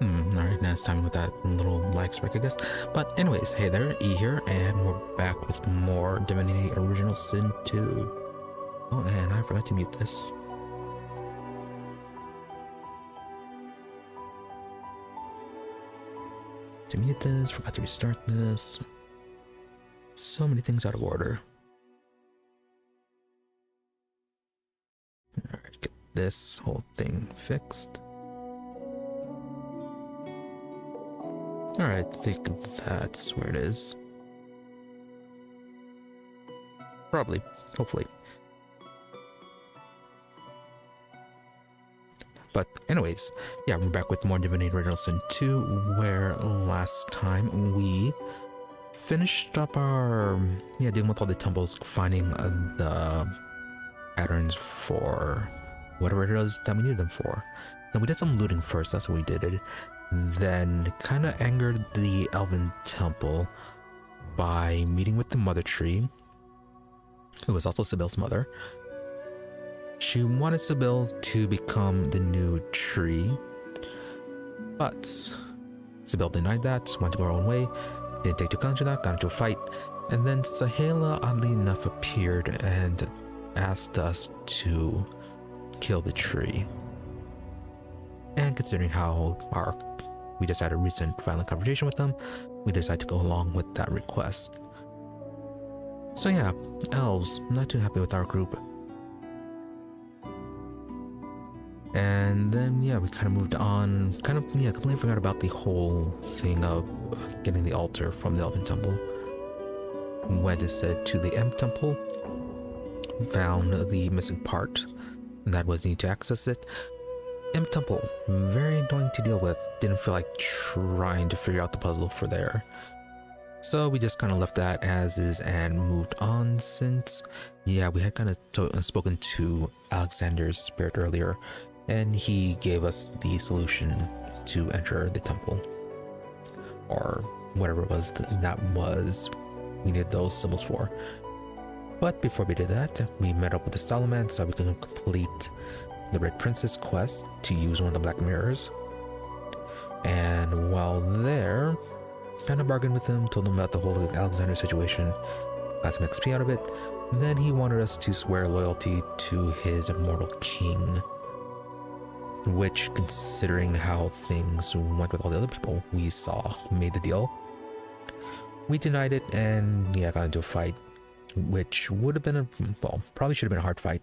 Alright, now it's time with that little lag spike, I guess. But anyways, hey there, E here, and we're back with more Divinity Original Sin 2. Oh, and I forgot to mute this. To mute this, forgot to restart this. So many things out of order. Alright, get this whole thing fixed. Alright, I think that's where it is. Probably, hopefully. But anyways, yeah, we're back with more Divinity Original Sin 2, where last time we finished up our, dealing with all the temples, finding the patterns for whatever it is that we needed them for. Then we did some looting first, that's what we did. Then kind of angered the Elven Temple by meeting with the Mother Tree, who was also Sebille's mother. She wanted Sebille to become the new tree, but Sebille denied that, wanted to go her own way, didn't take too kindly to that, got into a fight, and then Saheila, oddly enough, appeared and asked us to kill the tree. And considering how we just had a recent violent confrontation with them, we decided to go along with that request. So yeah, elves, not too happy with our group. And then we kind of moved on, completely forgot about the whole thing of getting the altar from the Elven Temple. Went instead to the Imp Temple, found the missing part, and that was need to access it. Imp Temple, very annoying to deal with, didn't feel like trying to figure out the puzzle for there. So we just kind of left that as is and moved on since, we had kind of spoken to Alexandar's spirit earlier, and he gave us the solution to enter the temple. Or whatever it was we needed those symbols for. But before we did that, we met up with the Sallow man so we could complete the Red Princess quest to use one of the black mirrors. And while there, kind of bargained with him, told him about the whole Alexandar situation, got some XP out of it. Then he wanted us to swear loyalty to his immortal king, which, considering how things went with all the other people we saw made the deal. We denied it and got into a fight, which would have been probably should have been a hard fight,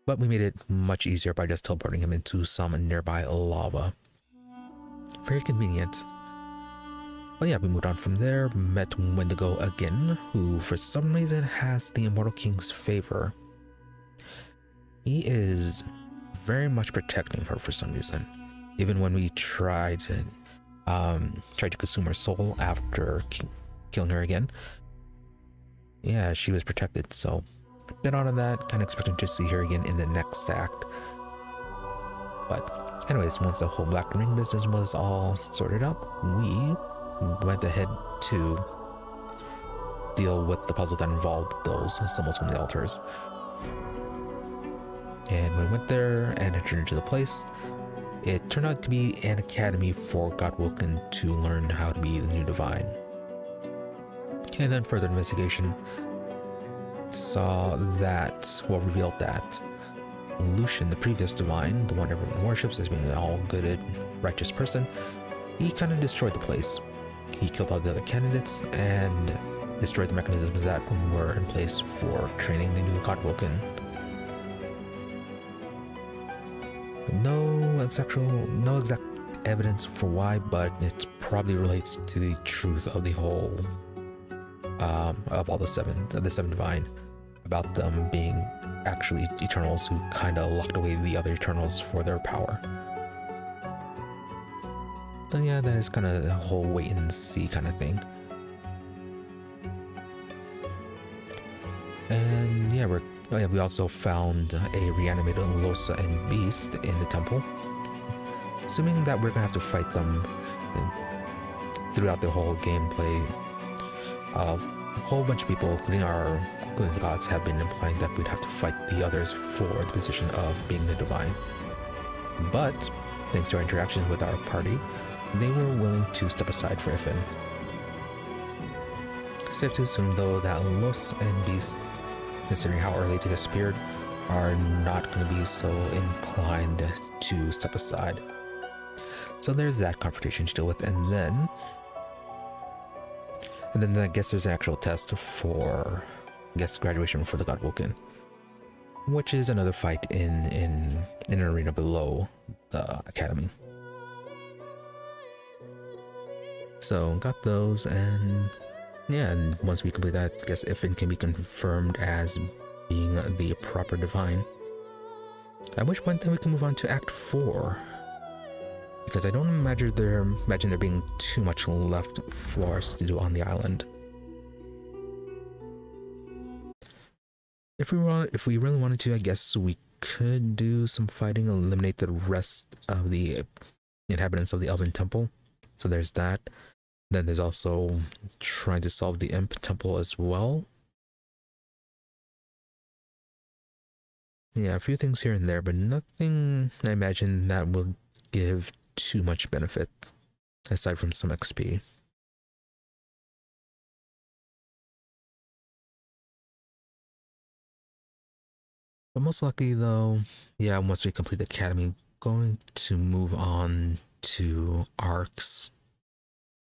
but we made it much easier by just teleporting him into some nearby lava. Very convenient. But we moved on from there, met Wendigo again, who for some reason has the Immortal King's favor. He is very much protecting her for some reason. Even when we tried to consume her soul after killing her again, she was protected, so been on that, kind of expecting to see her again in the next act. But anyways, once the whole Black Ring business was all sorted up, we went ahead to deal with the puzzle that involved those symbols from the altars. And we went there and entered into the place. It turned out to be an academy for Godwoken to learn how to be the new divine. And then further investigation revealed that Lucian, the previous divine, the one everyone worships as being an all-good, righteous person, he kind of destroyed the place. He killed all the other candidates and destroyed the mechanisms that were in place for training the new Godwoken. No exact evidence for why, but it probably relates to the truth of the whole of all the seven divine, about them being actually Eternals who kind of locked away the other Eternals for their power. So that is kind of a whole wait and see kind of thing. And we also found a reanimated Lohse and Beast in the temple. Assuming that we're gonna have to fight them throughout the whole gameplay, a whole bunch of people, including the gods, have been implying that we'd have to fight the others for the position of being the divine. But thanks to our interactions with our party, they were willing to step aside for Ifin. Safe to assume, though, that Lohse and Beast, considering how early they disappeared, are not going to be so inclined to step aside. So there's that confrontation to deal with, and then I guess there's an actual test for, I guess, graduation for the Godwoken, which is another fight in an arena below the academy. So got those, and yeah, and once we complete that, I guess Ifin can be confirmed as being the proper divine. At which point then we can move on to Act 4. Because I don't imagine there being too much left for us to do on the island. If we really wanted to, I guess we could do some fighting, eliminate the rest of the inhabitants of the Elven Temple. So there's that. Then there's also trying to solve the Imp Temple as well. Yeah, a few things here and there, but nothing I imagine that will give too much benefit, aside from some XP. But most likely though, yeah, once we complete the academy, going to move on to arcs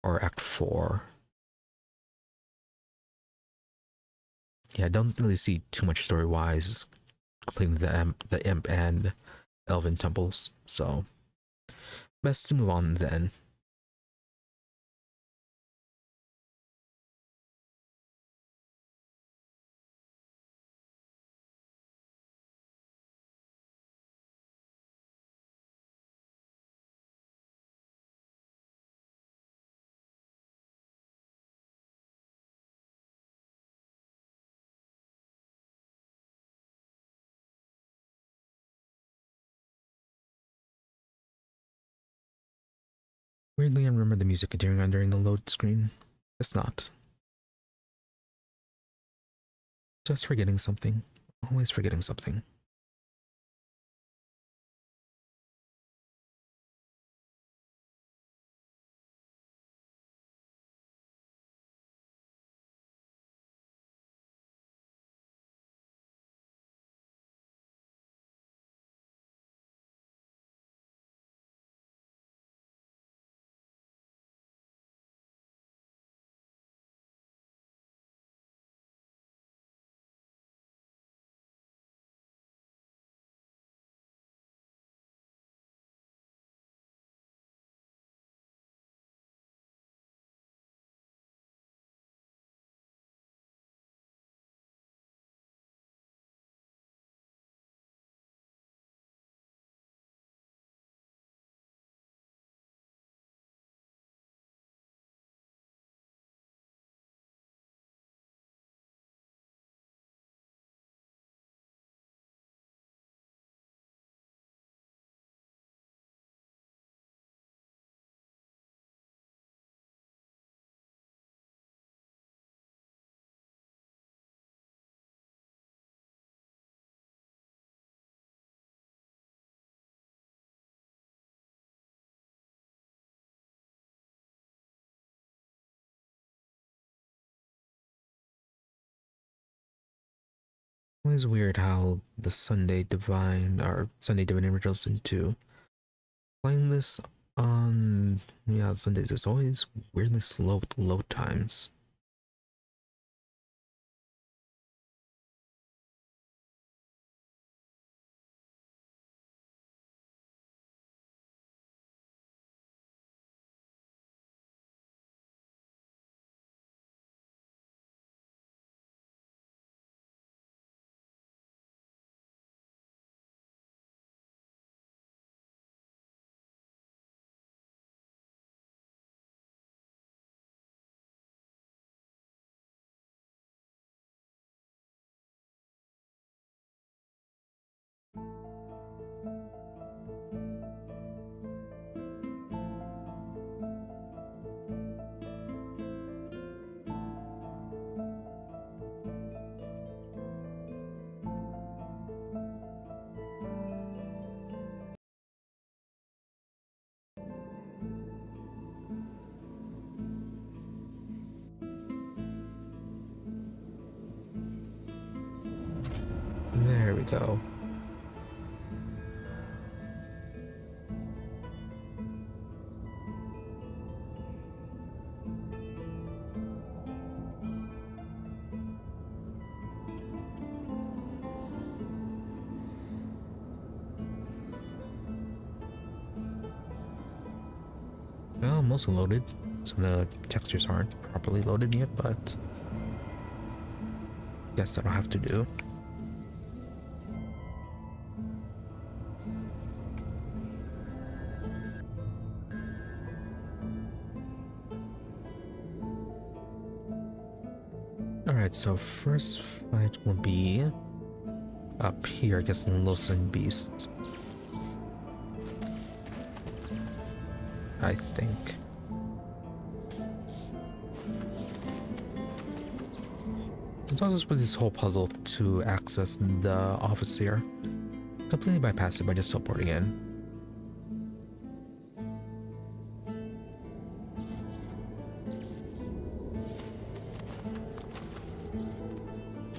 or Act 4. Yeah, I don't really see too much story-wise completing the Imp and Elven Temples, so best to move on then. Weirdly, I remember the music continuing on during the load screen. It's not. Just forgetting something. Always forgetting something. Always weird how the Sunday Divine or Sunday Divinity results into playing this on Sundays is always weirdly slow with load times. go. Well, mostly loaded. Some of the textures aren't properly loaded yet, but guess that'll have to do. Alright, so first fight will be up here against Lohse and Beast. I think. It's also with this whole puzzle to access the office here. Completely bypass it by just teleporting in.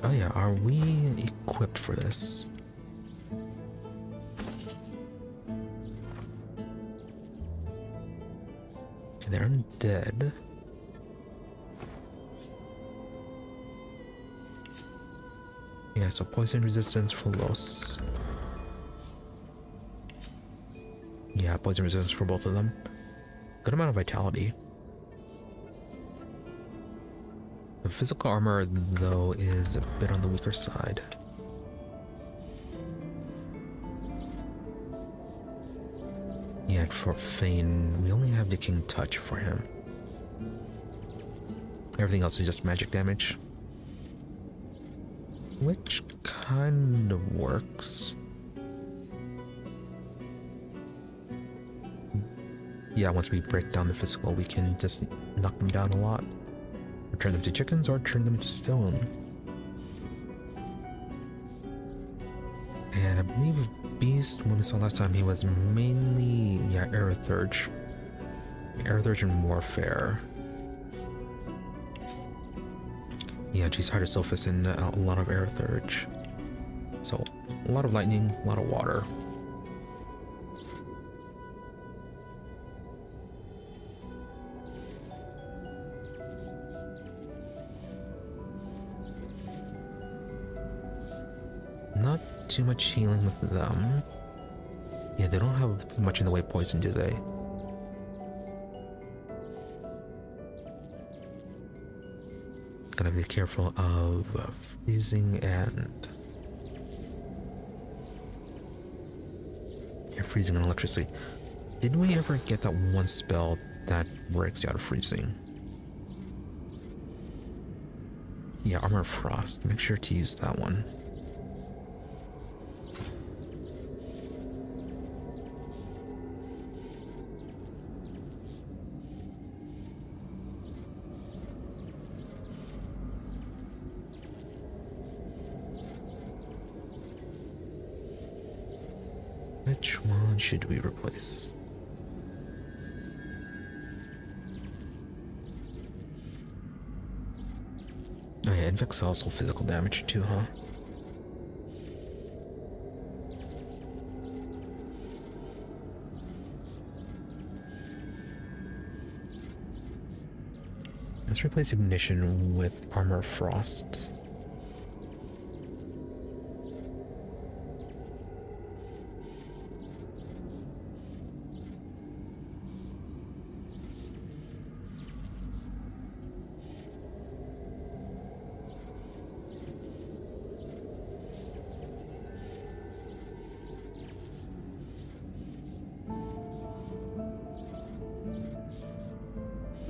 Oh yeah, are we equipped for this? Okay, they're undead. Yeah, so poison resistance for Lohse. Yeah, poison resistance for both of them. Good amount of vitality. The physical armor, though, is a bit on the weaker side. Yeah, and for Fane, we only have the King Touch for him. Everything else is just magic damage. Which kind of works. Yeah, once we break down the physical, we can just knock them down a lot. Or turn them to chickens, or turn them into stone. And I believe Beast, when we saw last time, he was mainly, yeah, Aerithurge. Aerithurge and Warfare. Yeah, she's harder Sophis and a lot of Aerithurge. So, a lot of lightning, a lot of water. Not too much healing with them. Yeah, they don't have much in the way of poison, do they? Gotta be careful of freezing and... yeah, freezing and electricity. Did we ever get that one spell that breaks you out of freezing? Yeah, Armor of Frost. Make sure to use that one. Which one should we replace? Oh yeah, Infect's also physical damage too, huh? Let's replace Ignition with Armor of Frost.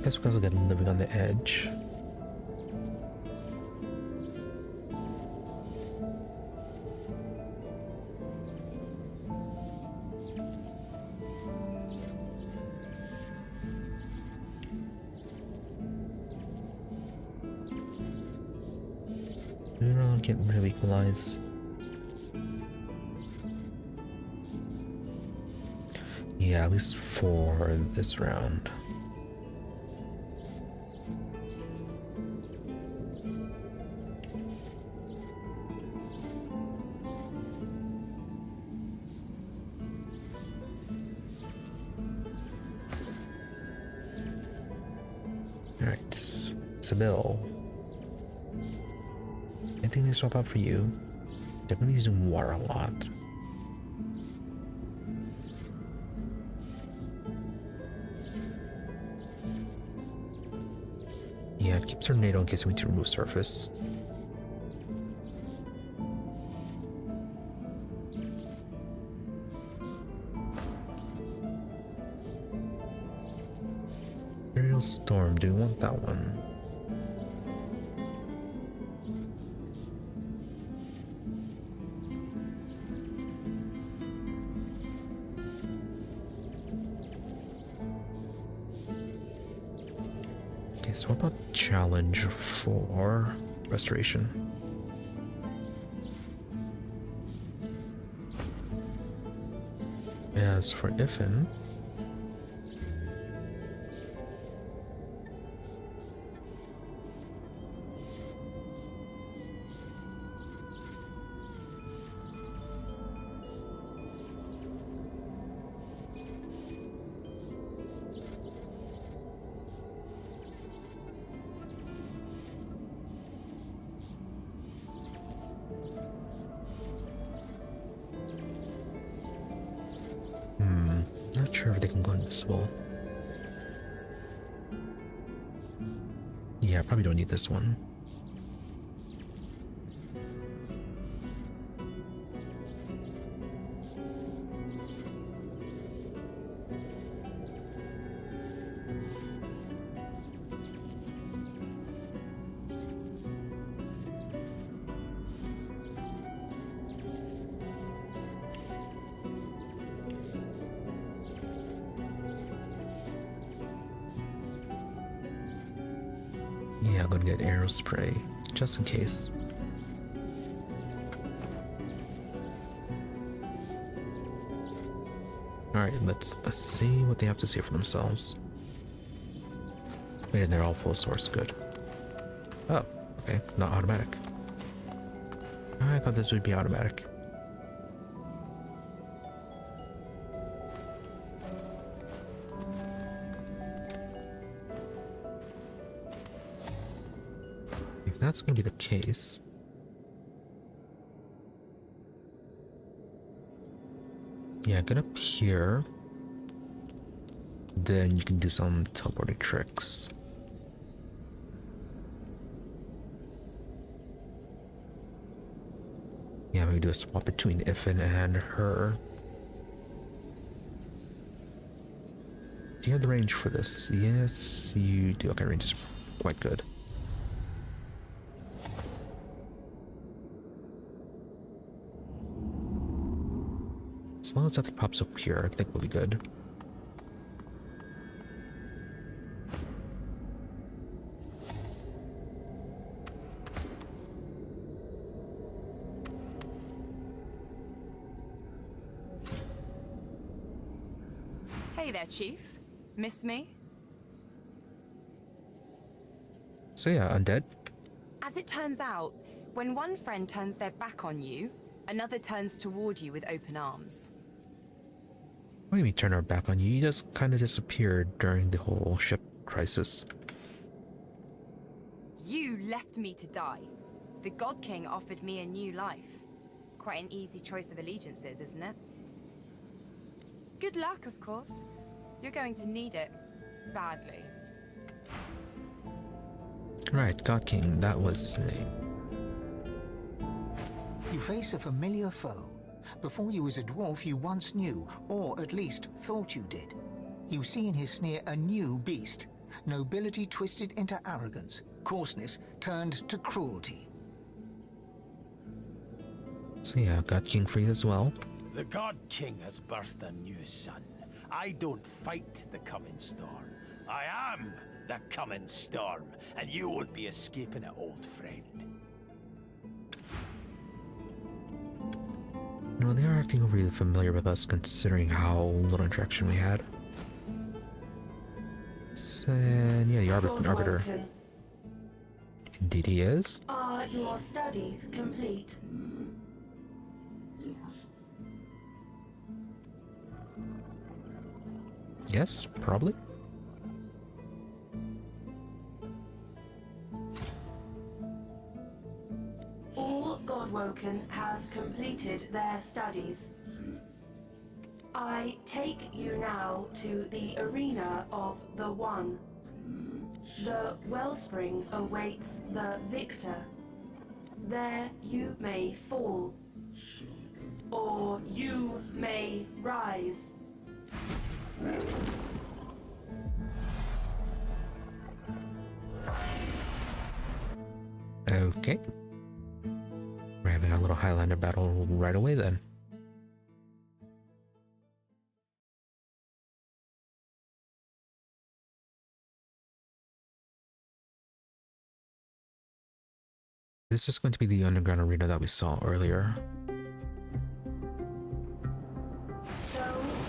Guess because I got Living on the Edge. I'll get rid of Equalize. Yeah, at least for this round. Alright, Sebille. Anything they swap out for you? Definitely using water a lot. Yeah, keep tornado in case we need to remove surface. Aerial storm, do we want that one? Okay, so what about challenge for restoration? As for Ifin, not sure if they can go invisible. Yeah, probably don't need this one. Yeah, I'm gonna get arrow spray, just in case. Alright, let's see what they have to say for themselves. And they're all full source, good. Oh, okay, not automatic. I thought this would be automatic. If that's gonna be the case, yeah, get up here. Then you can do some teleporting tricks. Yeah, maybe do a swap between Ifin and her. Do you have the range for this? Yes, you do. Okay, range is quite good. As long as nothing pops up here, I think we'll be good. Hey there, Chief. Miss me? So yeah, undead. As it turns out, when one friend turns their back on you, another turns toward you with open arms. What do you mean turn our back on you? You just kind of disappeared during the whole ship crisis. You left me to die. The God King offered me a new life. Quite an easy choice of allegiances, isn't it? Good luck, of course. You're going to need it. Badly. Right, God King, that was his name. You face a familiar foe. Before you was a dwarf you once knew, or at least thought you did. You see in his sneer a new beast. Nobility twisted into arrogance. Coarseness turned to cruelty. So yeah, God King for you as well. The God King has birthed a new son. I don't fight the coming storm. I am the coming storm, and you won't be escaping it, old friend. No, they are acting really familiar with us considering how little interaction we had. So, yeah, the Arbiter. Indeed he is. Are your studies complete? Yes, probably. Godwoken have completed their studies. I take you now to the arena of the One. The wellspring awaits the victor. There you may fall, or you may rise. Okay. We're having a little Highlander battle right away then. This is going to be the underground arena that we saw earlier. So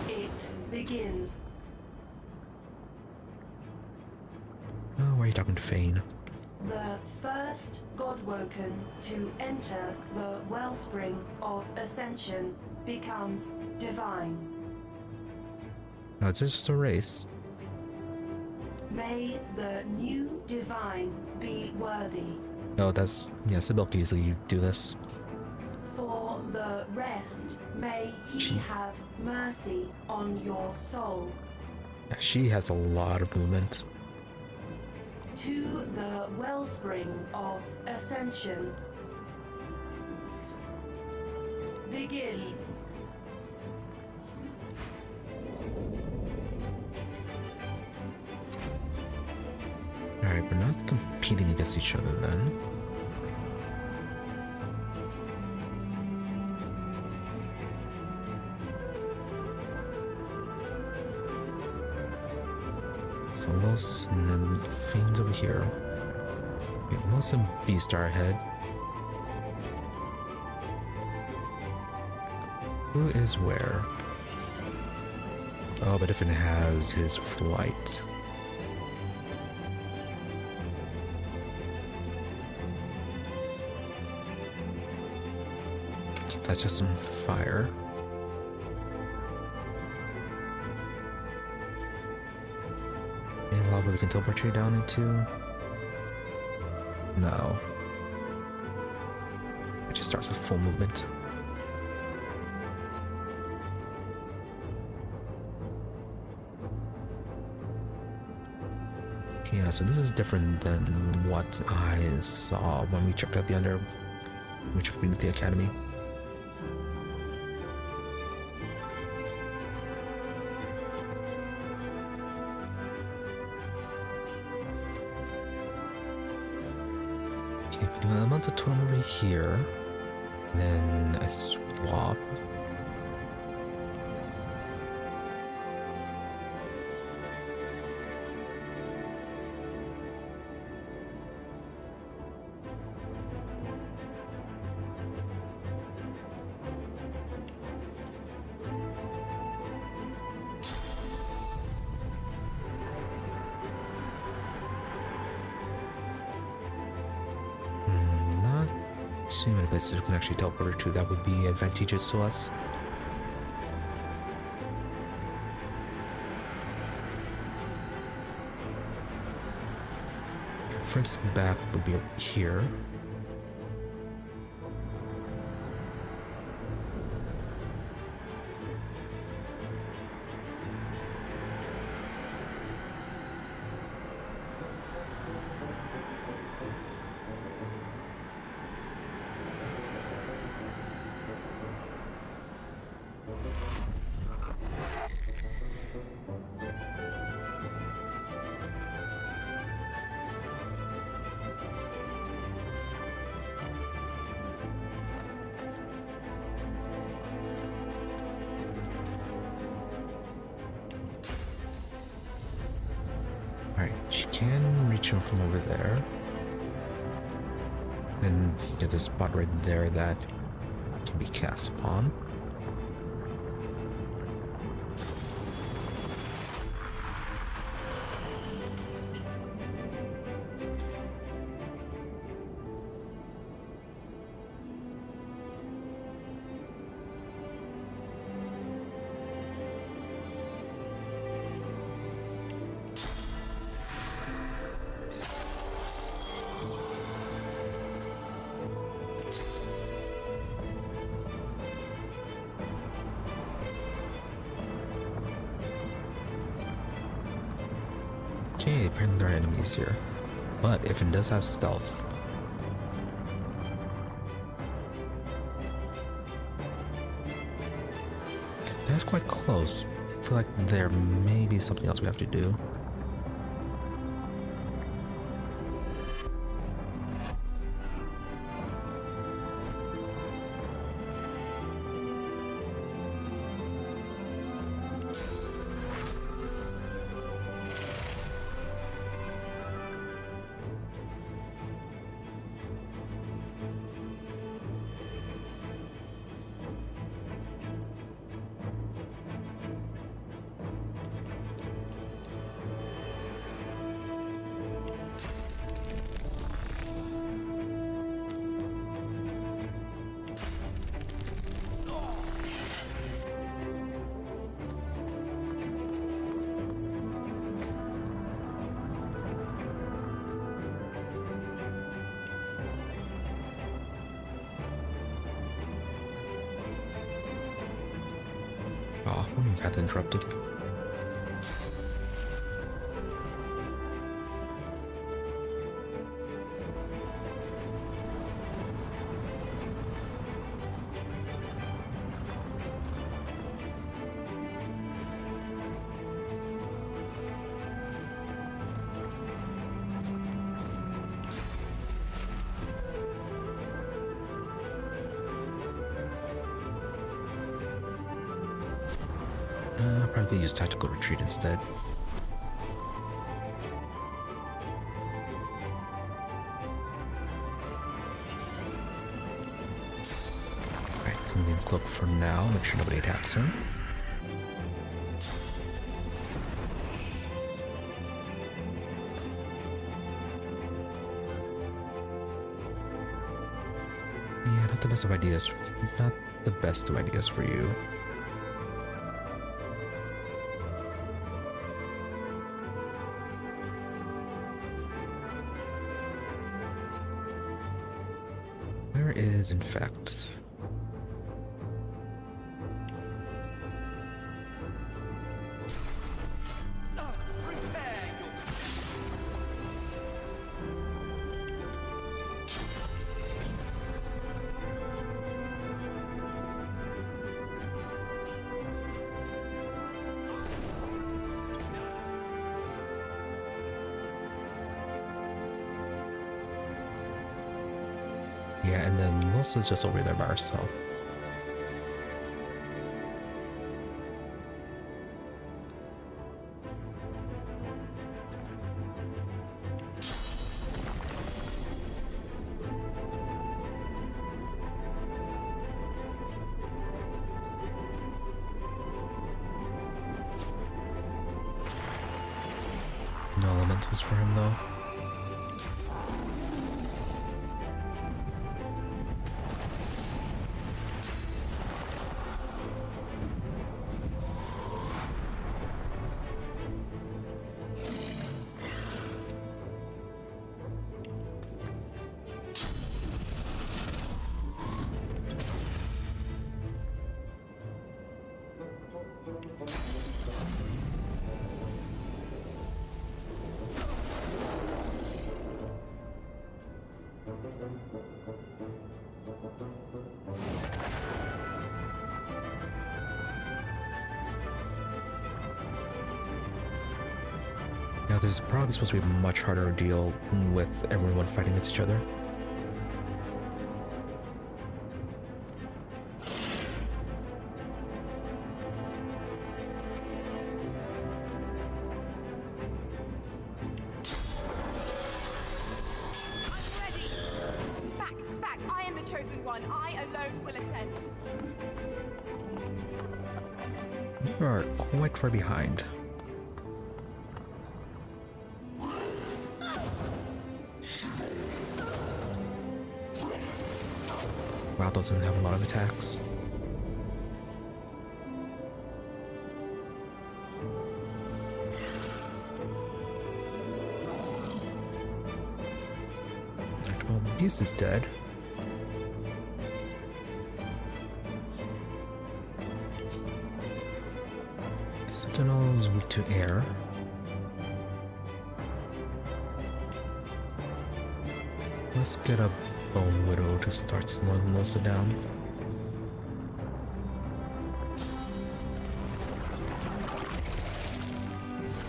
it begins. Oh, why are you talking to Fane? The first Godwoken to enter the wellspring of ascension becomes divine. No, it's just a race. May the new divine be worthy. Oh, that's... yeah, Sebille can easily do this. For the rest, may he have mercy on your soul. Yeah, she has a lot of movement. To the wellspring of ascension. Begin. Alright, we're not competing against each other then. So Lohse and then Fane's over here. Okay, Lohse and Beast are ahead. Who is where? Oh, but if it has his flight. That's just some fire. Any lava we can teleport you down into? No. It just starts with full movement. Okay, yeah, so this is different than what I saw when we checked out the we checked out the academy. Do an elemental totem over here, then a swap. Too many places we can actually teleport her to that would be advantageous to us. Friend's back would be up here. Alright, she can reach him from over there. And get a spot right there that can be cast upon. Okay, apparently there are enemies here. But if it does have stealth, that's quite close. I feel like there may be something else we have to do. Oh, we got interrupted. Probably use tactical retreat instead. Alright, Chameleon Cloak for now, make sure nobody attacks him. Yeah, not the best of ideas. Not the best of ideas for you. Is in fact yeah, and then Lohse is just over there by herself. No elementals for him though. Now, this is probably supposed to be a much harder deal with everyone fighting against each other. I'm ready! Back! I am the chosen one. I alone will ascend. You are quite far behind. Wow, doesn't have a lot of attacks. Alright, well, Beast is dead. Sentinel's weak to air. Let's get a Bone Widow to start slowing Lohse down.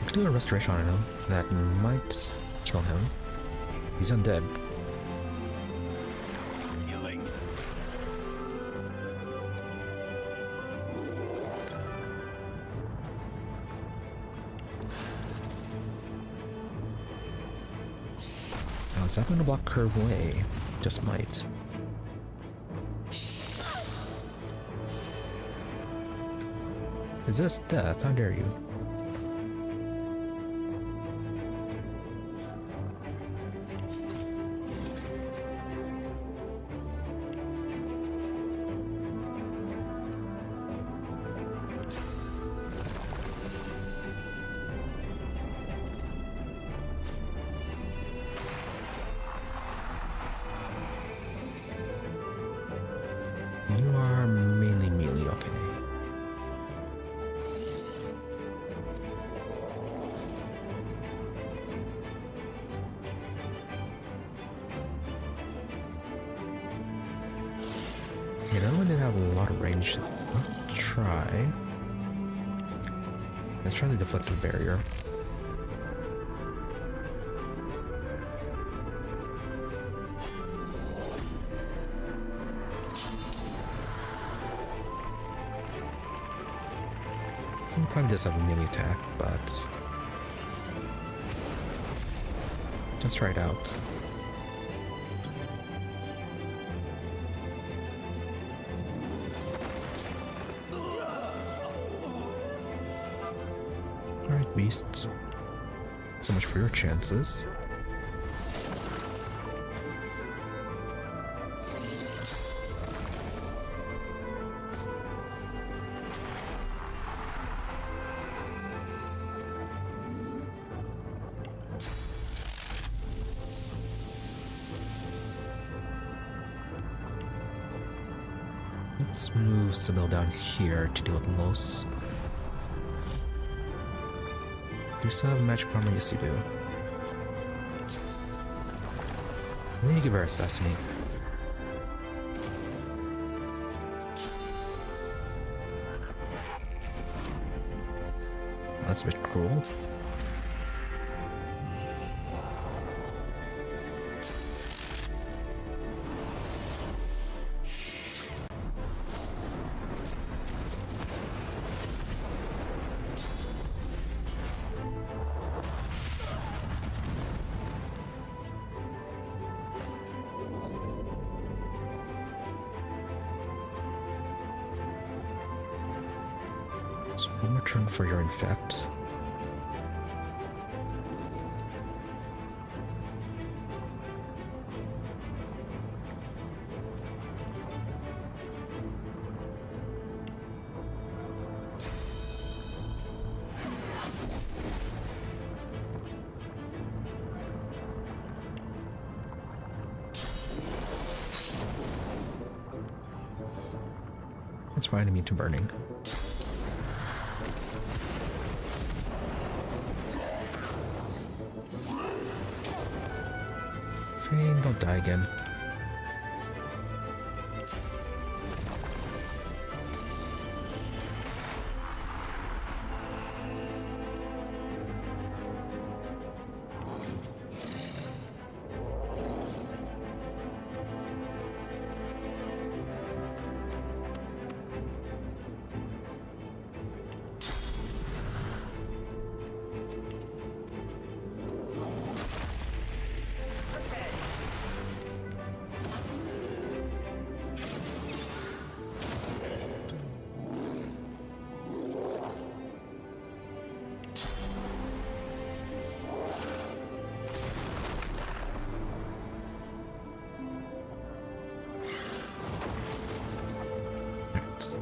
We can do a restoration on him that might kill him. He's undead. Healing. Now, is that going to block her way? Just might. Resist death, how dare you? You are mainly melee, okay. Okay, that one didn't have a lot of range. Let's try. Let's try the deflective barrier. He probably does have a melee attack, but just try it out. Alright, beasts. So much for your chances. Let's move Sebille down here to deal with Lohse. Do you still have magic armor? Yes, you do. I need to give her Assassinate. That's a bit cruel. One more turn for your infect. It's fine, immune to burning. Fane, don't die again.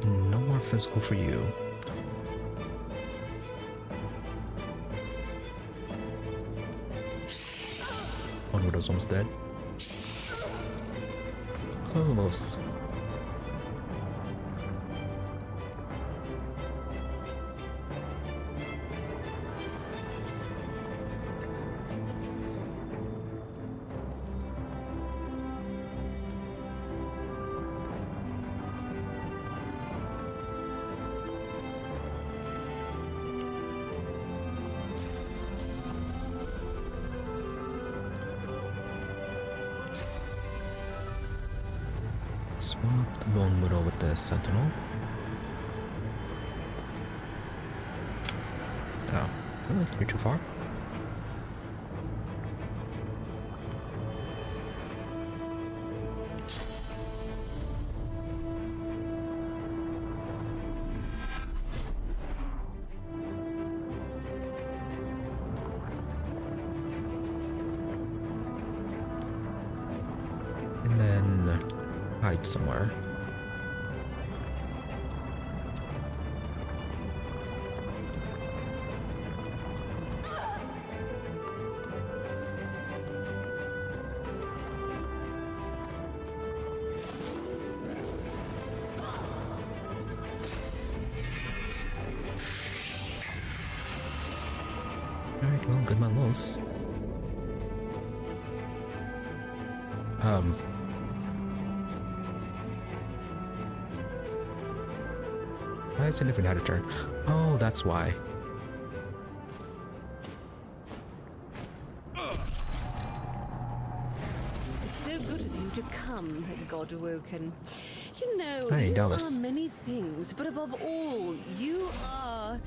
No more physical for you. One Widow's almost dead. So is Lohse. Swap the Bone Widow with the Sentinel. Oh, really? You're too far? And then hide somewhere. Alright, well, good man, Lohse. Why is it different had a turn? Oh, that's why. So good of you to come, Godwoken. You know, Hey, you Dallas. are many things, but above all, you are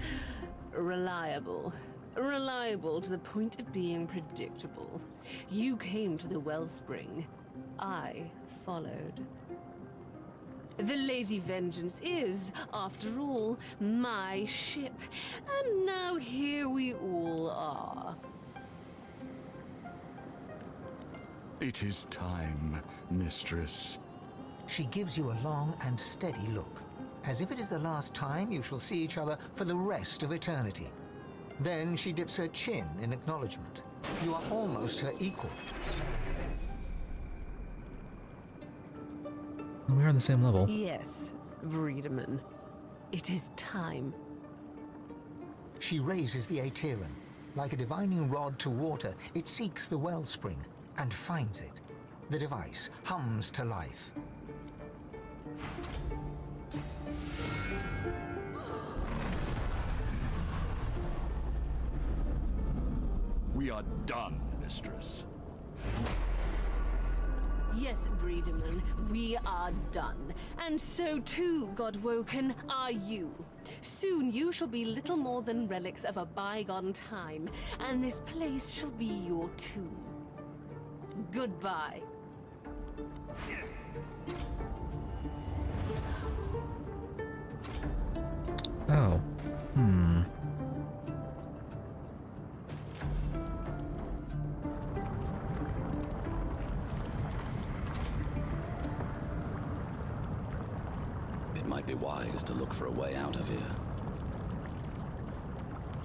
reliable. Reliable to the point of being predictable. You came to the wellspring. I followed. The Lady Vengeance is, after all, my ship. And now here we all are. It is time, mistress. She gives you a long and steady look, as if it is the last time you shall see each other for the rest of eternity. Then she dips her chin in acknowledgement. You are almost her equal. We're on the same level. Yes, Vreedeman. It is time. She raises the Aetherin. Like a divining rod to water, it seeks the wellspring and finds it. The device hums to life. We are done, mistress. Yes, Vreedeman, we are done. And so too, Godwoken, are you. Soon you shall be little more than relics of a bygone time, and this place shall be your tomb. Goodbye. Oh. It might be wise to look for a way out of here.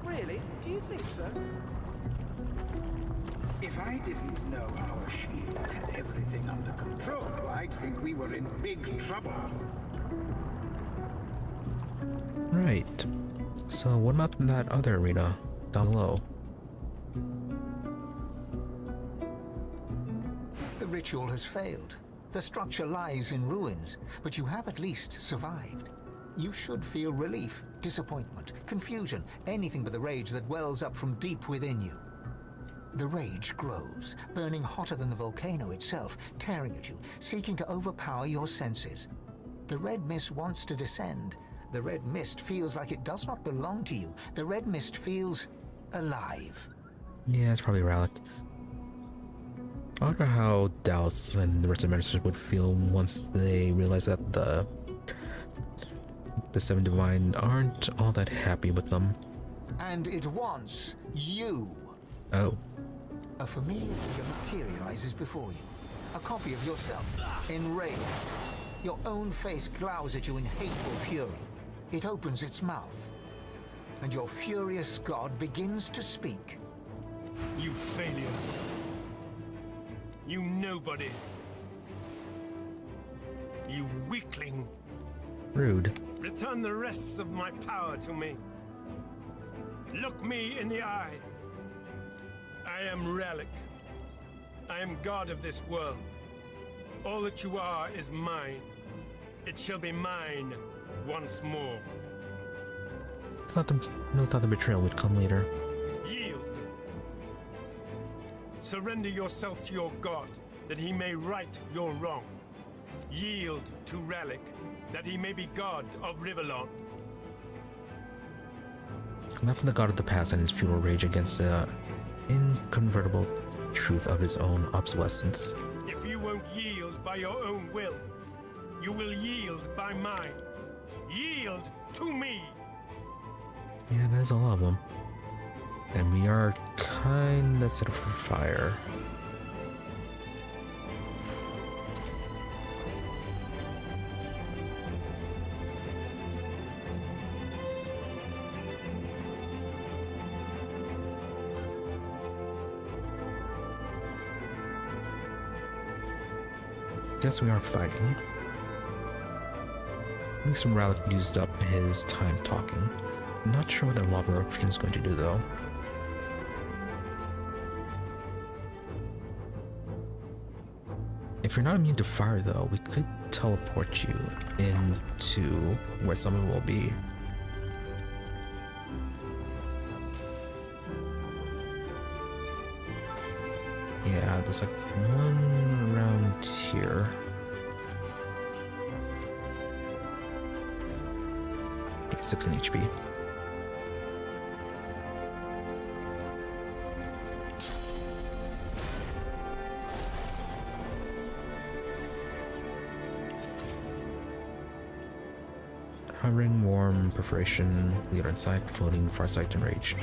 Really? Do you think so? If I didn't know our shield had everything under control, I'd think we were in big trouble. Right. So what about that other arena down below? The ritual has failed. The structure lies in ruins, but you have at least survived. You should feel relief, disappointment, confusion, anything but the rage that wells up from deep within you. The rage grows, burning hotter than the volcano itself, tearing at you, seeking to overpower your senses. The red mist wants to descend. The red mist feels like it does not belong to you. The red mist feels alive. Yeah, it's probably Relic. I wonder how Dallas and the rest of the ministers would feel once they realize that the Seven Divine aren't all that happy with them. And it wants you. Oh. A familiar figure materializes before you. A copy of yourself, enraged. Your own face glowers at you in hateful fury. It opens its mouth, and your furious god begins to speak. You failure. You nobody. You weakling. Rude. Return the rest of my power to me. Look me in the eye. I am Relic. I am god of this world. All that you are is mine. It shall be mine once more. Thought the betrayal would come later. Yield. Surrender yourself to your god, that he may right your wrong. Yield to Relic, that he may be god of Rivellon. Not from the god of the past and his futile rage against the inconvertible truth of his own obsolescence. If you won't yield by your own will, you will yield by mine. Yield to me! Yeah, that is a lot of them. And we are kinda set up for fire. Guess we are fighting. At least Relic used up his time talking. Not sure what that lava eruption is going to do though. If you're not immune to fire though, we could teleport you into where someone will be. Yeah, there's like one around here. Okay, 6 in HP. Hovering, warm, perforation, leader in sight, floating, farsight, enraged.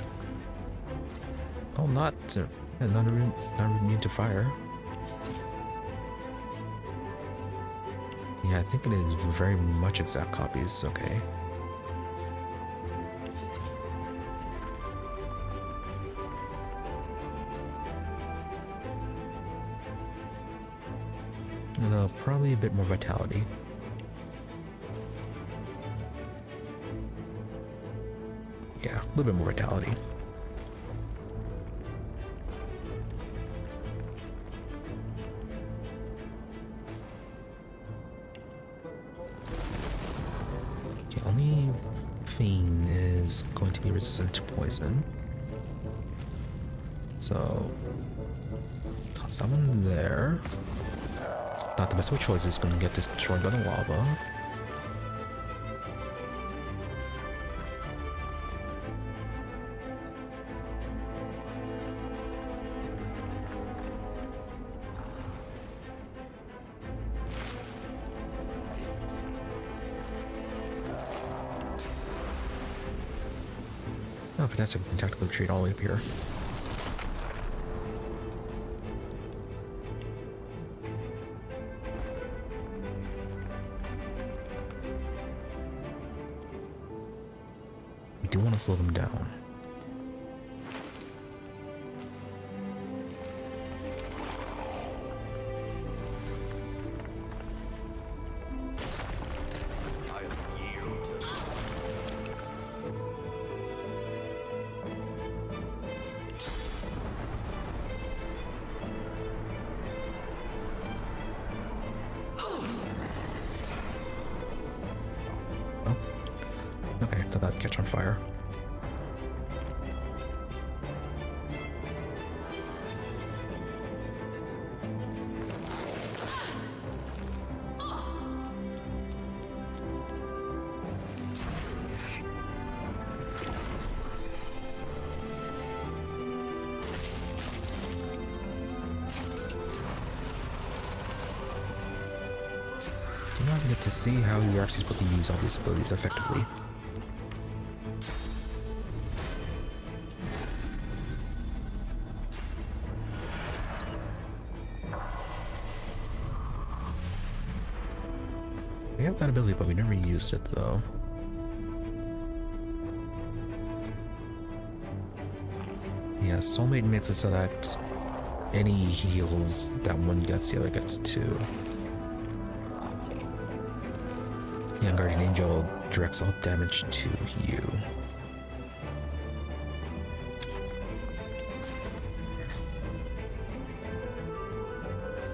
Oh, not immune to fire. Yeah, I think it is very much exact copies. Okay. Although probably a bit more vitality. Yeah, a little bit more vitality. The only fiend is going to be resistant to poison. So, toss that one there. Not the best of choices, it's going to get destroyed by the lava. Oh, fantastic, we can tactically retreat all the way up here. We do want to slow them down. Okay, thought that'd catch on fire. You now get to see how you're actually supposed to use all these abilities effectively. We have that ability, but we never used it though. Yeah, Soulmate makes it so that any heals that one gets, the other gets too. Yeah, Guardian Angel directs all damage to you.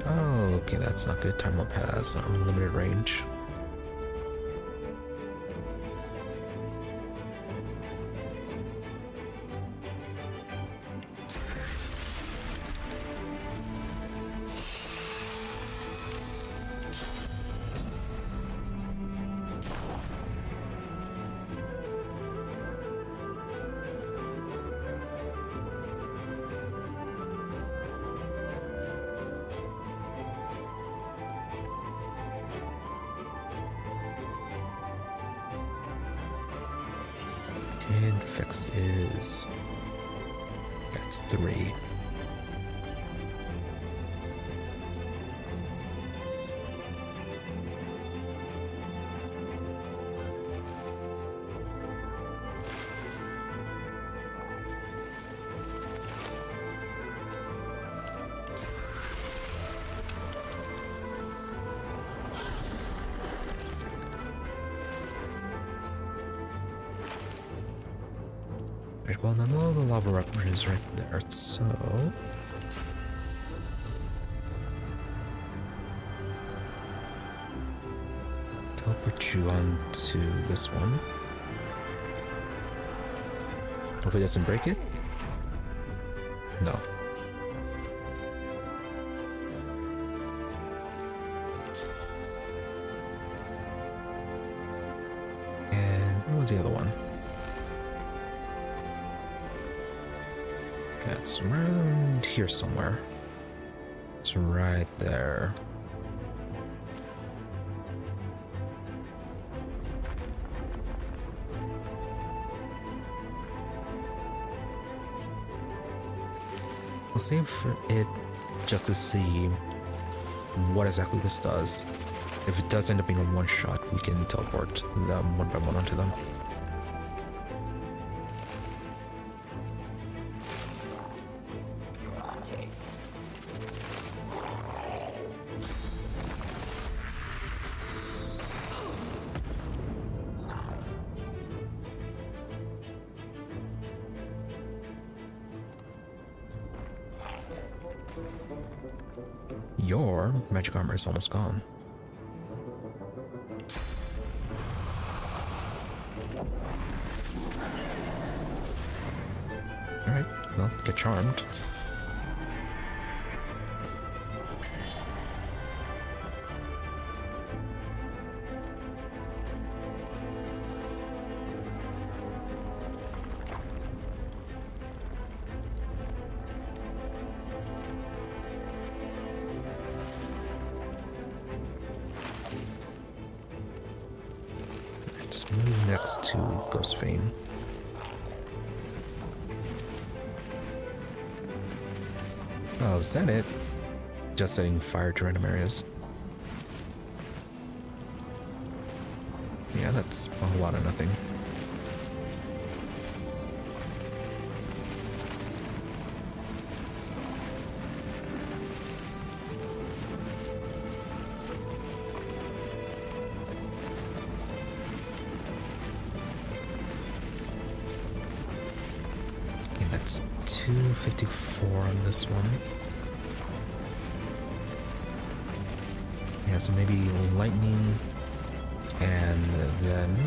Oh, okay, that's not good. Time up has unlimited range. And fix is... that's 3. Right, well, then all the lava rupture is right there, so... teleport you onto this one. Hopefully it doesn't break it? No. And where was the other one? It's around here somewhere. It's right there. I'll save it just to see what exactly this does. If it does end up being a one-shot, we can teleport them one by one onto them. Your magic armor is almost gone. Alright, well, get charmed. Let's move next to Ghost Fane. Oh, is that it? Just setting fire to random areas. Yeah, that's a whole lot of nothing. Okay, that's 254 on this one. Yeah, so maybe lightning, and then...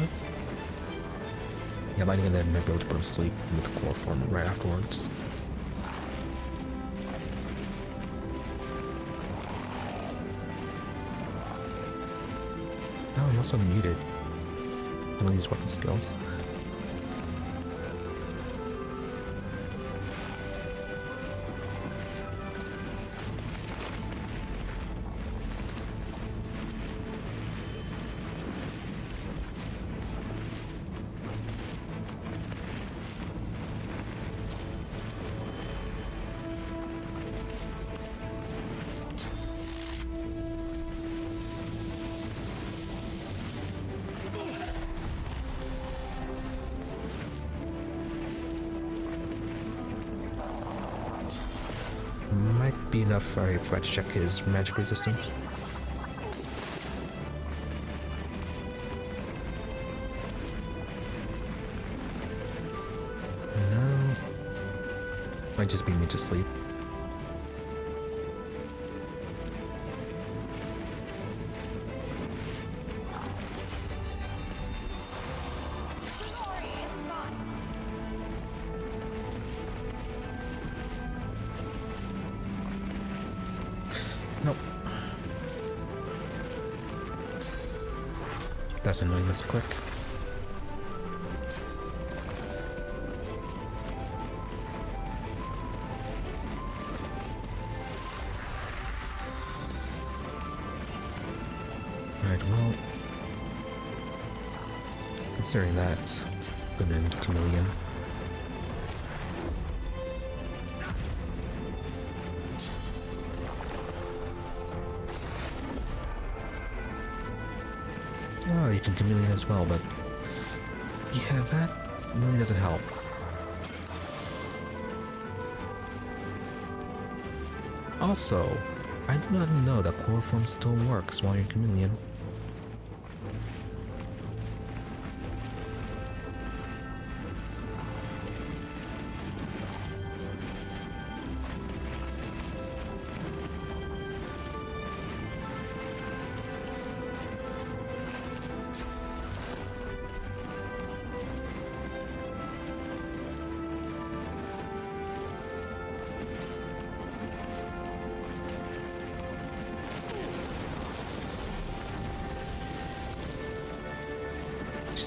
yeah, lightning, and then maybe able to put him to sleep with chloroform right afterwards. Oh, he also muted some of these weapon skills. Might be enough for I forgot to check his magic resistance. No. Might just be me to sleep. That's annoying, Mr. Click. Alright, well... considering that... Good and chameleon. Oh, you can chameleon as well, but yeah, that really doesn't help. Also, I did not know that chloroform still works while you're chameleon.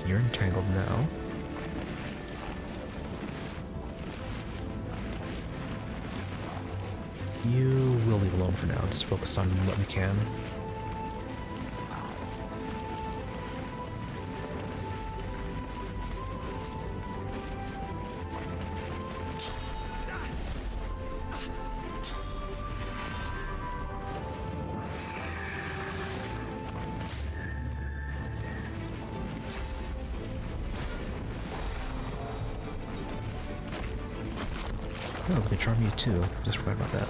You're entangled now. You will leave alone for now. Just focus on what we can. Oh, we can charm you too. Just forgot about that.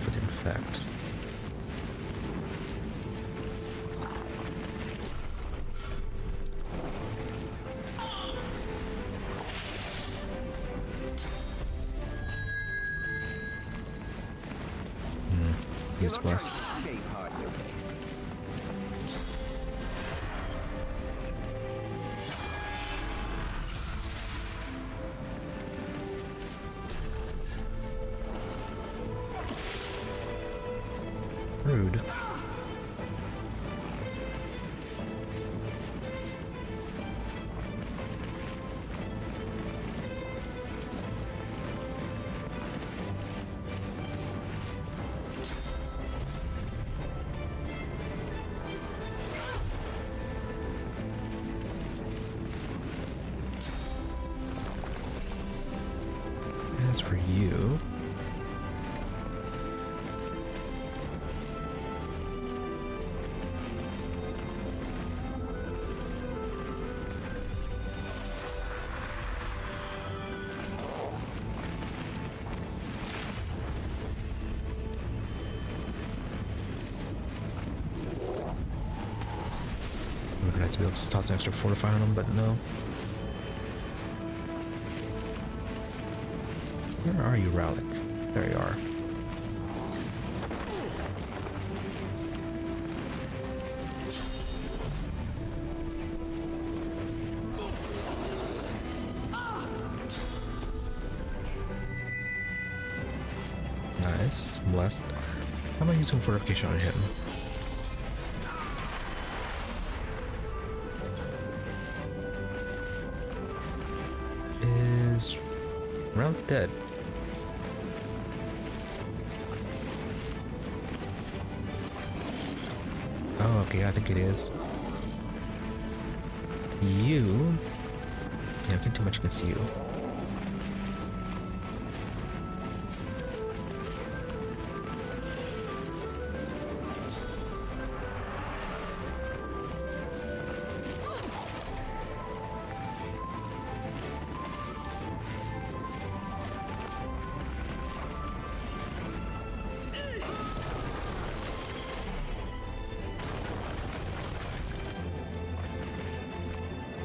For the infect. He's blessed. Rude. As for you, would be nice to be able to toss an extra fortify on them, but no. Where are you, Rowlick? There you are. Nice. Blessed. How about using fortification on him? Is Rowlick dead? Oh, okay, I think it is. You... Yeah, I can't do much against you.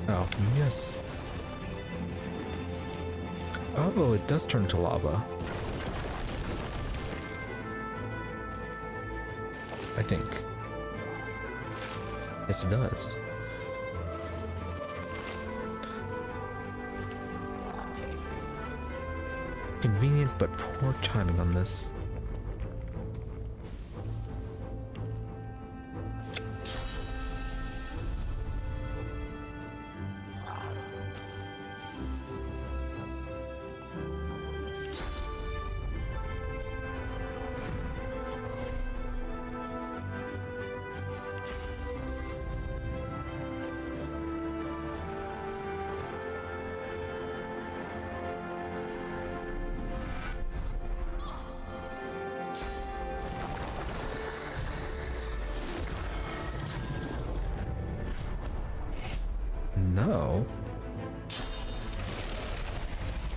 Oh, yes. Oh, it does turn into lava. I think. Yes, it does. Convenient but poor timing on this. No.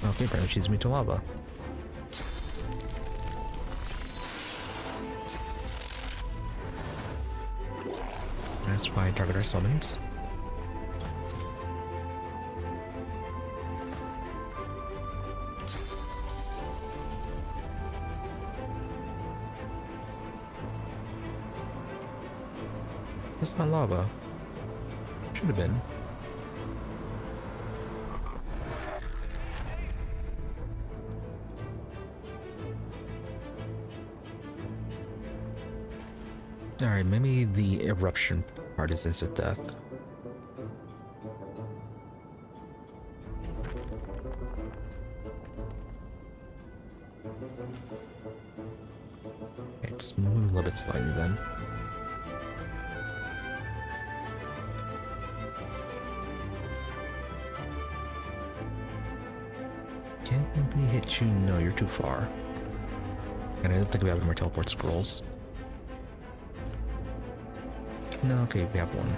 Okay, apparently she's me to lava. That's why target our summons. It's not lava. Should have been. Alright, maybe the eruption part is instant death. It's moving a little bit slightly then. Can we hit you? No, you're too far. And I don't think we have any more teleport scrolls. No, okay, we have one.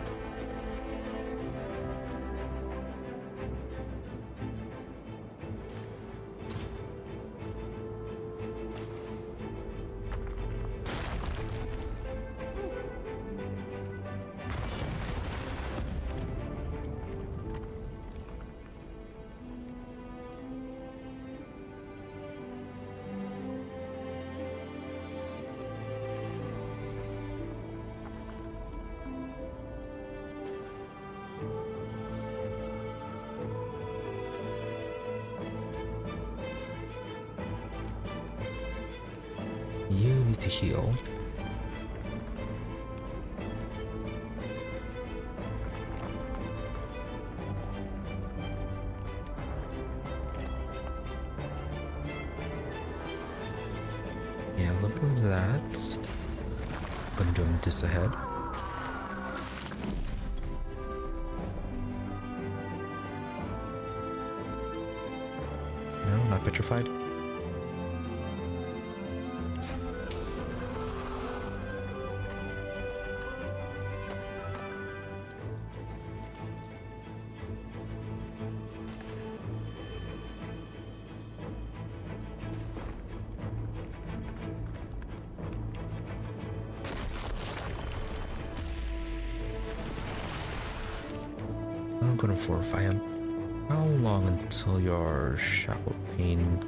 You need to heal. Yeah, a little bit of that. I'm gonna do this ahead. No, not petrified. I'm gonna fortify him. How long until your shackle pain?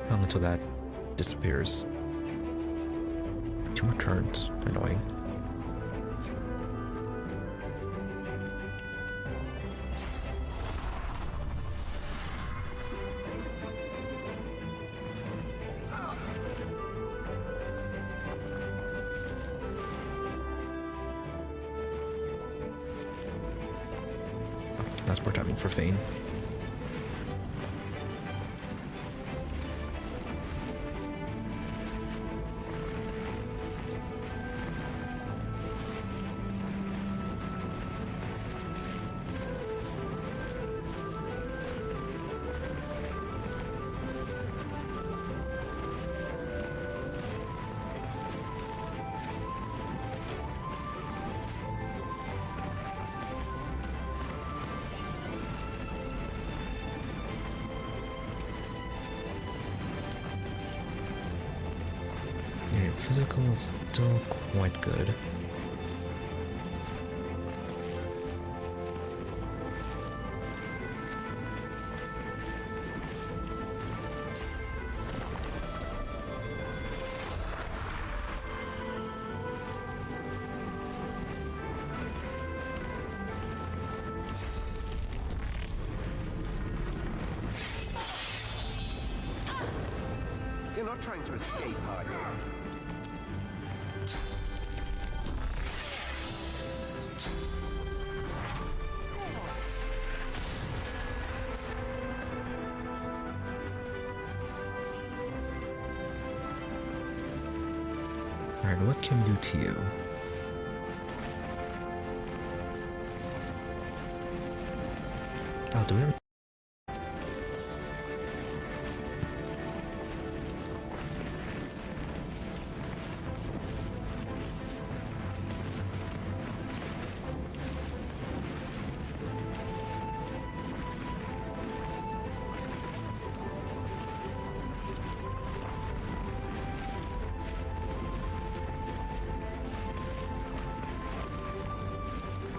How long until that disappears? 2 more turns. Annoying. That's poor timing for Fane. Physical is still quite good. not trying to escape, are you? Alright, what can we do to you? I'll do it.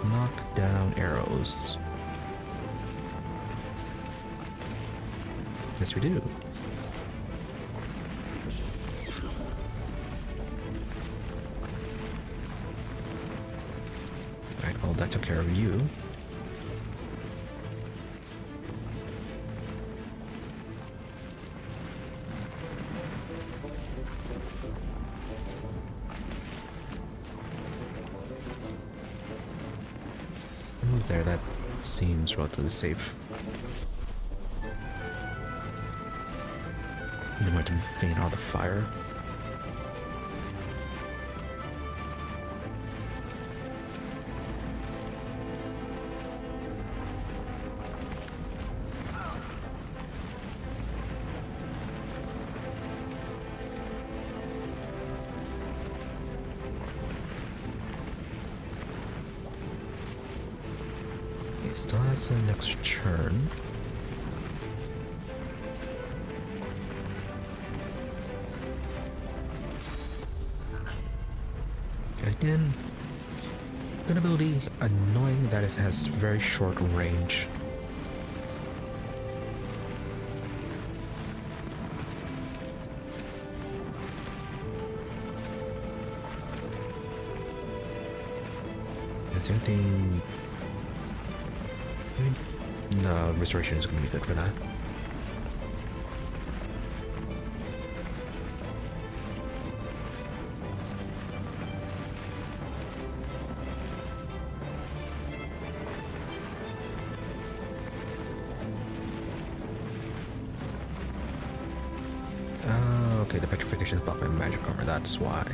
Knock down arrows. Yes, we do. Alright, well, that took care of you. Move there, that seems relatively safe. They might have faint out of the fire. He still has an extra turn. Again, good ability, annoying that it has very short range. Is there anything? No, restoration is going to be good for that. Okay, the petrification is blocked by magic armor, that's why.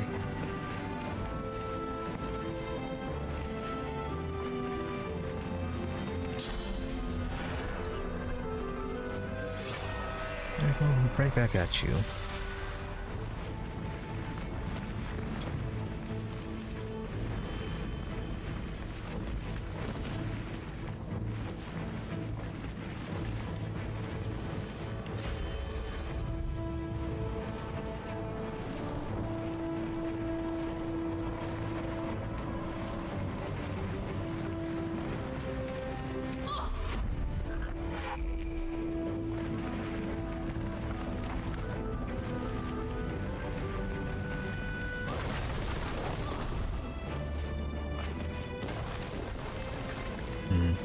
Alright, well, right back at you.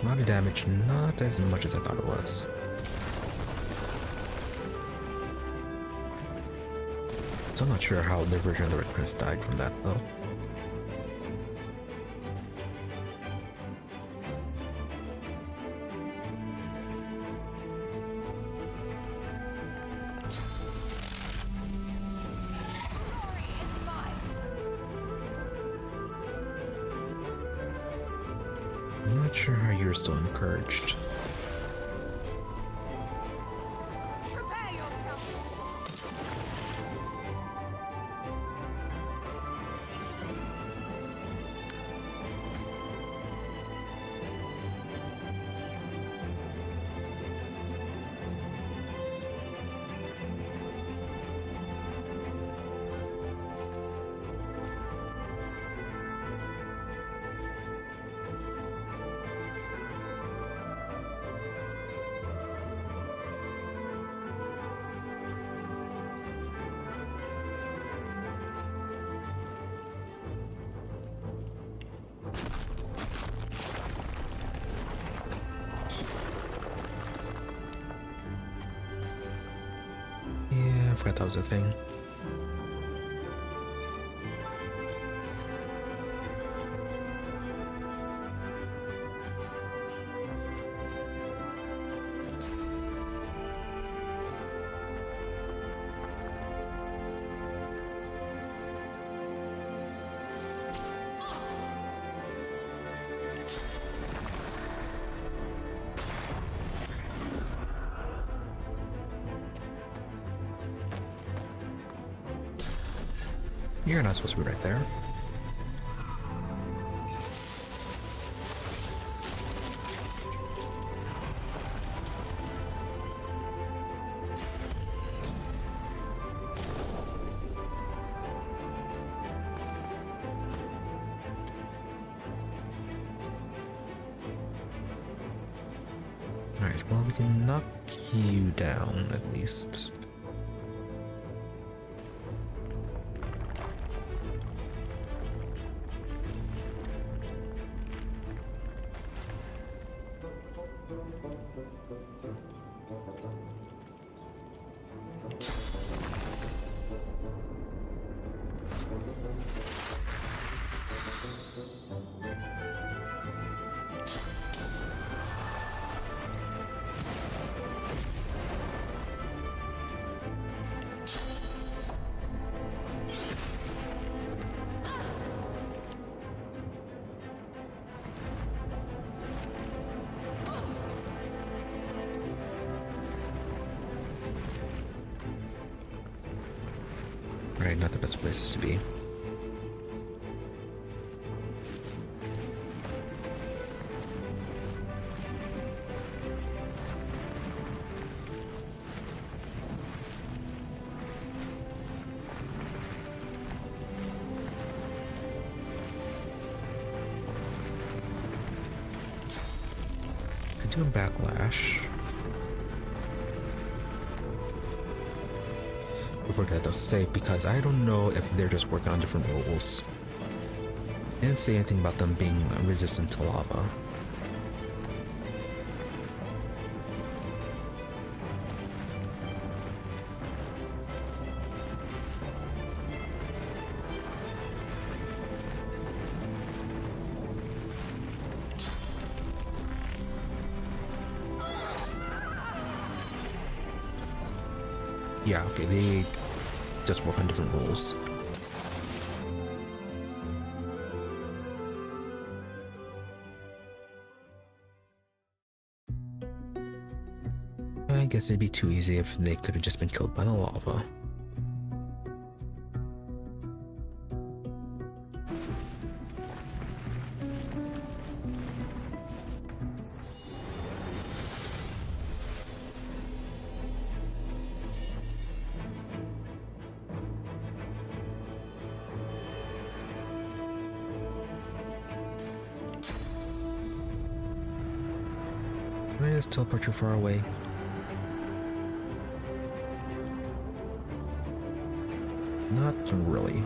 A lot of damage, not as much as I thought it was. Still not sure how the version of the Red Prince died from that, though. I'm not sure how you're still encouraged. Prepare yourself. forgot that was a thing. You're not supposed to be right there. Alright, well, we can knock you down at least. Right, not the best places to be. Could do a backlash. Before that, they'll save because I don't know if they're just working on different rules. They didn't say anything about them being resistant to lava. Yeah, okay, they just work on different rules. I guess it'd be too easy if they could have just been killed by the lava. Can I just teleport you far away? Not really.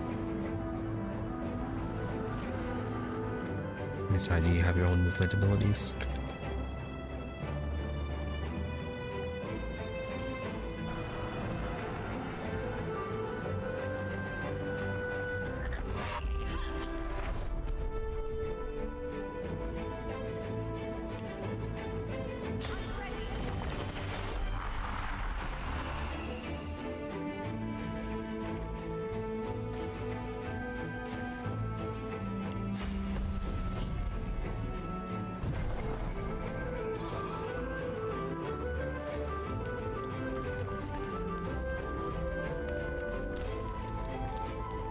Besides, you have your own movement abilities.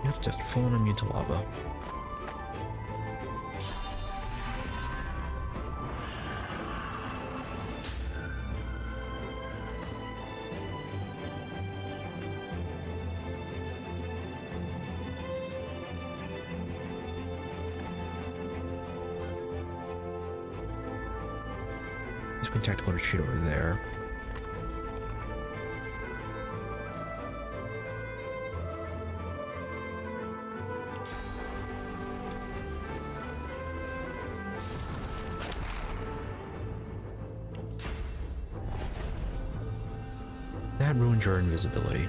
Yep, just full on immune to lava. Just been tactical retreat over there. That ruined your invisibility.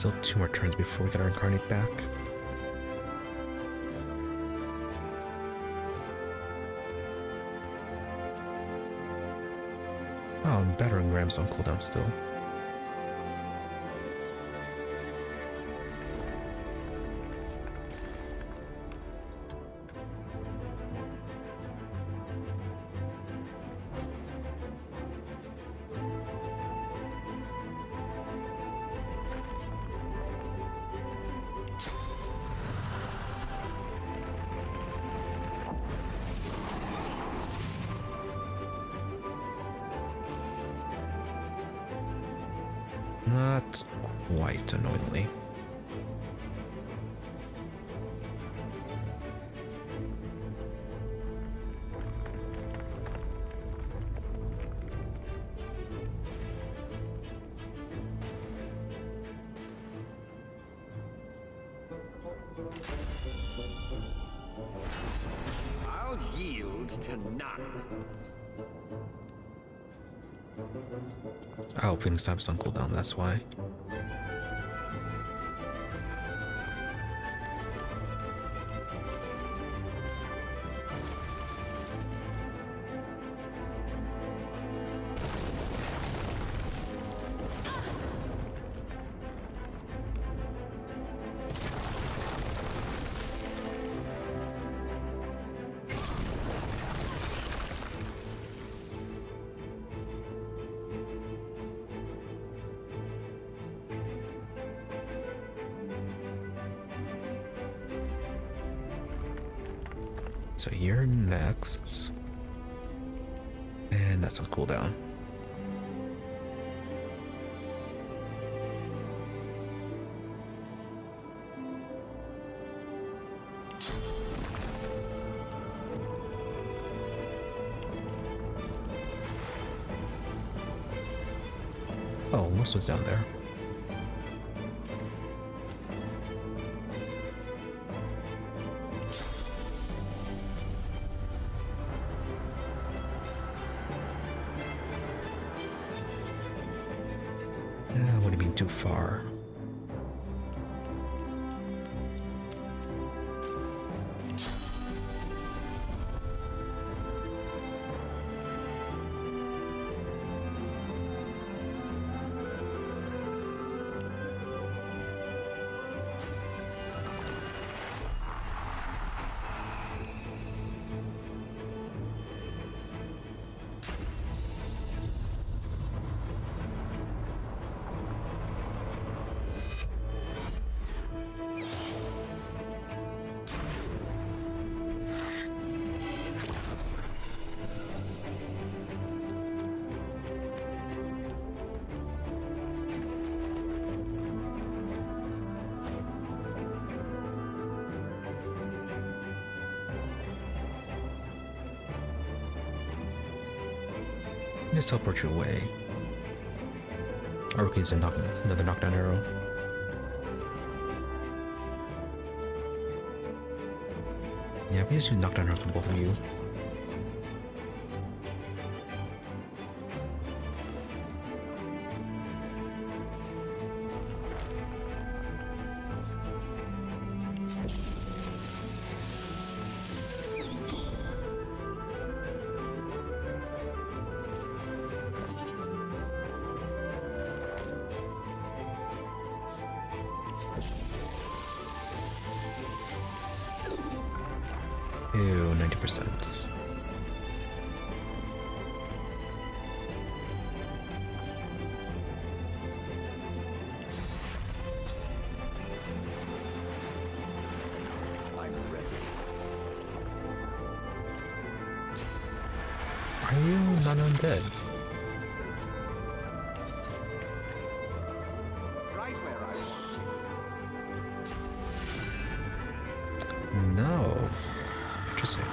Still 2 more turns before we get our incarnate back. Oh, battering ram's on cooldown still. Not quite, annoyingly. I'll yield to none. Oh, Phoenix Type's on cooldown, that's why. So you're next. And that's on cooldown. Oh, Lohse was down there. Would have been too far. Just teleport you away. Or we can use another knockdown arrow. Yeah, we just use knockdown arrows on both of you. Ew, 90%. I'm ready. Are you not undead? Right where I want you. No. Interesting.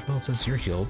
Well, since you're healed.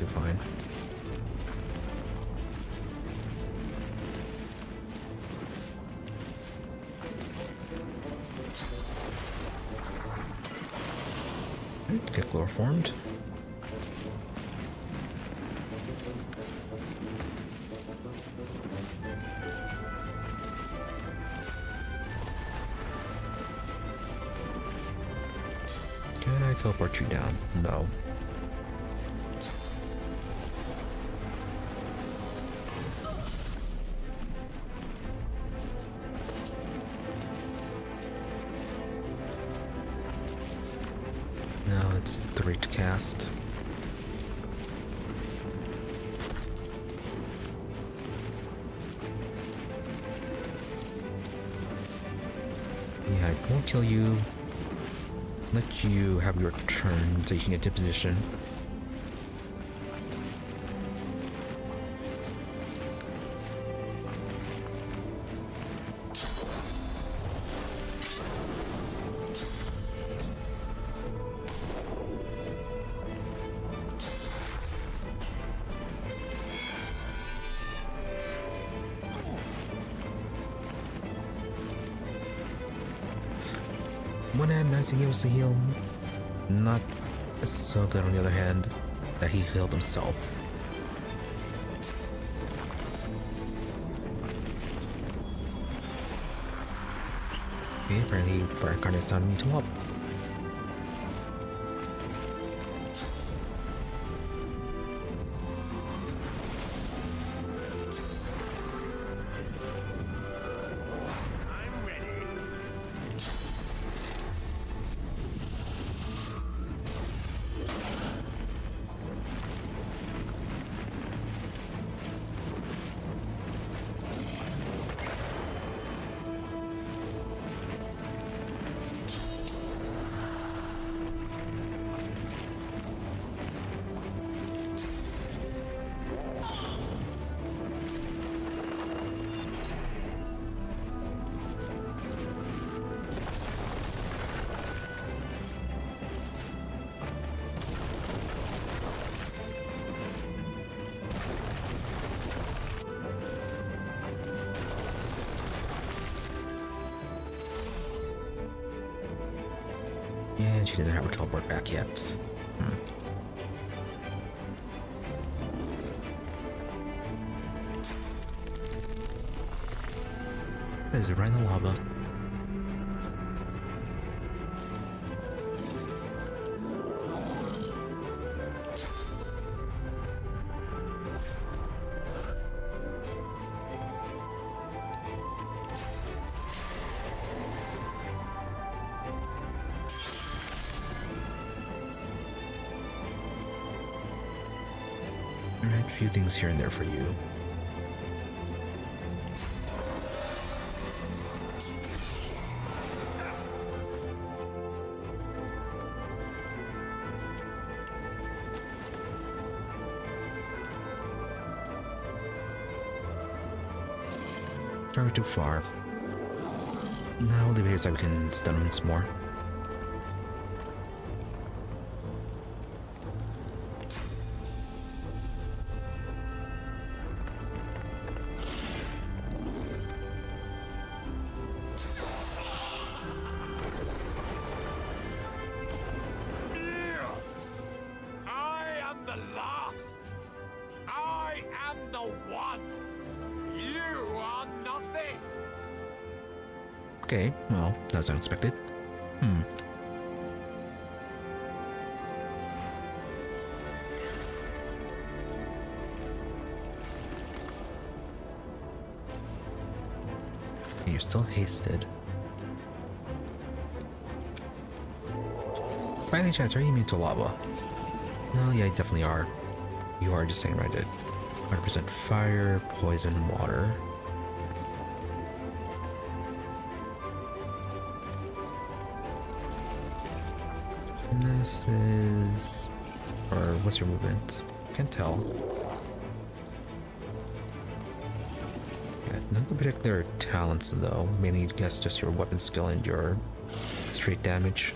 mostly fine. Get chloroformed. Can I teleport you down? No. No, it's 3 to cast. Yeah, I won't kill you. Let you have your turn so you can get to position. One hand, nice and able to heal. Not so good on the other hand that he healed himself. Okay, apparently Fire Incarnate is telling me to level. And she doesn't have her teleport back yet. Is it right in the lava? Alright, a few things here and there for you. Probably too far. Now we'll leave it here so we can stun him some more. Okay, well, that was unexpected. You're still hasted. By any chance, are you immune to lava? No, yeah, you definitely are. You are just saying what I did. 100% fire, poison, water. This is... or what's your movement? Can't tell. Yeah, none of the particular talents though. Mainly I guess just your weapon skill and your straight damage.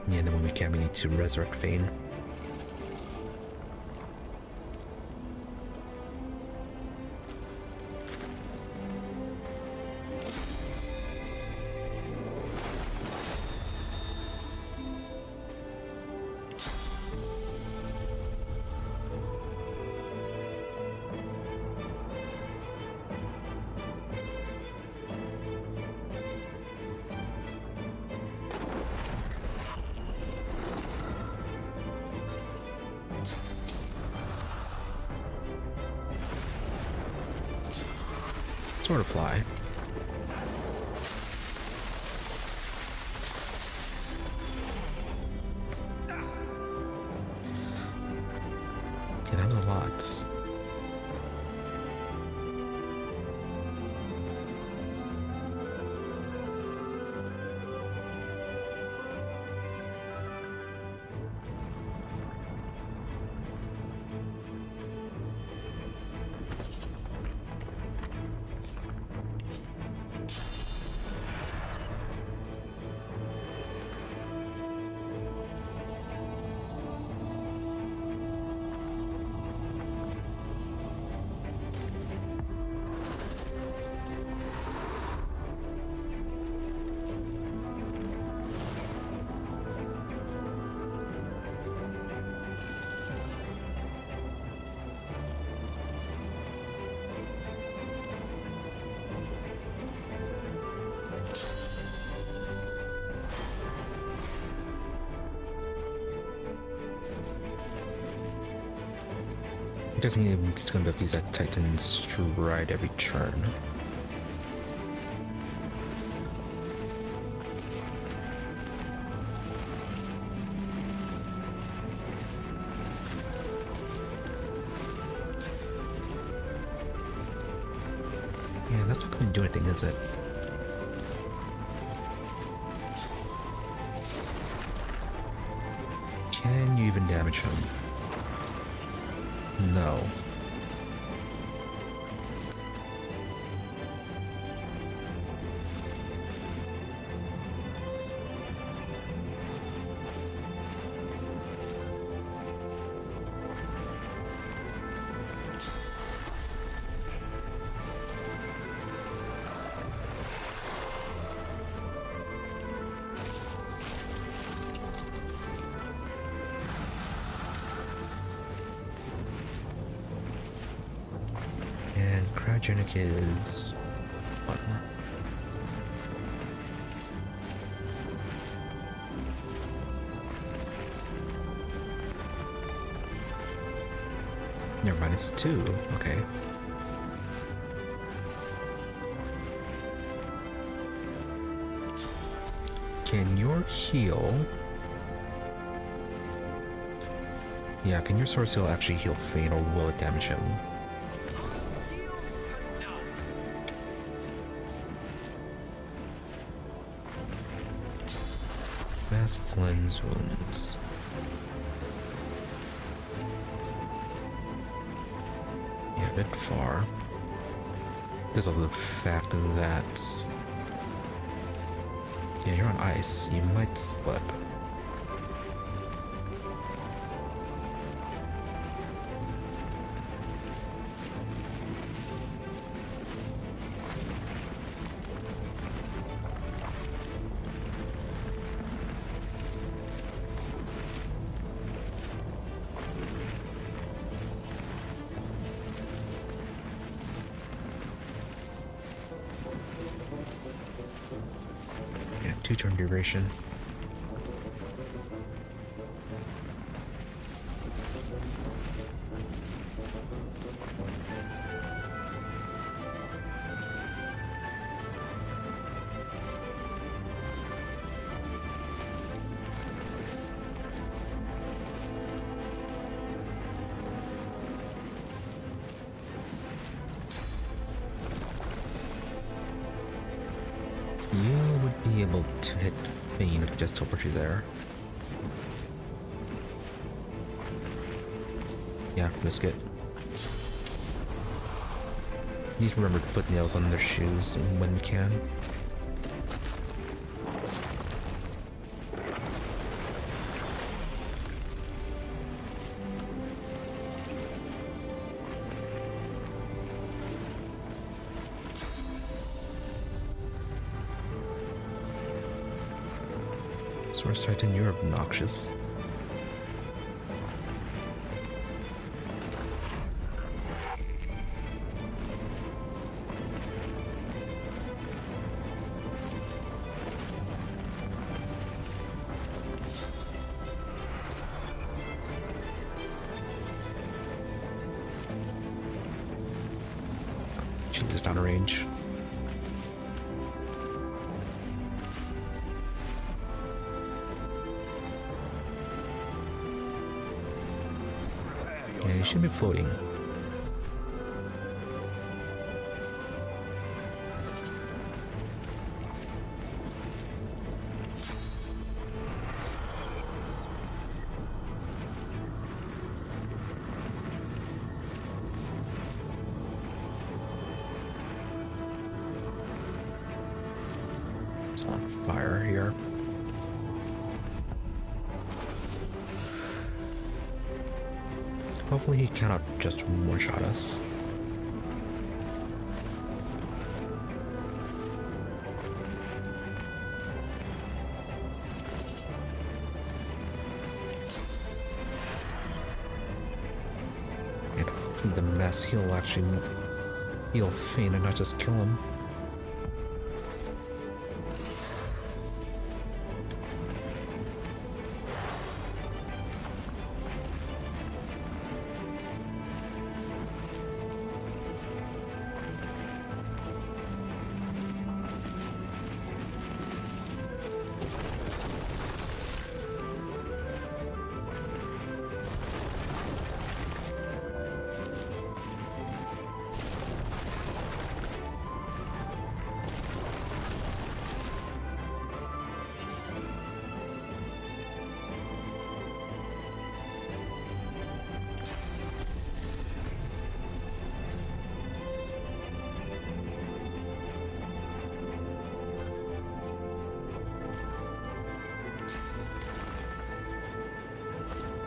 Yeah, and then when we can, we need to resurrect Fane. Sort of fly. Yeah, that was a lot. I'm guessing I'm just gonna be able to use that Titan Stride every turn. Yeah, that's not gonna do anything, is it? Can you even damage him? No. Cryogenic is one. Never mind, it's 2. Okay. Can your heal? Yeah, can your Sword Seal actually heal Fane, or will it damage him? Mass cleanse wounds. Yeah, a bit far. There's also the fact that... yeah, you're on ice. You might slip. Yeah, 2-turn duration. You would be able to hit Fane if you just teleport you there. Yeah, risk it. Need to remember to put nails on their shoes when we can. Source Titan, you're obnoxious. She's just out of range. Yeah, he should be floating. It's on fire here. Hopefully he cannot just one-shot us. And hopefully the mess, he'll actually heal Fane and not just kill him.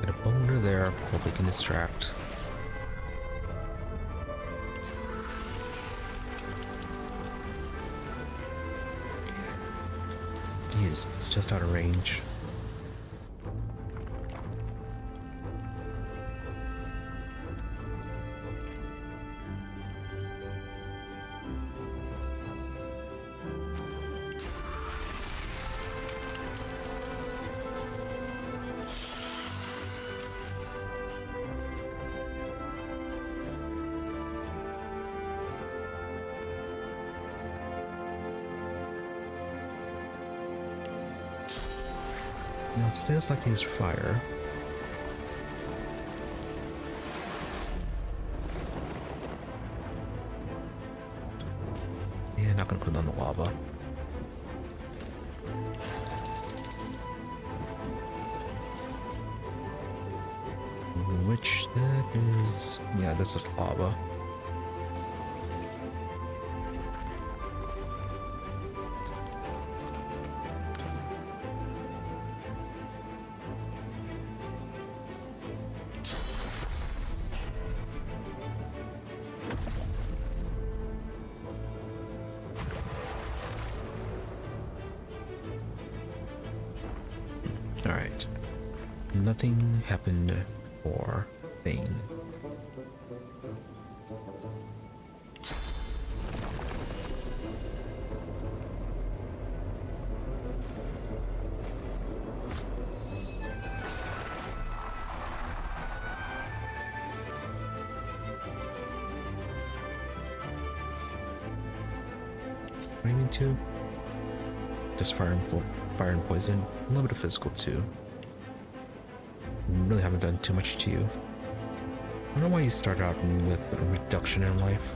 Got a boulder there, hopefully can distract. He is just out of range. Now it seems like to use fire. Yeah, not gonna put it on the lava. Which that is, yeah, that's just lava. Alright. Nothing happened for Thane. What do you mean to? Just fire and poison. A little bit of physical too. Really haven't done too much to you. I don't know why you started out with a reduction in life.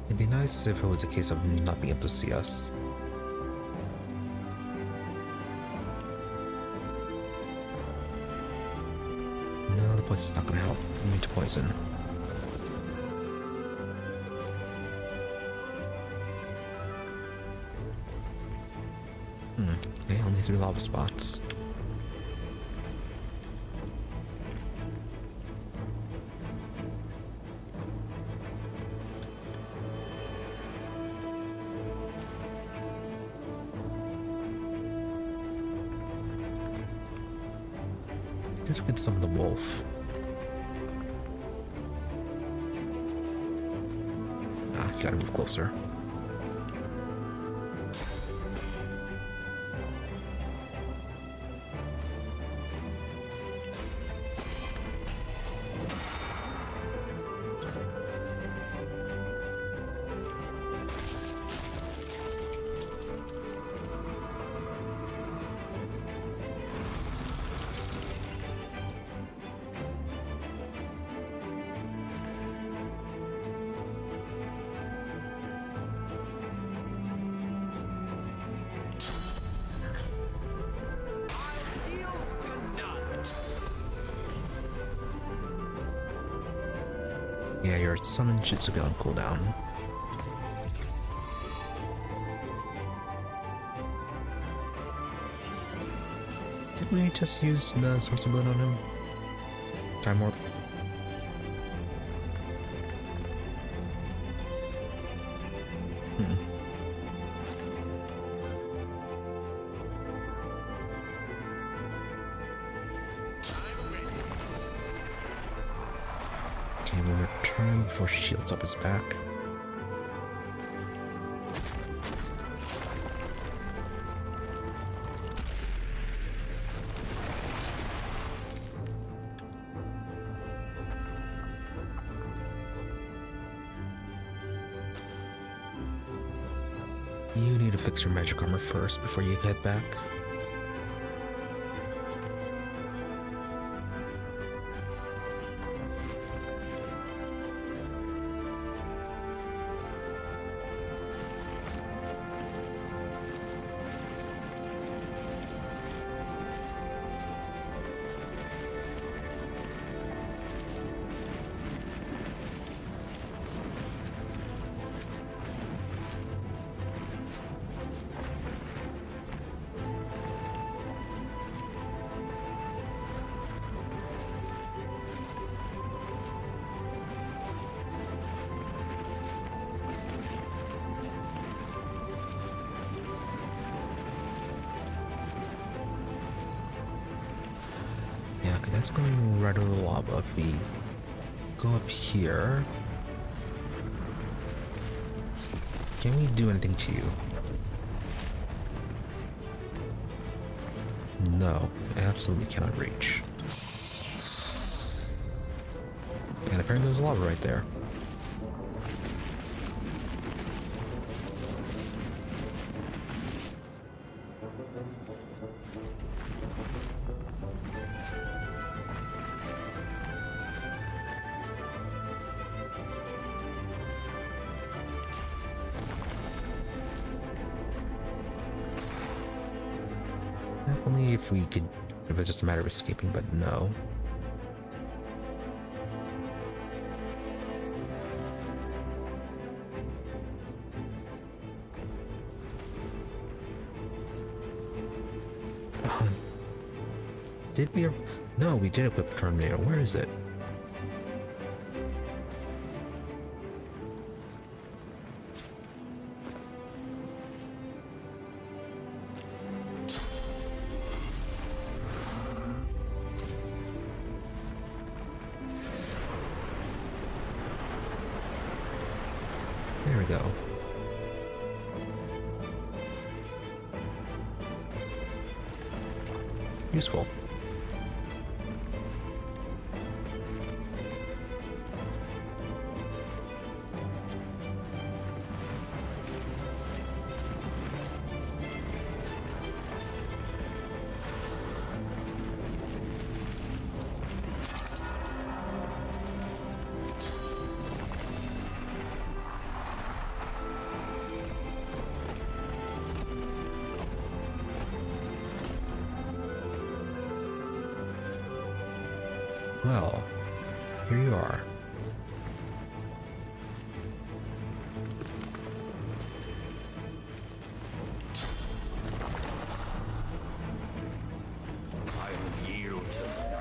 It'd be nice if it was a case of not being able to see us. No, the poison's not gonna help. We need to poison. Okay, only 3 lava spots. Guess we could summon the wolf. Ah, you gotta move closer. Yeah, your summon should be on cooldown. Did we just use the source of blood on him? Time warp. Okay, we'll return before she shields up his back. You need to fix your magic armor first before you head back. Yeah, okay, that's going right over the lava. If we go up here, can we do anything to you? No, absolutely cannot reach. And apparently there's lava right there. Only if we could, if it's just a matter of escaping, but no. Did we? No, we did equip the Terminator. Where is it? There we go. Useful. Well, here you are. I'll yield to none.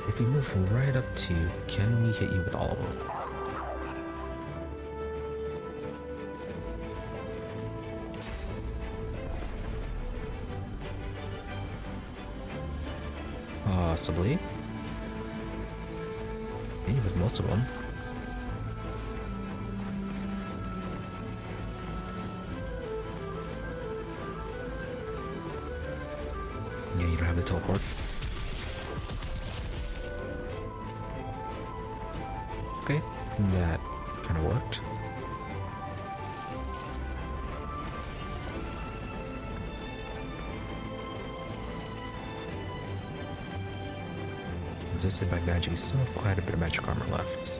If we move right up to you, can we hit you with all of them? Possibly. Maybe with most of them. Yeah, you don't have the teleport. Okay, that kind of worked. Resisted by magic, you still have quite a bit of magic armor left.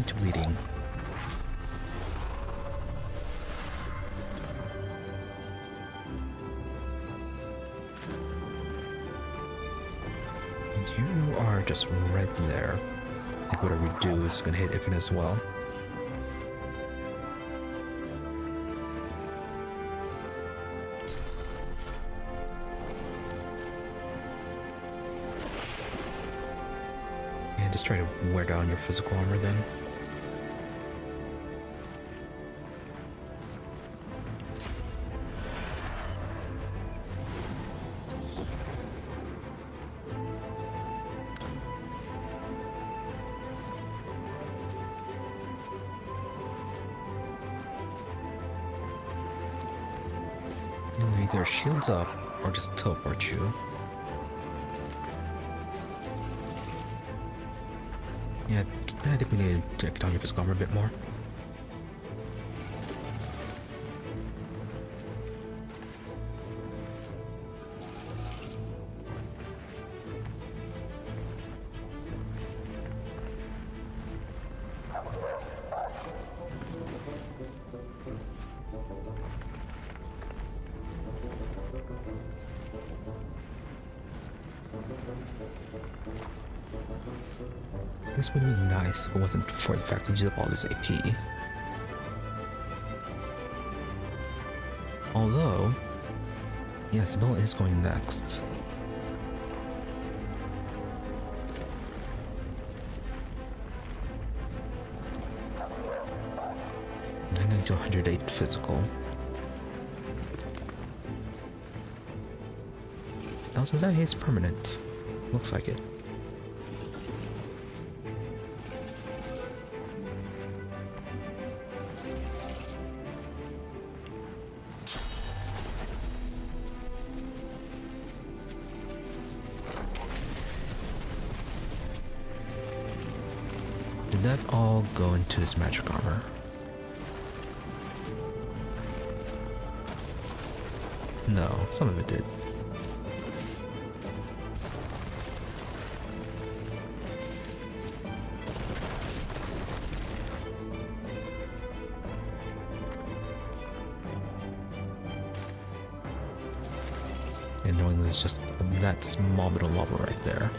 To bleeding. And you are just right there. I think whatever we do is going to hit Ifin as well. And just try to wear down your physical armor then. Either shields up or just teleport you. Yeah, I think we need to get on your physical armor a bit more. This would be nice if it wasn't for the fact we used up all this AP. Although, yeah, Sebille is going next. I'm going to 108 physical. Also, is that haste permanent? Looks like it. Did that all go into his magic armor? No, some of it did. And knowing there's just that small bit of lava right there.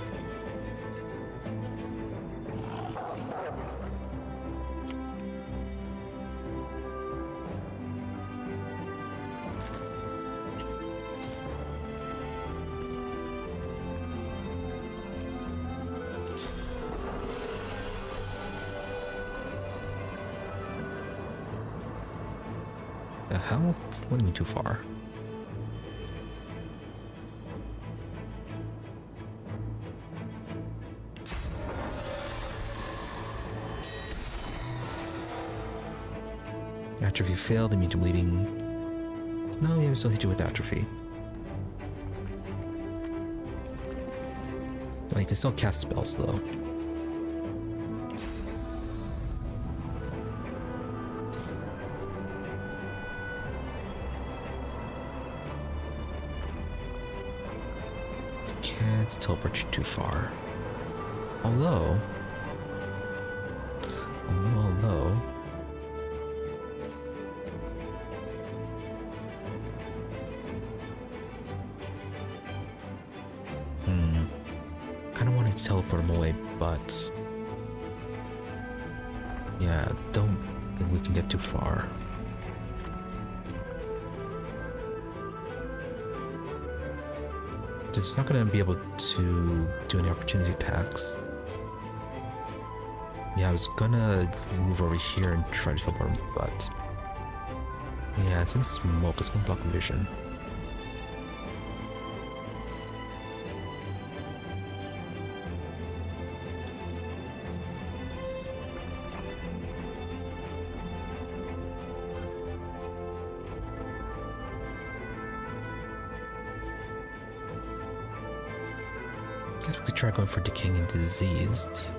The hell? What do you mean too far? Atrophy failed, immune to bleeding. No, yeah, we still hit you with atrophy. Well, you can still cast spells though. Can't teleport you too far. Although... Kinda wanted to teleport him away, but... yeah, don't think we can get too far. It's not gonna be able to do any opportunity attacks. Yeah, I was gonna move over here and try to teleport him, but... yeah, it's in smoke, it's gonna block vision. Guess we could try going for decaying and diseased.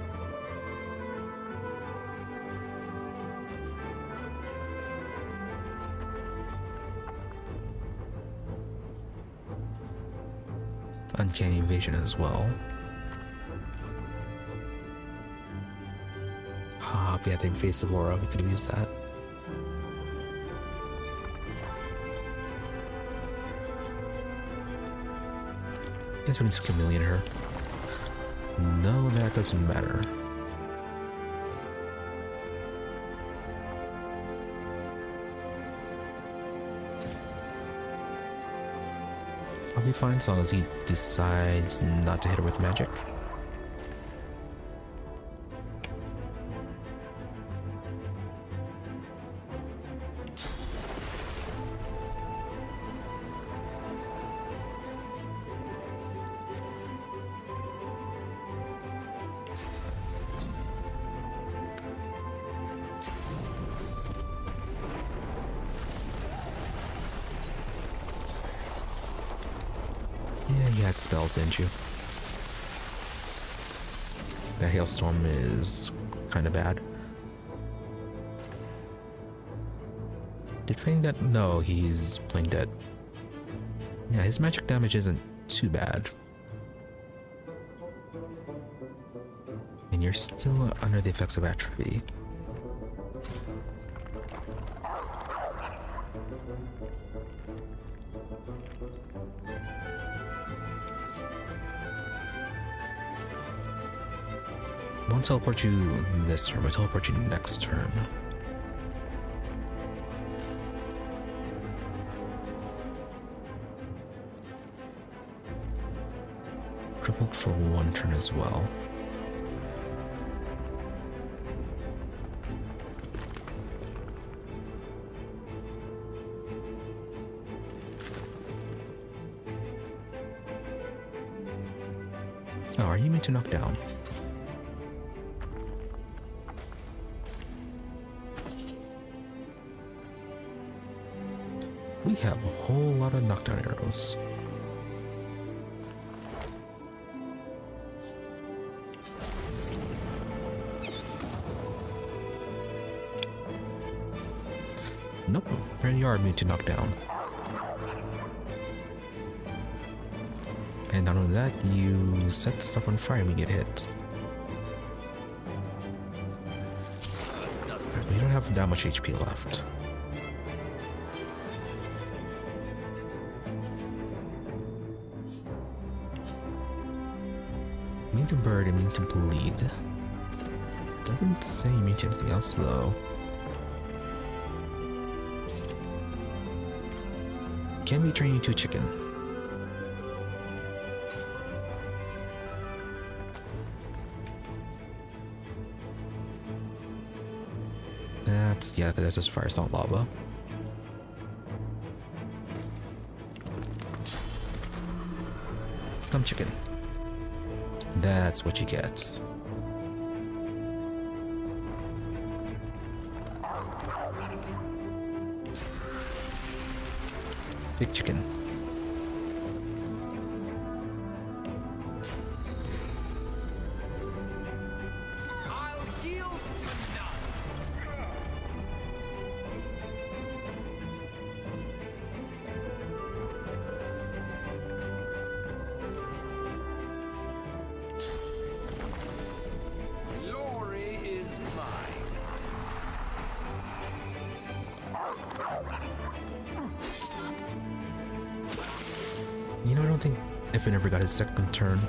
Uncanny evasion as well. Ah, if we had the invasive aura, we could have used that. Guess we can just chameleon her. No, that doesn't matter. I'll be fine as long as he decides not to hit her with magic. Yeah, it spells, didn't you? That hailstorm is kind of bad. Did Fane get... no, he's playing dead. Yeah, his magic damage isn't too bad. And you're still under the effects of atrophy. Won't teleport you this turn, we'll teleport you next turn. Crippled for one turn as well. Oh, are you meant to knock down? We have a whole lot of knockdown arrows. Nope, apparently you are immune to knockdown. And not only that, you set stuff on fire when you get hit. But you don't have that much HP left. Immune to bird, immune to bleed. Doesn't say immune to anything else though. Can we train you to a chicken? That's, yeah, because that's just fire, it's not lava. Come chicken. That's what you get. Big chicken. I'll yield to none. Glory is mine. You know, I don't think Ifin ever got his second turn.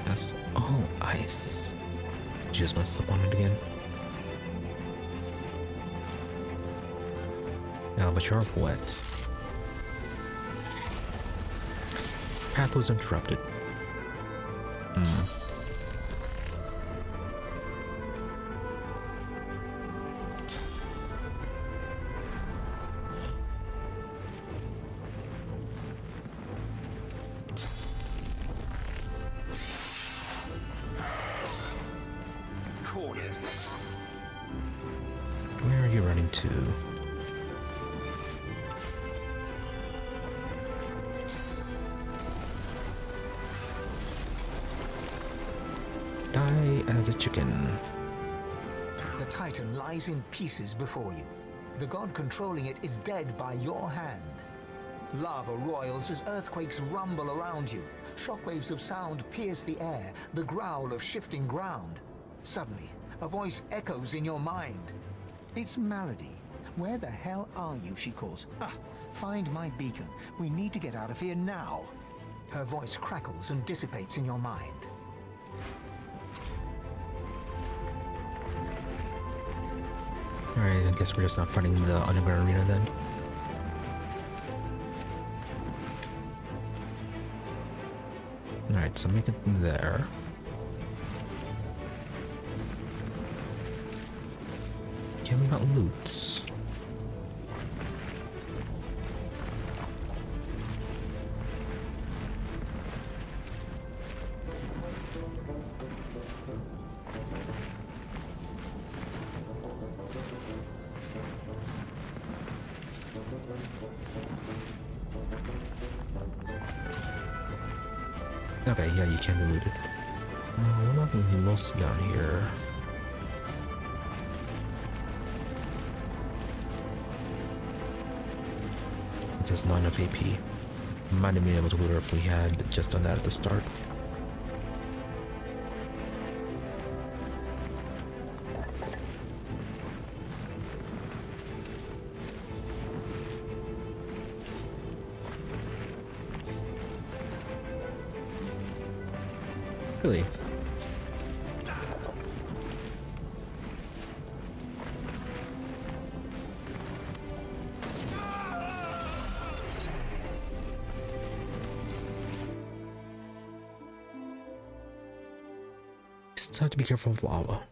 That's all ice. Just gonna slip on it again. No, but you're wet. Path was interrupted. Cornered. Where are you running to? Die as a chicken. The Titan lies in pieces before you. The god controlling it is dead by your hand. Lava roils as earthquakes rumble around you. Shockwaves of sound pierce the air, the growl of shifting ground. Suddenly, a voice echoes in your mind. It's Malady. Where the hell are you, she calls. Find my beacon. We need to get out of here now. Her voice crackles and dissipates in your mind. Alright, I guess we're just not fighting the underground arena then. Alright, so make it there. Okay, we got loot. Okay, yeah, you can be looted. What about the Lohse down here? It's just not enough AP. Might have been able to loot her if we had just done that at the start. Really? Just have to be careful of lava.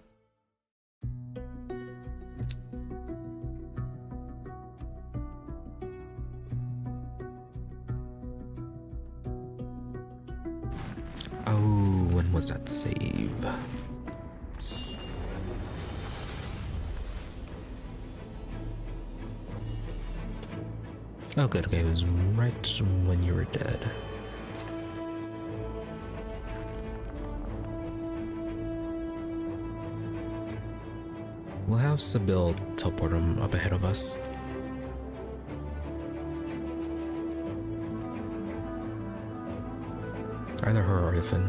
Oh, when was that save? Oh good, okay, it was right when you were dead. We'll have Sebille teleport him up ahead of us. Either her or Ifin.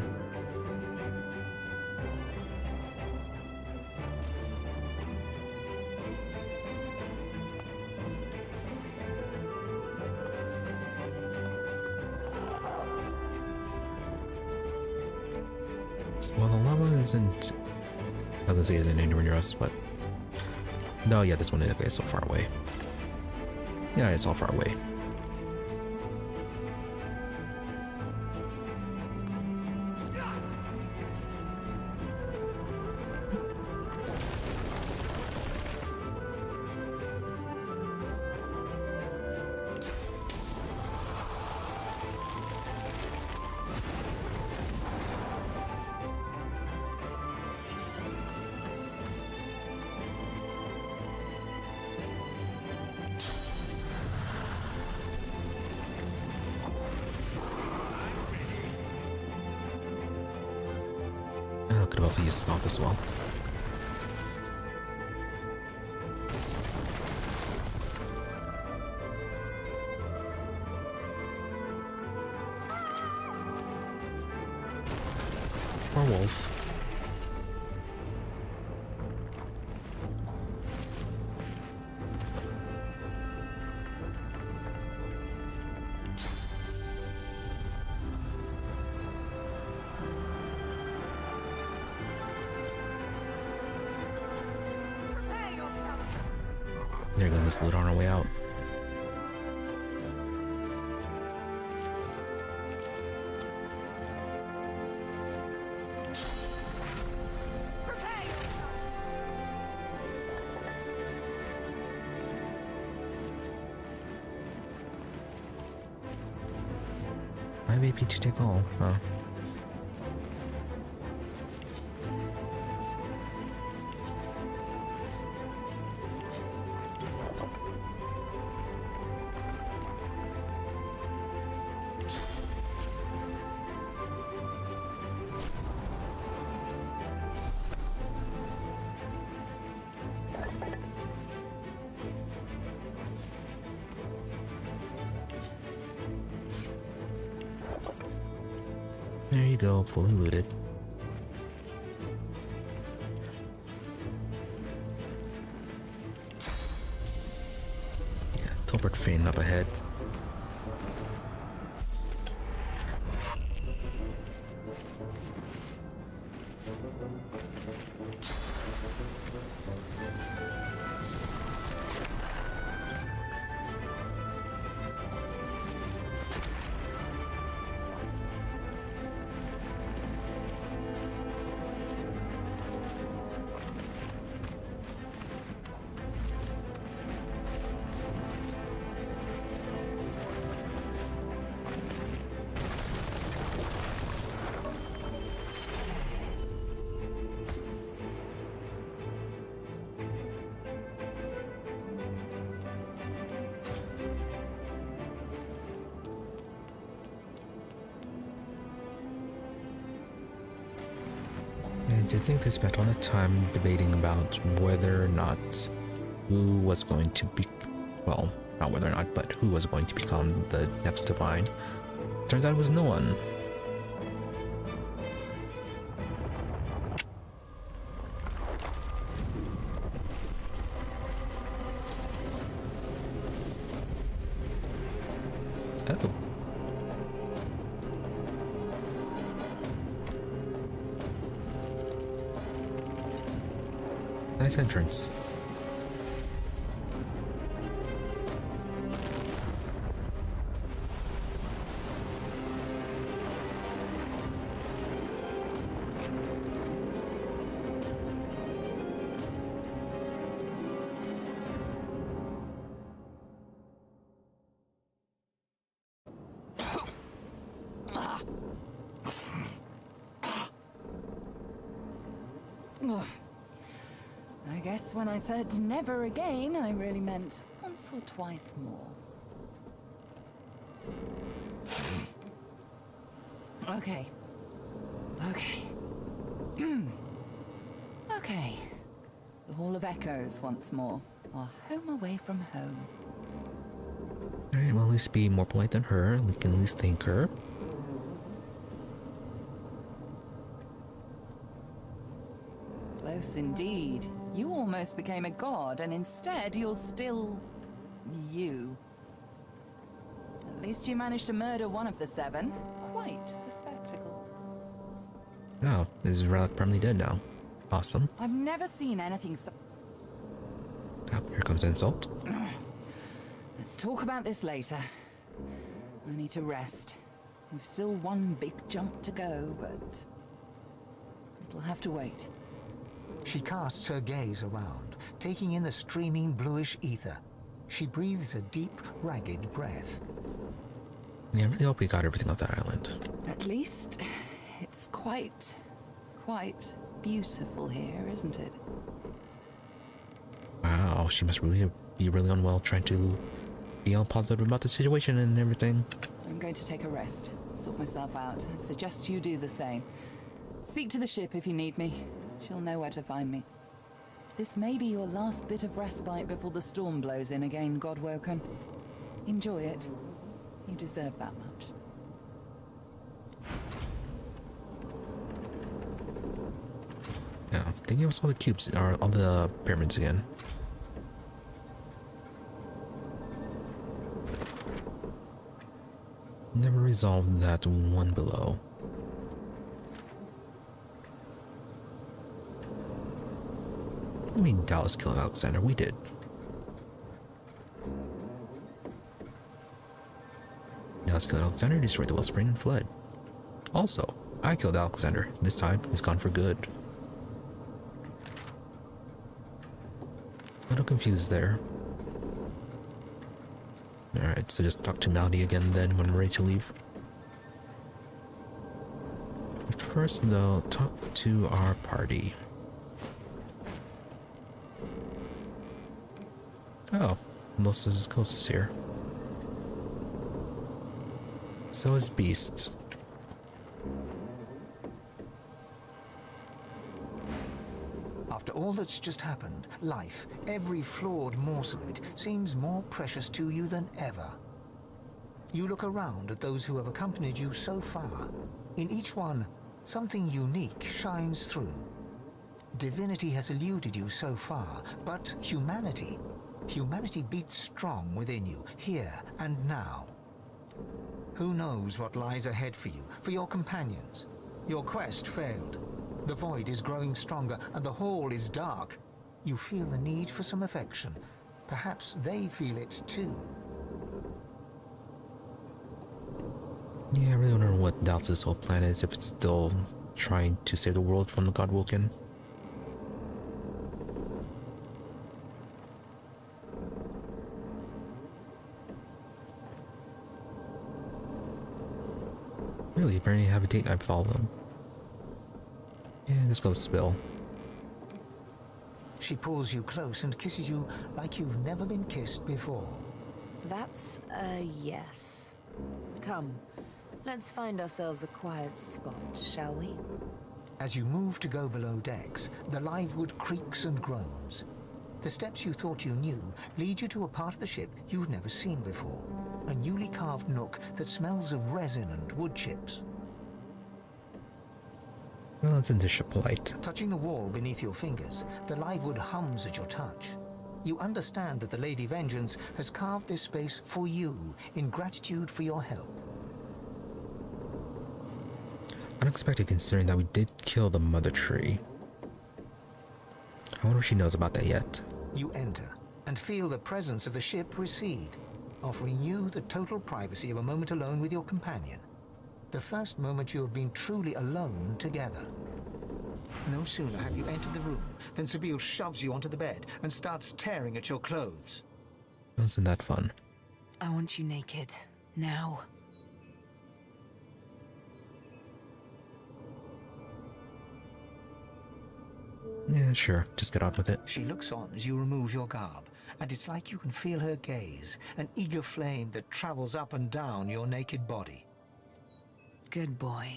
Well, the lava isn't... I was gonna say isn't anywhere near us, but... No, yeah, this one is okay, so far away. Yeah, it's all far away. also use Stomp as well. Or wolf. There goes this loot on our way out. My AP to take all, huh? There you go, fully looted. Yeah, Tilbert Fane up ahead. And I think they spent all the time debating about whether or not who was going to be, well, not whether or not, but who was going to become the next divine. Turns out it was no one. Oh. Nice entrance. I guess when I said never again, I really meant once or twice more. Okay. Okay. Okay. The Hall of Echoes once more. Our home away from home. Alright, well, at least be more polite than her. We can at least thank her. Close indeed. You almost became a god, and instead you're still... you. At least you managed to murder one of the seven. Quite the spectacle. Oh, is Relic permanently dead now? Awesome. I've never seen anything so... Oh, here comes insult. Let's talk about this later. I need to rest. We've still one big jump to go, but... it'll have to wait. She casts her gaze around, taking in the streaming bluish ether. She breathes a deep, ragged breath. Yeah, I really hope we got everything off that island. At least, it's quite beautiful here, isn't it? Wow, she must really be really unwell trying to be all positive about the situation and everything. I'm going to take a rest, sort myself out. I suggest you do the same. Speak to the ship if you need me. She'll know where to find me. This may be your last bit of respite before the storm blows in again, Godwoken. Enjoy it. You deserve that much. Yeah, I think it was all the cubes, or all the pyramids again. Never resolved that one below. I mean, Dallas killed Alexandar. We did. Dallas killed Alexandar, destroyed the wellspring, and fled. Also, I killed Alexandar. This time, he's gone for good. A little confused there. Alright, so just talk to Maldy again then when we're ready to leave. But first, though, talk to our party. Oh, Lohse is closest here. So is Beast. After all that's just happened, life, every flawed morsel of it, seems more precious to you than ever. You look around at those who have accompanied you so far. In each one, something unique shines through. Divinity has eluded you so far, but humanity beats strong within you, here and now. Who knows what lies ahead for you, for your companions? Your quest failed. The void is growing stronger, and the hall is dark. You feel the need for some affection. Perhaps they feel it too. Yeah, I really don't know what Dallas' whole plan is, if it's still trying to save the world from the Godwoken. Really, apparently have a date night with all of them. Yeah, let's go with Sebille. She pulls you close and kisses you like you've never been kissed before. That's a yes. Come, let's find ourselves a quiet spot, shall we? As you move to go below decks, the live wood creaks and groans. The steps you thought you knew lead you to a part of the ship you've never seen before. A newly carved nook that smells of resin and wood chips. Well, it's into ship light. Touching the wall beneath your fingers, the live wood hums at your touch. You understand that the Lady Vengeance has carved this space for you in gratitude for your help. Unexpected considering that we did kill the mother tree. I wonder if she knows about that yet. You enter and feel the presence of the ship recede, offering you the total privacy of a moment alone with your companion. The first moment you have been truly alone together. No sooner have you entered the room than Sebille shoves you onto the bed and starts tearing at your clothes. Wasn't that fun? I want you naked. Now. Yeah, sure. Just get on with it. She looks on as you remove your garb, and it's like you can feel her gaze, an eager flame that travels up and down your naked body. Good boy.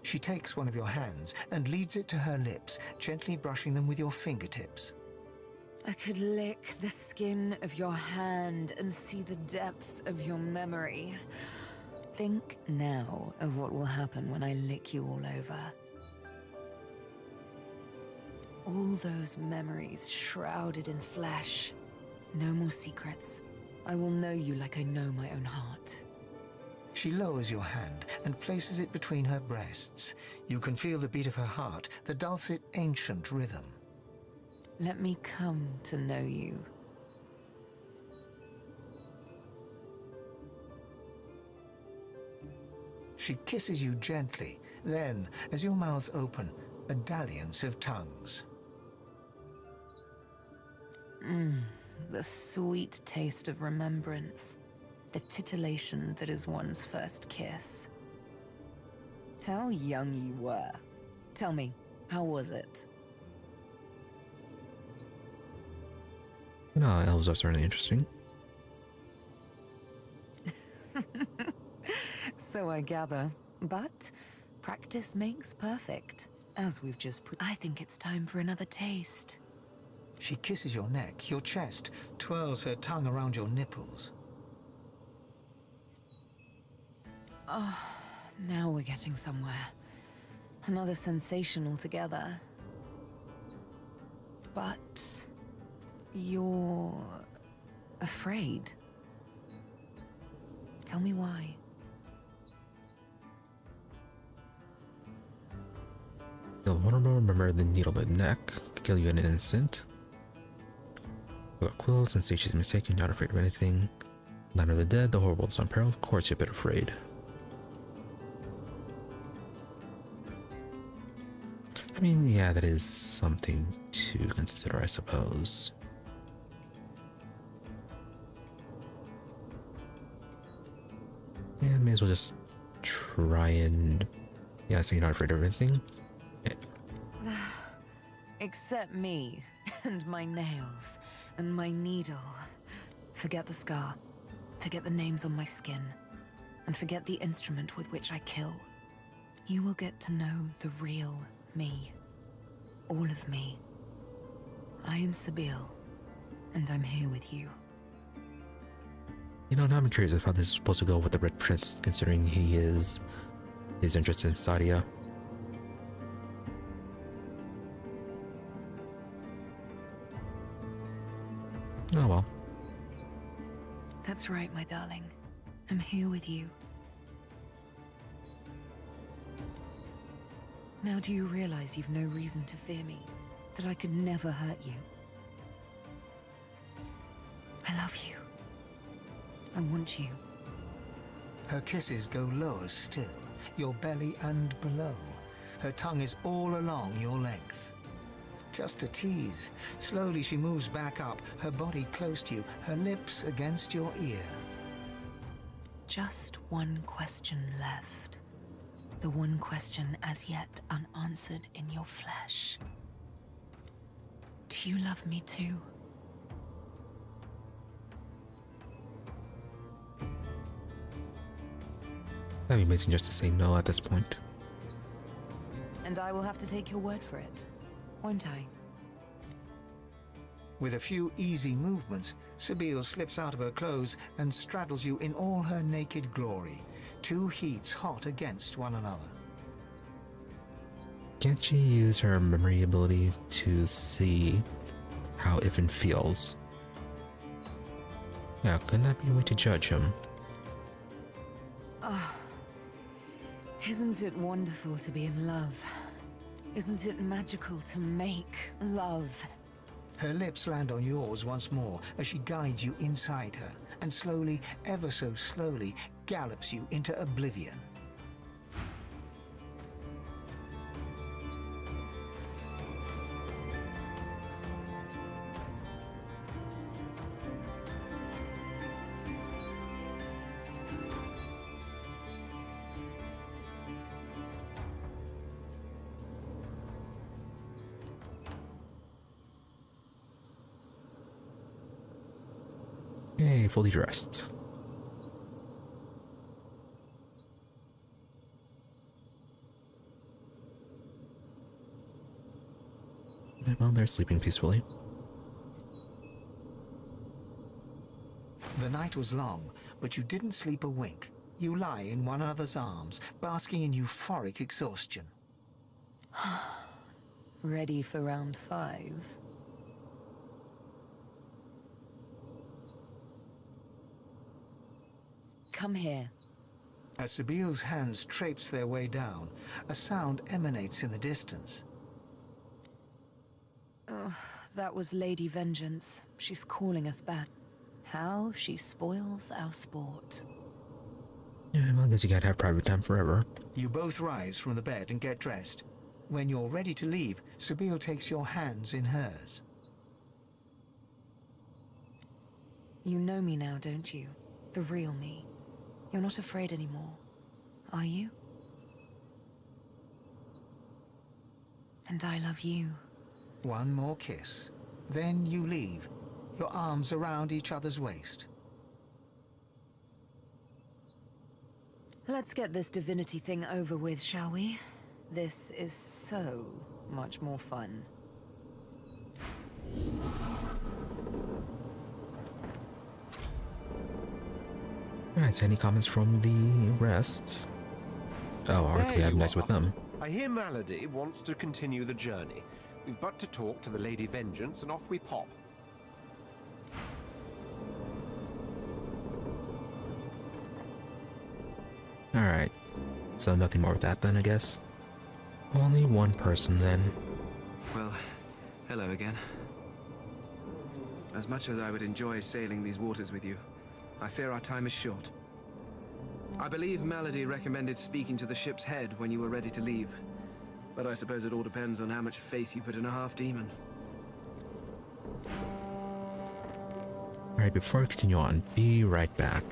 She takes one of your hands and leads it to her lips, gently brushing them with your fingertips. I could lick the skin of your hand and see the depths of your memory. Think now of what will happen when I lick you all over. All those memories shrouded in flesh. No more secrets. I will know you like I know my own heart. She lowers your hand and places it between her breasts. You can feel the beat of her heart, the dulcet, ancient rhythm. Let me come to know you. She kisses you gently. Then, as your mouths open, a dalliance of tongues. The sweet taste of remembrance. The titillation that is one's first kiss. How young you were. Tell me, how was it? You know, elves are certainly interesting. So I gather. But Practice makes perfect, as we've just I think it's time for another taste. She kisses your neck, your chest, twirls her tongue around your nipples. Oh, now we're getting somewhere. Another sensation altogether. But you're afraid. Tell me why. You'll want to remember the needle in the neck could kill you in an instant. Look close and say she's mistaken, not afraid of anything. Land of the dead, the whole world's on peril, of course you're a bit afraid. I mean, yeah, that is something to consider, I suppose. Yeah, may as well just try and... Yeah, so you're not afraid of anything? Yeah. Except me, and my nails, and my needle. Forget the scar, forget the names on my skin, and forget the instrument with which I kill. You will get to know the real me. All of me. I am Sebille, and I'm here with you. You know, now I'm curious of how this is supposed to go with the Red Prince, considering he is... his interest in Sadia. Oh well. That's right, my darling. I'm here with you. Now do you realize you've no reason to fear me? That I could never hurt you? I love you. I want you. Her kisses go lower still, your belly and below. Her tongue is all along your length. Just a tease. Slowly she moves back up, her body close to you, her lips against your ear. Just one question left. The one question as yet unanswered in your flesh. Do you love me too? That'd be amazing just to say no at this point. And I will have to take your word for it, won't I? With a few easy movements, Sebille slips out of her clothes and straddles you in all her naked glory, two heats hot against one another. Can't she use her memory ability to see how Ivan feels? Yeah, couldn't that be a way to judge him? Oh, isn't it wonderful to be in love? Isn't it magical to make love? Her lips land on yours once more as she guides you inside her and slowly, ever so slowly, gallops you into oblivion. Yay, fully dressed. Well, they're sleeping peacefully. The night was long, but you didn't sleep a wink. You lie in one another's arms, basking in euphoric exhaustion. Ready for round 5? Come here. As Sebille's hands traipse their way down, a sound emanates in the distance. Oh, that was Lady Vengeance. She's calling us back. How she spoils our sport. Yeah, well, I guess you gotta have private time forever. You both rise from the bed and get dressed. When you're ready to leave, Sebille takes your hands in hers. You know me now, don't you? The real me. You're not afraid anymore, are you? And I love you. One more kiss. Then you leave, your arms around each other's waist. Let's get this divinity thing over with, shall we? This is so much more fun. Alright, so any comments from the rest? Oh, aren't we have nice with them? I hear Malady wants to continue the journey. We've but to talk to the Lady Vengeance and off we pop. Alright, so nothing more with that then, I guess. Only one person then. Well, hello again. As much as I would enjoy sailing these waters with you, I fear our time is short. I believe Malady recommended speaking to the ship's head when you were ready to leave. But I suppose it all depends on how much faith you put in a half-demon. Alright, before we continue on, be right back.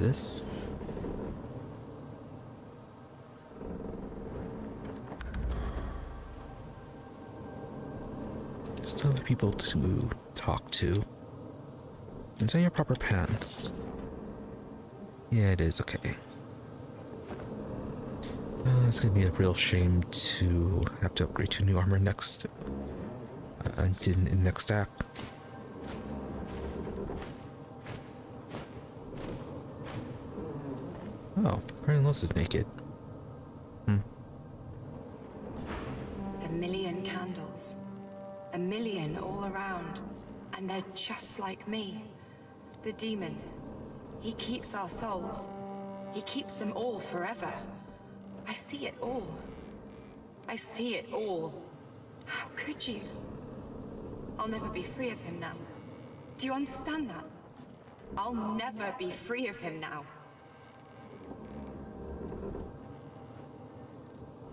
this. Still have people to talk to. Is that your proper pants? Yeah, it is. Okay. It's gonna be a real shame to have to upgrade to new armor next. In next act. Oh, apparently Lohse is naked. A million candles. A million all around. And they're just like me. The demon. He keeps our souls. He keeps them all forever. I see it all. I see it all. How could you? I'll never be free of him now. Do you understand that? I'll never be free of him now.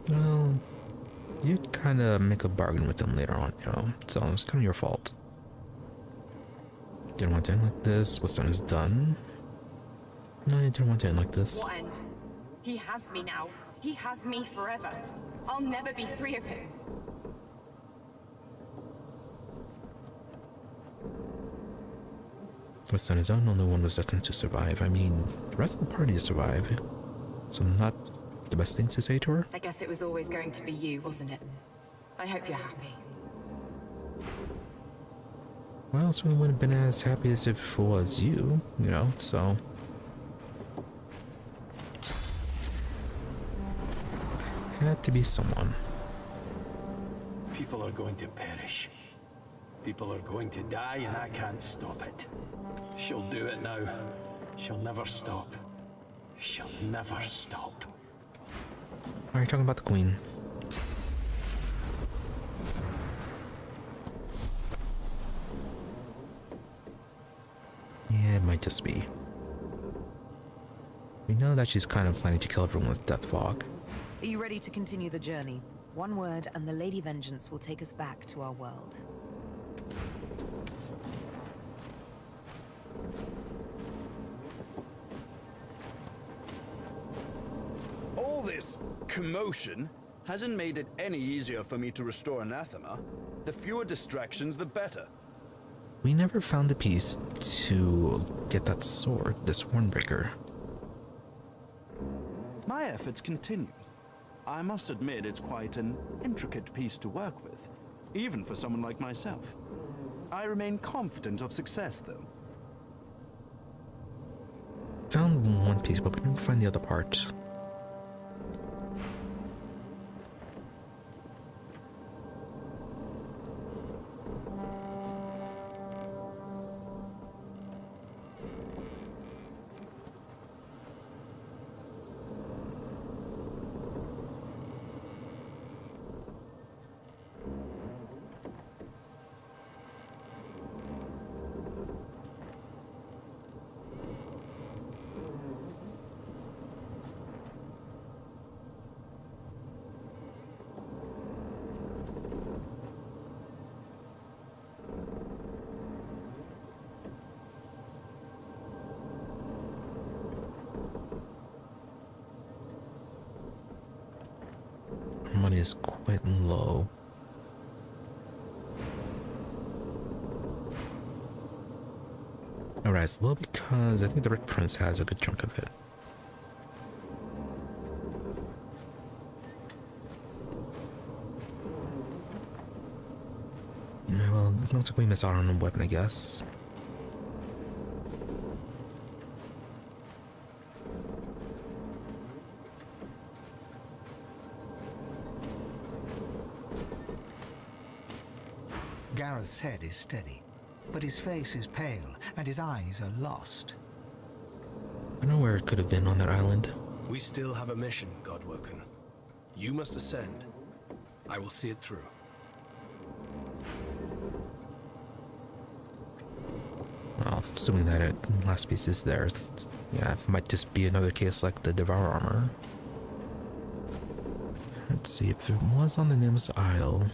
Well, you'd kind of make a bargain with him later on, you know, so it's kind of your fault. Didn't want to end like this. What's done is done. No, you didn't want to end like this. What end? He has me now. He has me forever. I'll never be free of him. What's done is done. Only one was destined to survive. I mean, the rest of the party survived. So not the best thing to say to her. I guess it was always going to be you, wasn't it? I hope you're happy. Well, it certainly wouldn't have been as happy as if it was you, you know, so. Had to be someone. People are going to perish. People are going to die, and I can't stop it. She'll do it now. She'll never stop. She'll never stop. Are you talking about the queen? Yeah, it might just be. We know that she's kind of planning to kill everyone with death fog. Are you ready to continue the journey? One word and the Lady Vengeance will take us back to our world. All this commotion hasn't made it any easier for me to restore anathema. The fewer distractions, the better. We never found the piece to get that sword, this Hornbreaker. My efforts continue. I must admit it's quite an intricate piece to work with, even for someone like myself. I remain confident of success, though. Found one piece, but we didn't find the other part. Money is quite low. Alright, it's low because I think the Red Prince has a good chunk of it. Yeah, well, it looks like we missed out on a weapon, I guess. Gareth's head is steady, but his face is pale and his eyes are lost. I don't know where it could have been on that island. We still have a mission, Godwoken. You must ascend. I will see it through. Well, assuming that last piece is there, yeah, it might just be another case like the Devour armor. Let's see if it was on the Nim's Isle.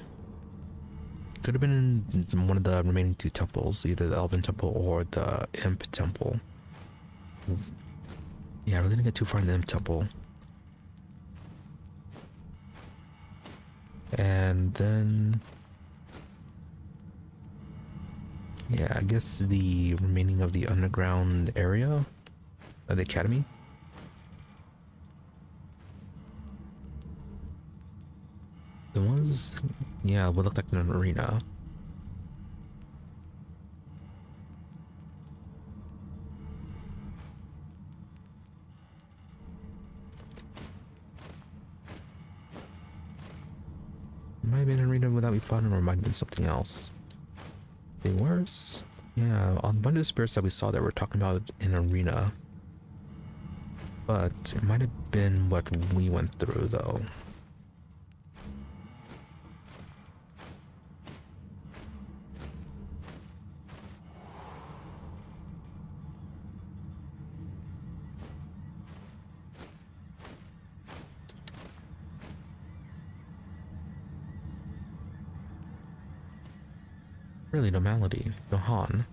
Could have been in one of the remaining two temples, either the Elven Temple or the Imp Temple. Yeah, we didn't get too far in the Imp Temple. And then... yeah, I guess the remaining of the underground area of the academy. There was, yeah, what looked like an arena. Might have been an arena without me fun, or it might have been something else. The worst, yeah, on one of the spirits that we saw that we're talking about an arena, but it might have been what we went through though. Really, no Malady, no Han.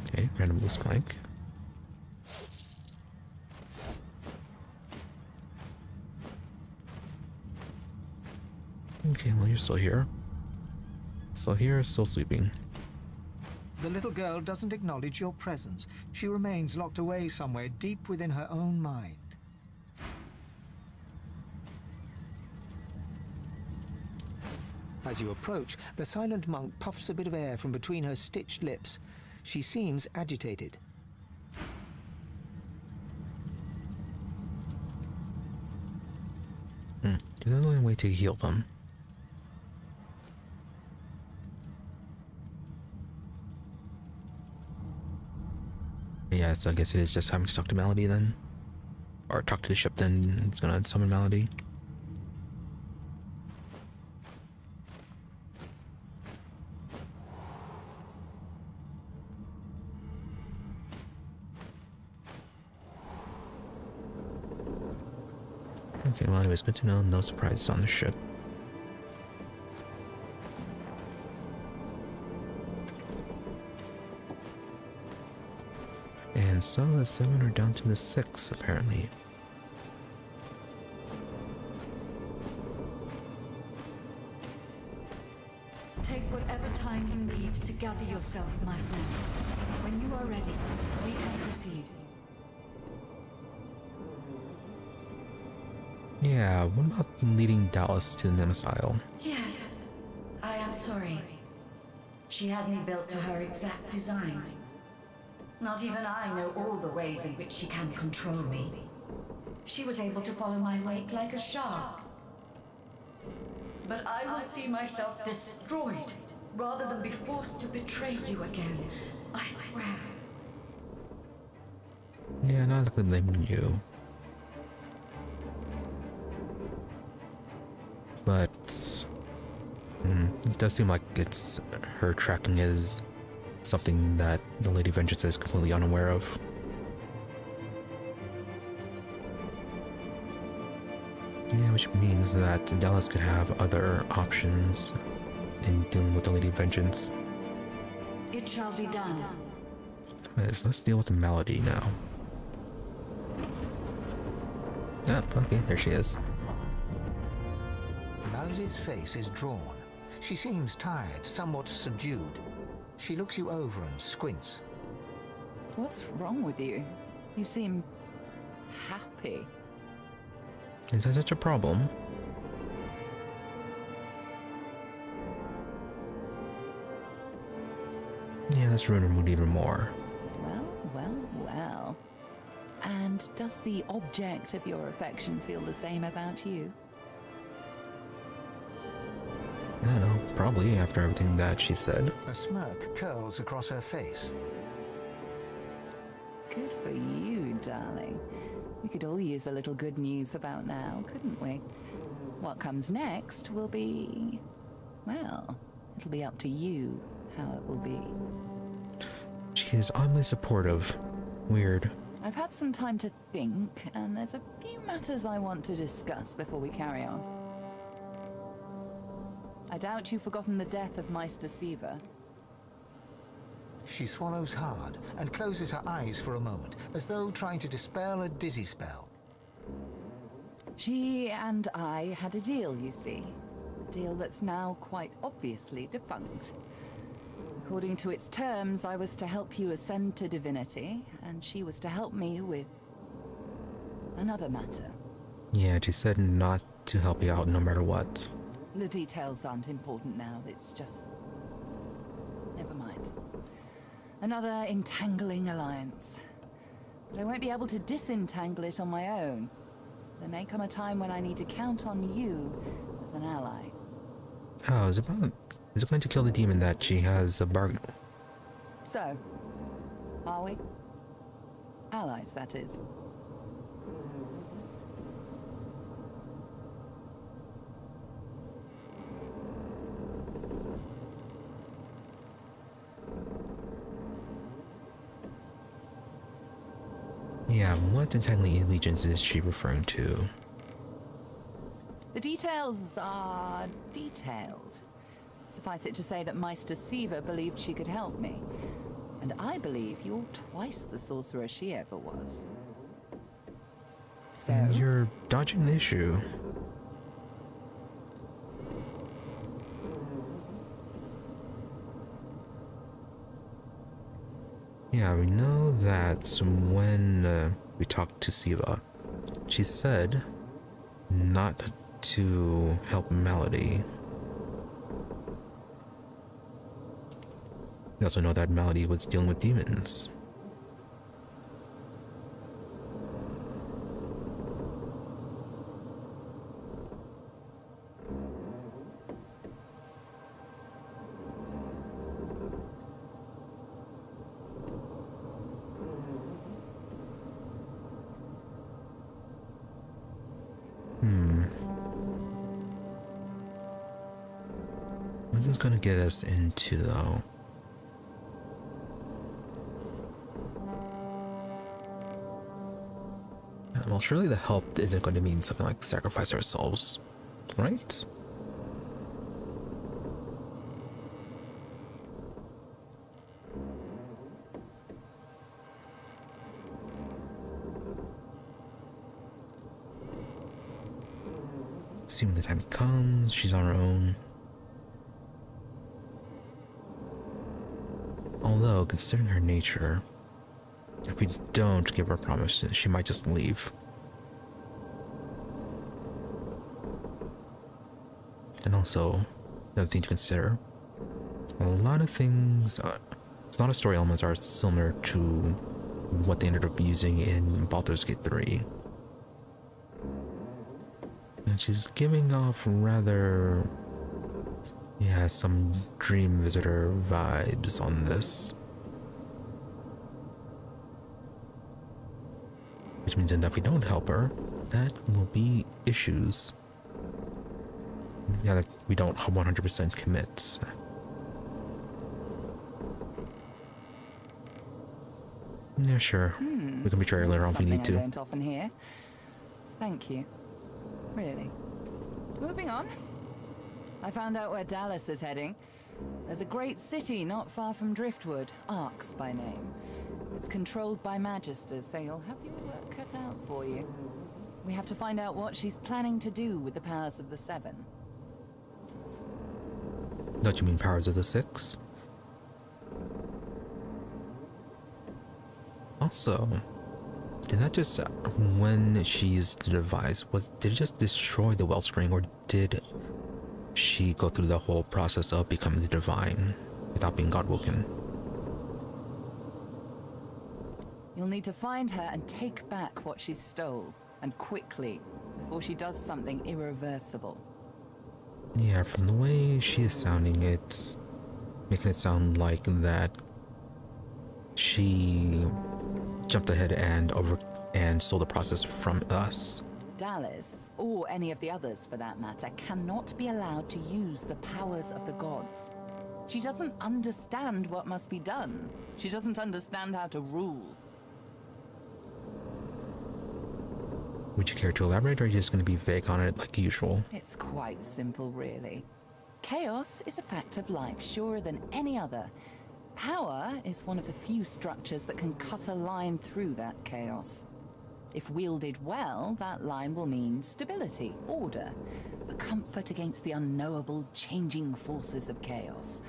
Okay, random loose plank. Okay, well, you're still here. Still here, still sleeping. The little girl doesn't acknowledge your presence. She remains locked away somewhere deep within her own mind. As you approach, the silent monk puffs a bit of air from between her stitched lips. She seems agitated. Is there only a way to heal them? Yeah, so I guess it is just having to talk to Malady then. Or talk to the ship, then it's gonna summon Malady. Okay, well anyways, good to know, no surprises on the ship. And so the 7 are down to the 6, apparently. Take whatever time you need to gather yourself, my friend. When you are ready, we can proceed. Yeah, what about leading Dallas to the Nemesis Isle? Yes, I am sorry. She had me built to her exact designs. Not even I know all the ways in which she can control me. She was able to follow my wake like a shark. But I will see myself destroyed rather than be forced to betray you again. I swear. Yeah, not exactly blaming you. But it does seem like it's her tracking is something that the Lady Vengeance is completely unaware of. Yeah, which means that Dallas could have other options in dealing with the Lady Vengeance. It shall be done. Anyways, let's deal with the Malady now. Ah, okay, there she is. Malady's face is drawn. She seems tired, somewhat subdued. She looks you over and squints. What's wrong with you? You seem happy. Is that such a problem? Yeah, let's ruin her mood even more. Well, well, well. And does the object of your affection feel the same about you? I don't know, probably after everything that she said. A smirk curls across her face. Good for you, darling. We could all use a little good news about now, couldn't we? What comes next will be... well, it'll be up to you how it will be. She is oddly supportive. Weird. I've had some time to think, and there's a few matters I want to discuss before we carry on. I doubt you've forgotten the death of Meister Siva. She swallows hard and closes her eyes for a moment, as though trying to dispel a dizzy spell. She and I had a deal, you see. A deal that's now quite obviously defunct. According to its terms, I was to help you ascend to divinity, and she was to help me with another matter. Yeah, she said not to help you out no matter what. The details aren't important now, it's just... never mind. Another entangling alliance. But I won't be able to disentangle it on my own. There may come a time when I need to count on you as an ally. Oh, is it going to kill the demon that she has a bargain? So, are we? Allies, that is. Yeah, what entangling allegiance is she referring to? The details are detailed. Suffice it to say that Meister Siva believed she could help me. And I believe you're twice the sorcerer she ever was. So... And you're dodging the issue. Yeah, we know that when we talked to Siva, she said not to help Melody. We also know that Melody was dealing with demons. What is this gonna get us into, though? Well, surely the help isn't going to mean something like sacrifice ourselves, right? See when the time comes, she's on her own. Although, considering her nature, if we don't give her a promise, she might just leave. And also, another thing to consider, a lot of things, a lot of story elements are similar to what they ended up using in Baldur's Gate 3. And she's giving off rather, yeah, some Dream Visitor vibes on this. Which means that if we don't help her, that will be issues. Yeah, that we don't 100% commit. Yeah, sure. We can betray her later on if we need to. I don't often hear. Thank you. Really. Moving on. I found out where Dallas is heading. There's a great city not far from Driftwood, Arx by name. It's controlled by Magisters, so you'll have your work cut out for you. We have to find out what she's planning to do with the powers of the Seven. Don't you mean powers of the Six? Also, did that just, when she used the device, did it just destroy the wellspring, or did she go through the whole process of becoming the divine without being Godwoken? You'll need to find her and take back what she stole, and quickly, before she does something irreversible. Yeah, from the way she is sounding, it's making it sound like that she jumped ahead and stole the process from us. Dallas, or any of the others for that matter, cannot be allowed to use the powers of the gods. She doesn't understand what must be done. She doesn't understand how to rule. Would you care to elaborate, or are you just going to be vague on it like usual? It's quite simple, really. Chaos is a fact of life, surer than any other. Power is one of the few structures that can cut a line through that chaos. If wielded well, that line will mean stability, order, a comfort against the unknowable, changing forces of chaos.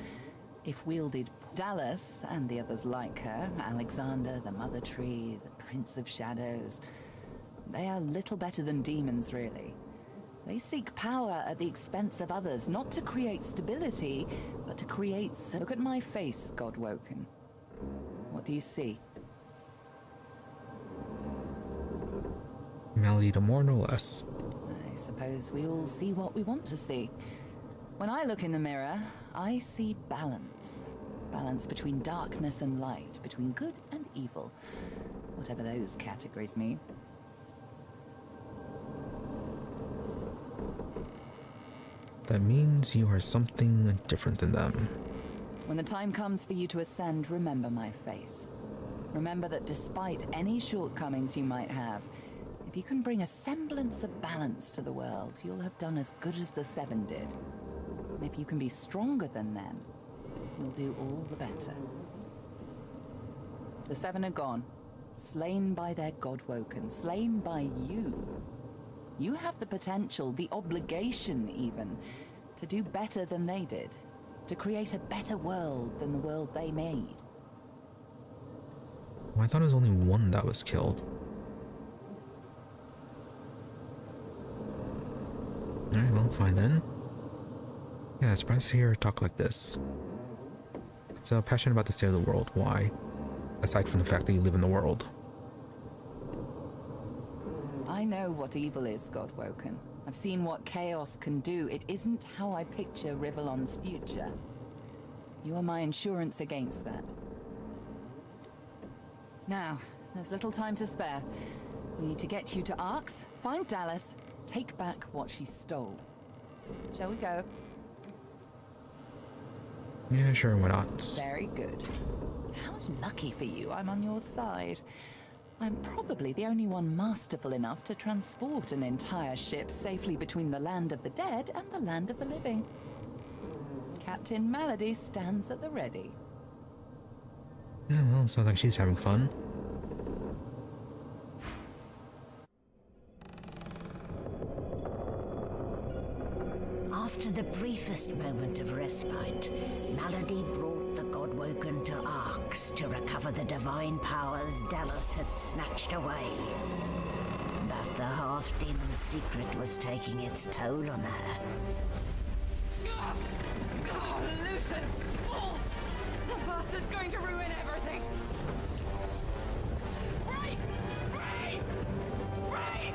If wielded, Dallas and the others like her, Alexandar, the Mother Tree, the Prince of Shadows, they are little better than demons, really. They seek power at the expense of others, not to create stability, but to create... Look at my face, Godwoken. What do you see? Malady to more, no less. I suppose we all see what we want to see. When I look in the mirror, I see balance. Balance between darkness and light, between good and evil. Whatever those categories mean. That means you are something different than them. When the time comes for you to ascend, remember my face. Remember that despite any shortcomings you might have, if you can bring a semblance of balance to the world, you'll have done as good as the Seven did. And if you can be stronger than them, you'll do all the better. The Seven are gone, slain by their Godwoken, slain by you. You have the potential, the obligation even, to do better than they did, to create a better world than the world they made. Well, I thought it was only one that was killed. Alright, well, fine then. Yeah, surprised to hear her talk like this. So passionate about the state of the world. Why? Aside from the fact that you live in the world. I know what evil is, Godwoken. I've seen what chaos can do. It isn't how I picture Rivellon's future. You are my insurance against that. Now, there's little time to spare. We need to get you to Arx, find Dallas, take back what she stole. Shall we go? Yeah, sure, why not? Very good. How lucky for you I'm on your side. I'm probably the only one masterful enough to transport an entire ship safely between the land of the dead and the land of the living. Captain Malady stands at the ready. Yeah, well, sounds like she's having fun. After the briefest moment of respite, Malady brought the Godwoken to Arx to recover the divine powers Dallas had snatched away. But the half-demon secret was taking its toll on her. Lucian! Fools! The bastard's going to ruin everything! Brace! Brace! Brace!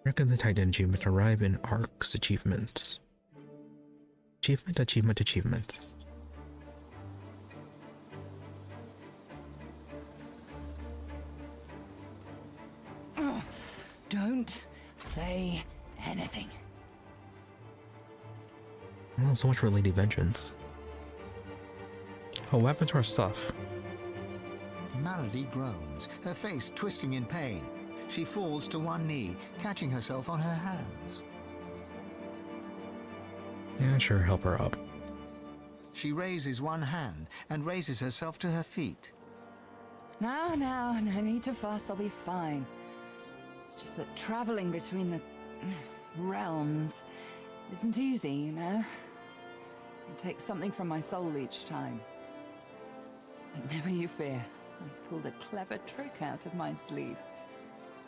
Reckon the Titan achievement arrive in Arx achievements. Achievement, achievement, achievement. Oh, don't say anything. Well, so much for Lady Vengeance. Oh, what happened to our stuff? Malady groans, her face twisting in pain. She falls to one knee, catching herself on her hands. Yeah, sure, help her up. She raises one hand and raises herself to her feet. Now, no need to fuss, I'll be fine. It's just that traveling between the realms isn't easy, you know? It takes something from my soul each time. But never you fear, I've pulled a clever trick out of my sleeve.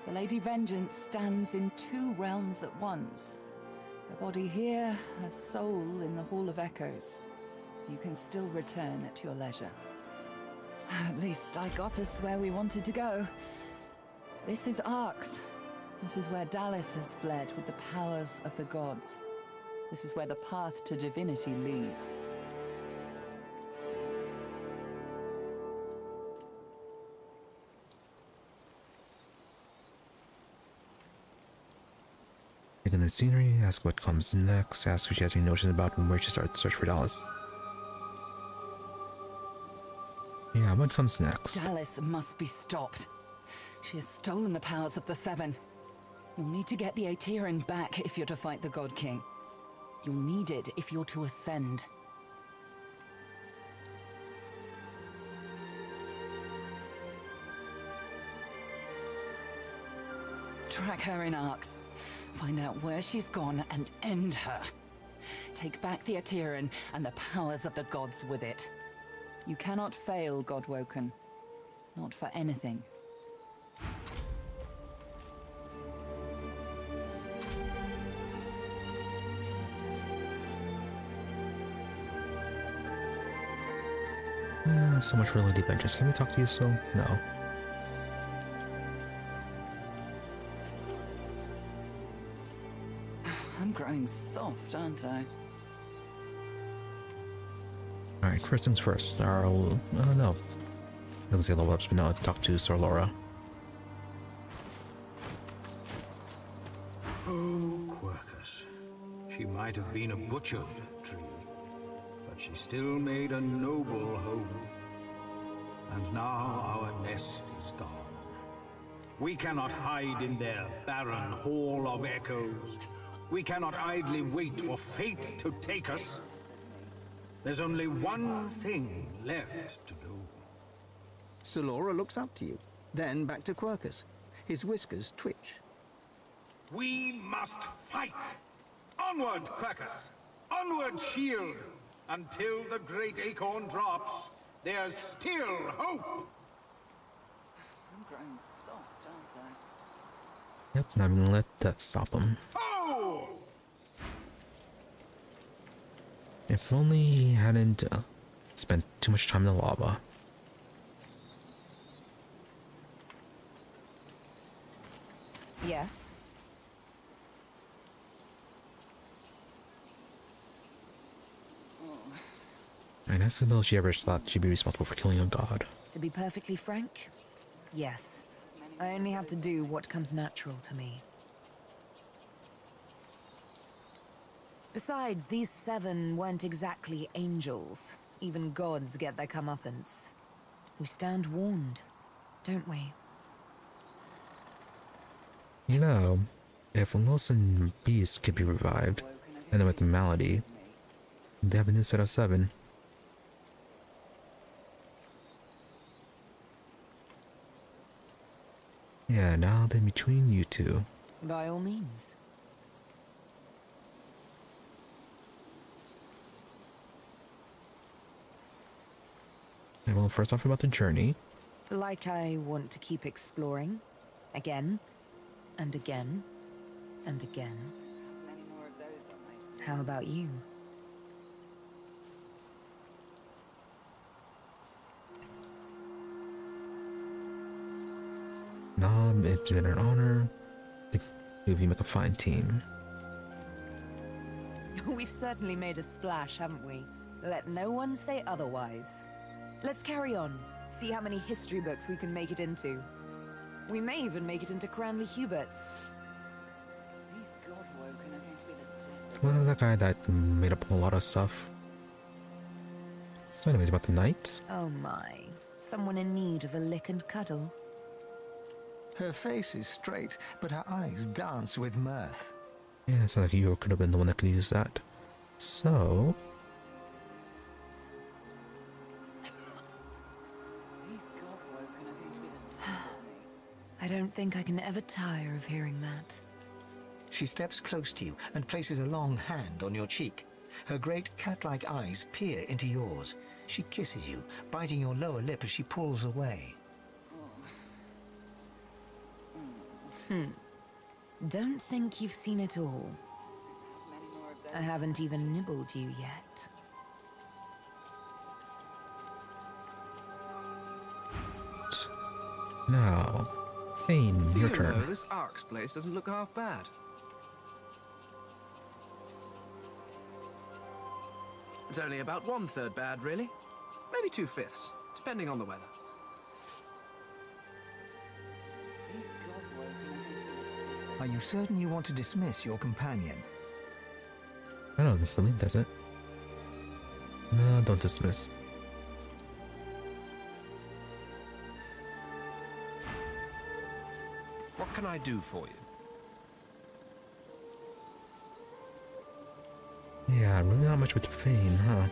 The Lady Vengeance stands in two realms at once. Her body here, her soul in the Hall of Echoes. You can still return at your leisure. At least I got us where we wanted to go. This is Arx. This is where Dallas has fled with the powers of the gods. This is where the path to divinity leads. Taking the scenery, ask what comes next, ask if she has any notions about where to start the search for Dallas. Yeah, what comes next? Dallas must be stopped. She has stolen the powers of the Seven. You'll need to get the Aetherin back if you're to fight the God King. You'll need it if you're to ascend. Track her in arcs. Find out where she's gone and end her. Take back the Aetherin and the powers of the gods with it. You cannot fail, Godwoken. Not for anything. So much for Lady Vengeance. Can we talk to you still? No. I'm growing soft, aren't I? Alright, first things first. No. I was gonna say level ups, but no, talk to Sir Laura. Oh, Quercus. She might have been a butchered tree, but she still made a noble home. And now our nest is gone. We cannot hide in their barren hall of echoes. We cannot idly wait for fate to take us. There's only one thing left to do. Sir Laura looks up to you, then back to Quercus. His whiskers twitch. We must fight! Onward, Quercus! Onward, shield! Until the great acorn drops, there's still hope! I'm growing soft, aren't I? Yep, not gonna let that stop him. Oh! If only he hadn't spent too much time in the lava. Yes. I asked Sebille if she ever thought she'd be responsible for killing a god. To be perfectly frank, yes. I only have to do what comes natural to me. Besides, these 7 weren't exactly angels. Even gods get their comeuppance. We stand warned, don't we? You know, if Lohse and Beast could be revived, and then with the malady, they have a new set of 7. Yeah, now then between you two. By all means. And well, first off about the journey. Like I want to keep exploring. Again. And again. And again. How about you? Nom, it's been an honor. The two of you make a fine team. We've certainly made a splash, haven't we? Let no one say otherwise. Let's carry on. See how many history books we can make it into. We may even make it into Cranley Hubert's. Well, that guy that made up a lot of stuff. So anyways, about the knights. Oh my. Someone in need of a lick and cuddle. Her face is straight, but her eyes dance with mirth. Yeah, it sounds like you could have been the one that could use that. So... I don't think I can ever tire of hearing that. She steps close to you and places a long hand on your cheek. Her great cat-like eyes peer into yours. She kisses you, biting your lower lip as she pulls away. Don't think you've seen it all. I haven't even nibbled you yet. Now, Thane, your turn. This Ark's place doesn't look half bad. It's only about 1/3 bad, really. Maybe 2/5, depending on the weather. Are you certain you want to dismiss your companion? I don't believe that's it. No, don't dismiss. What can I do for you? Yeah, really not much with Fane, huh?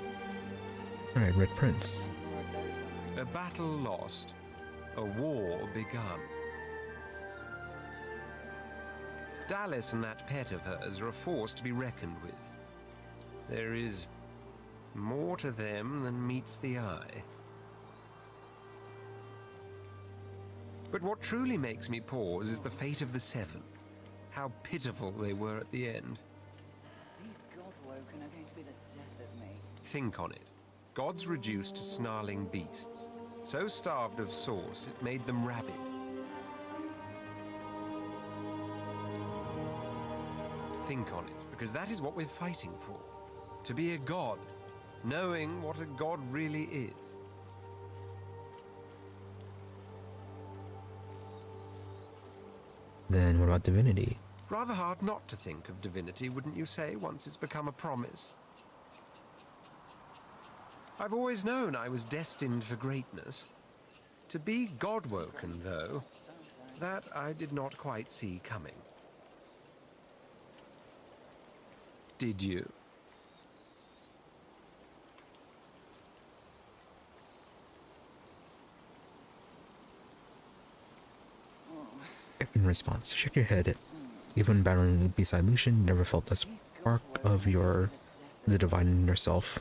Alright, Red Prince. A battle lost, a war begun. Dallas and that pet of hers are a force to be reckoned with. There is more to them than meets the eye. But what truly makes me pause is the fate of the Seven. How pitiful they were at the end. These Godwoken are going to be the death of me. Think on it. Gods reduced to snarling beasts. So starved of source, it made them rabid. Think on it, because that is what we're fighting for. To be a god, knowing what a god really is. Then what about Divinity? Rather hard not to think of Divinity, wouldn't you say, once it's become a promise? I've always known I was destined for greatness. To be Godwoken, though, that I did not quite see coming. Did you? In response, shake your head. Even battling beside Lucian, you never felt the spark of the divine in yourself.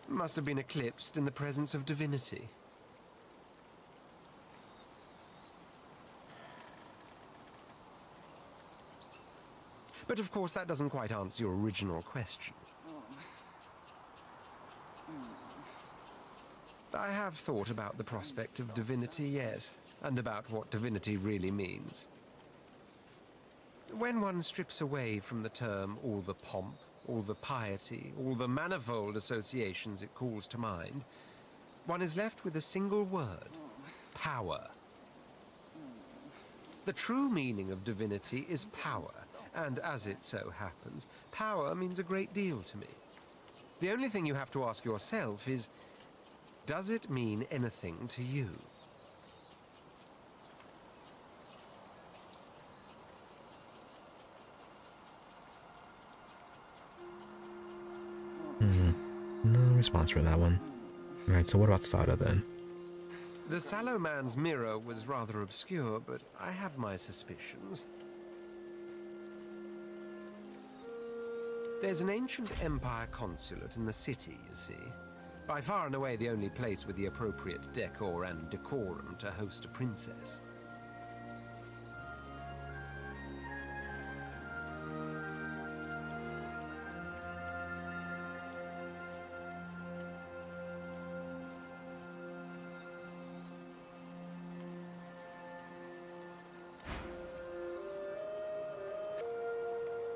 Must have been eclipsed in the presence of Divinity. But of course that doesn't quite answer your original question. I have thought about the prospect of Divinity, yes, and about what Divinity really means. When one strips away from the term all the pomp, all the piety, all the manifold associations it calls to mind, one is left with a single word: power. The true meaning of Divinity is power, and as it so happens, power means a great deal to me. The only thing you have to ask yourself is, does it mean anything to you? No response for that one. Alright, so what about Sada then? The Sallow man's mirror was rather obscure, but I have my suspicions. There's an ancient Empire consulate in the city, you see. By far and away the only place with the appropriate decor and decorum to host a princess.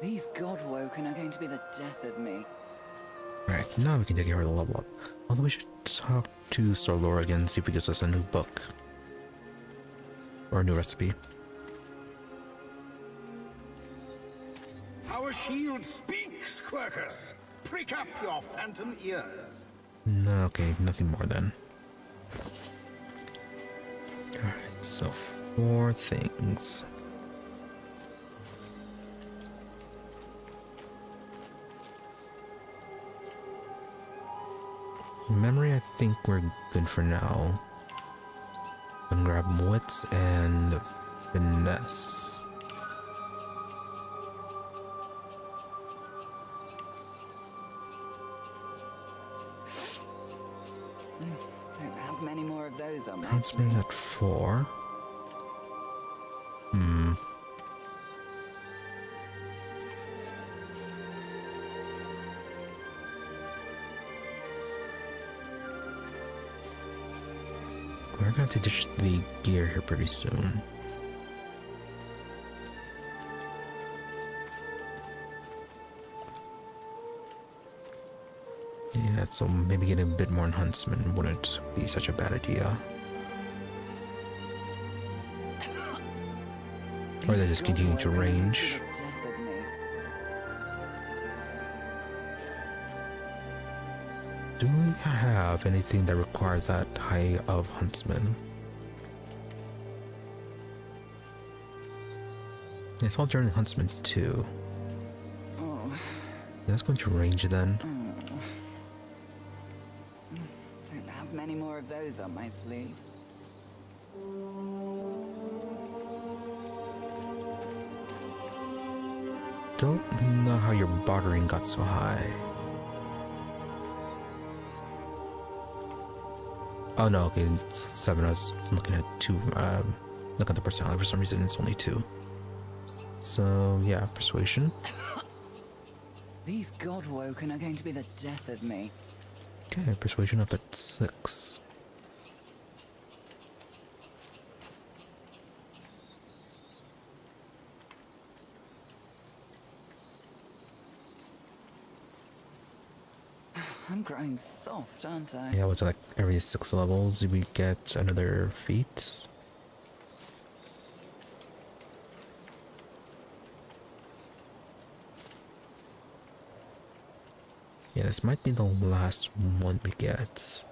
These Godwoken are going to be the death of me. Alright, now we can take her to level up. Although we should talk to Sallow again, see if he gives us a new book. Or a new recipe. Our shield speaks, Quercus. Prick up your phantom ears. No, okay, nothing more then. Alright, so 4 things. Memory, I think we're good for now. Then grab Wits and Finesse. Don't have many more of those on my Huntsman's at 4. We're gonna have to ditch the gear here pretty soon. Yeah, so maybe getting a bit more in Huntsman wouldn't be such a bad idea. Or they just continue to range. Do we have anything that requires that high of Huntsman? Yeah, it's all Journey Huntsman too. Oh. Yeah, let's go into range then. Don't have many more of those on my sleeve. Don't know how your bartering got so high. Oh no, okay, it's 7. I was looking at 2. Look at the personality. For some reason, it's only 2. So yeah, persuasion. These Godwoken are going to be the death of me. Okay, persuasion up at 6. I'm growing soft, aren't I? Yeah, was it like every 6 levels we get another feat? Yeah, this might be the last one we get.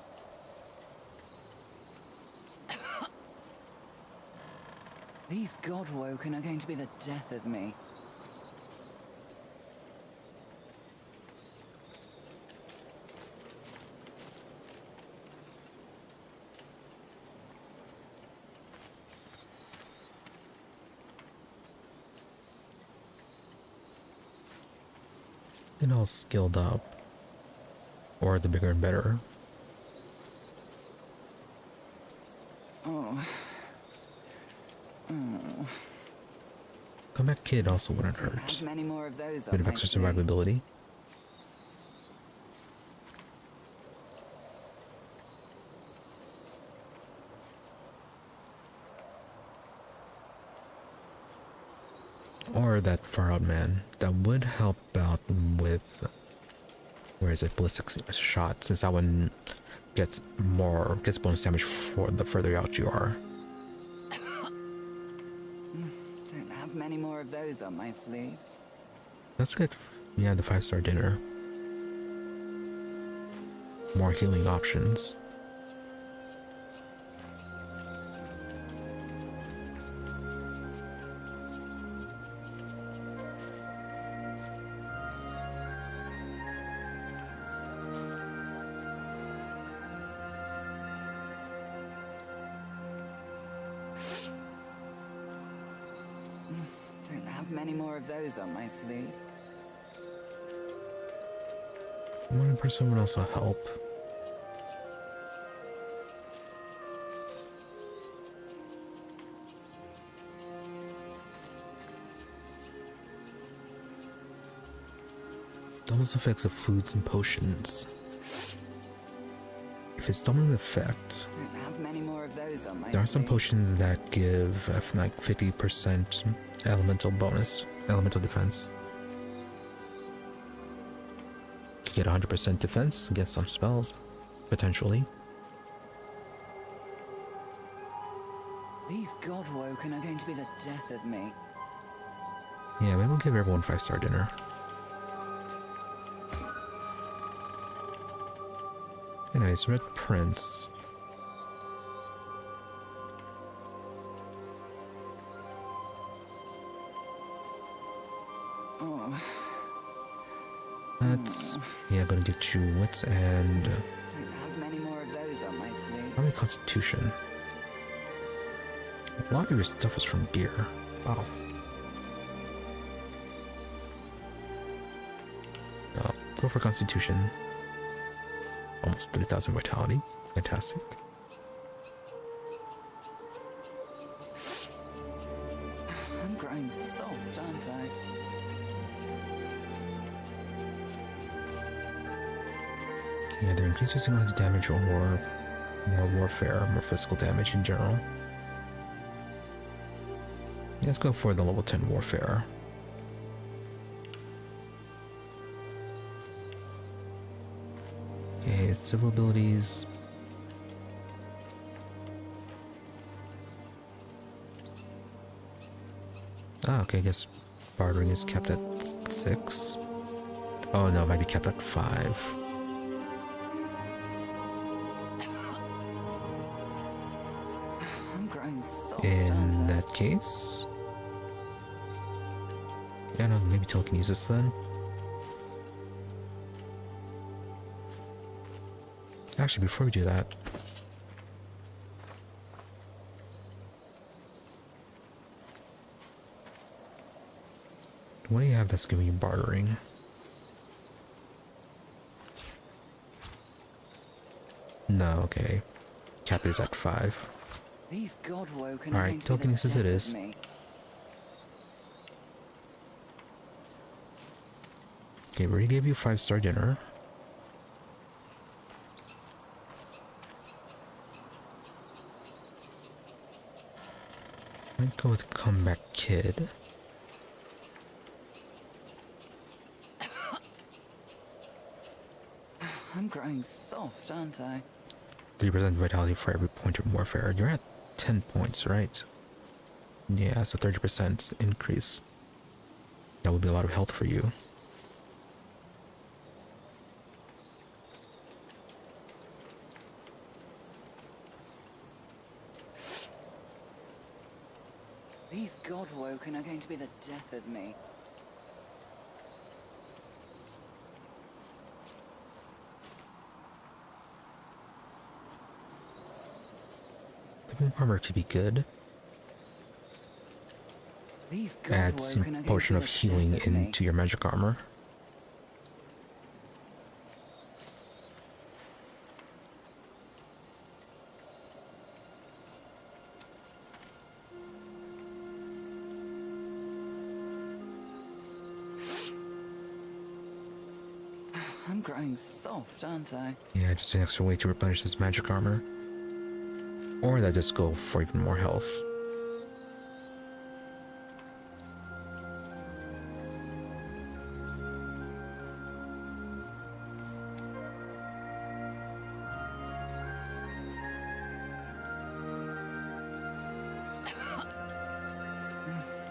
These Godwoken are going to be the death of me. And all skilled up. Or the bigger and better. Oh. Comeback Kid also wouldn't hurt. Many more of those. Bit of extra survivability. Or that far out man. That would help out with, where is it, ballistic shot, since that one gets bonus damage for the further out you are. Don't have many more of those on my sleeve. Let's get, yeah, the 5-star dinner. More healing options. Many more of those on my sleeve. I'm wondering for someone else will help. Doubles effects of foods and potions. If it's doubling the effect, Don't have many more of those on my there are some sleeve. potions that give like 50% elemental bonus, elemental defense. You get 100% defense, get some spells, potentially. These Godwoken are going to be the death of me. Yeah, maybe we'll give everyone 5-star dinner. Anyways, Red Prince. Oh. That's, yeah, gonna get you wits and Don't have many more of those on my sleeve. probably Constitution. A lot of your stuff is from gear. Wow. Go for Constitution. Almost 30,000 vitality. Fantastic. I'm growing soft, aren't I? Yeah, they're increasing single damage or more warfare, more physical damage in general. Let's go for the level 10 warfare. Okay, civil abilities. Ah, okay, I guess bartering is kept at 6. Oh no, it might be kept at 5. I'm growing soft, In that case... Yeah, no, maybe Till can use this then. Actually, before we do that... What do you have that's giving you bartering? No, okay. Cap is at 5. These Godwoken Alright, telekinesis it is. Okay, we already gave you 5-star dinner. Might go with Comeback Kid. I'm growing soft, aren't I? 3% vitality for every point of warfare. You're at 10 points, right? Yeah, so 30% increase. That would be a lot of health for you. These Godwoken are going to be the death of me. Living armor could be good. Add some potion of healing into your magic armor. I'm growing soft, aren't I? Yeah, just an extra way to replenish this magic armor. Or that just go for even more health.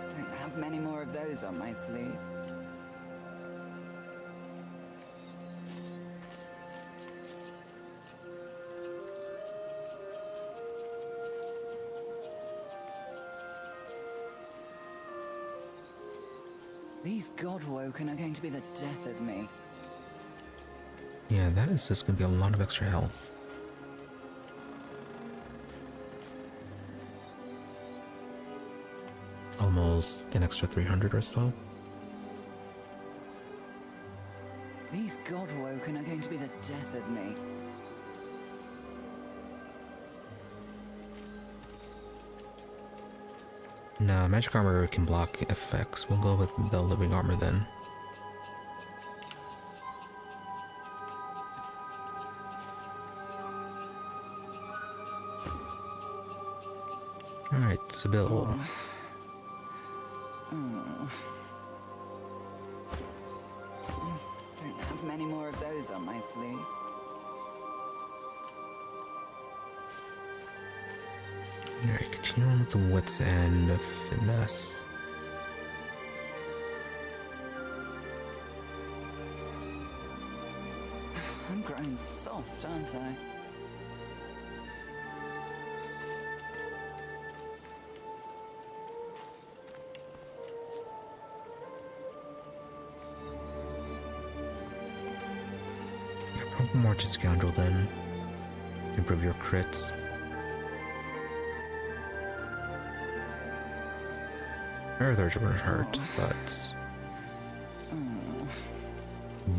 Don't have many more of those on my sleeve. These Godwoken are going to be the death of me. Yeah, that is just gonna be a lot of extra health. Almost an extra 300 or so. These Godwoken are going to be the death of me. No, magic armor can block effects. We'll go with the living armor then. Alright, Sebille. Don't have many more of those on my sleeve. Alright, continue on with the wits and the finesse. I'm growing soft, aren't I? Yeah, probably more to Scoundrel then. Improve your crits. Further wouldn't hurt, but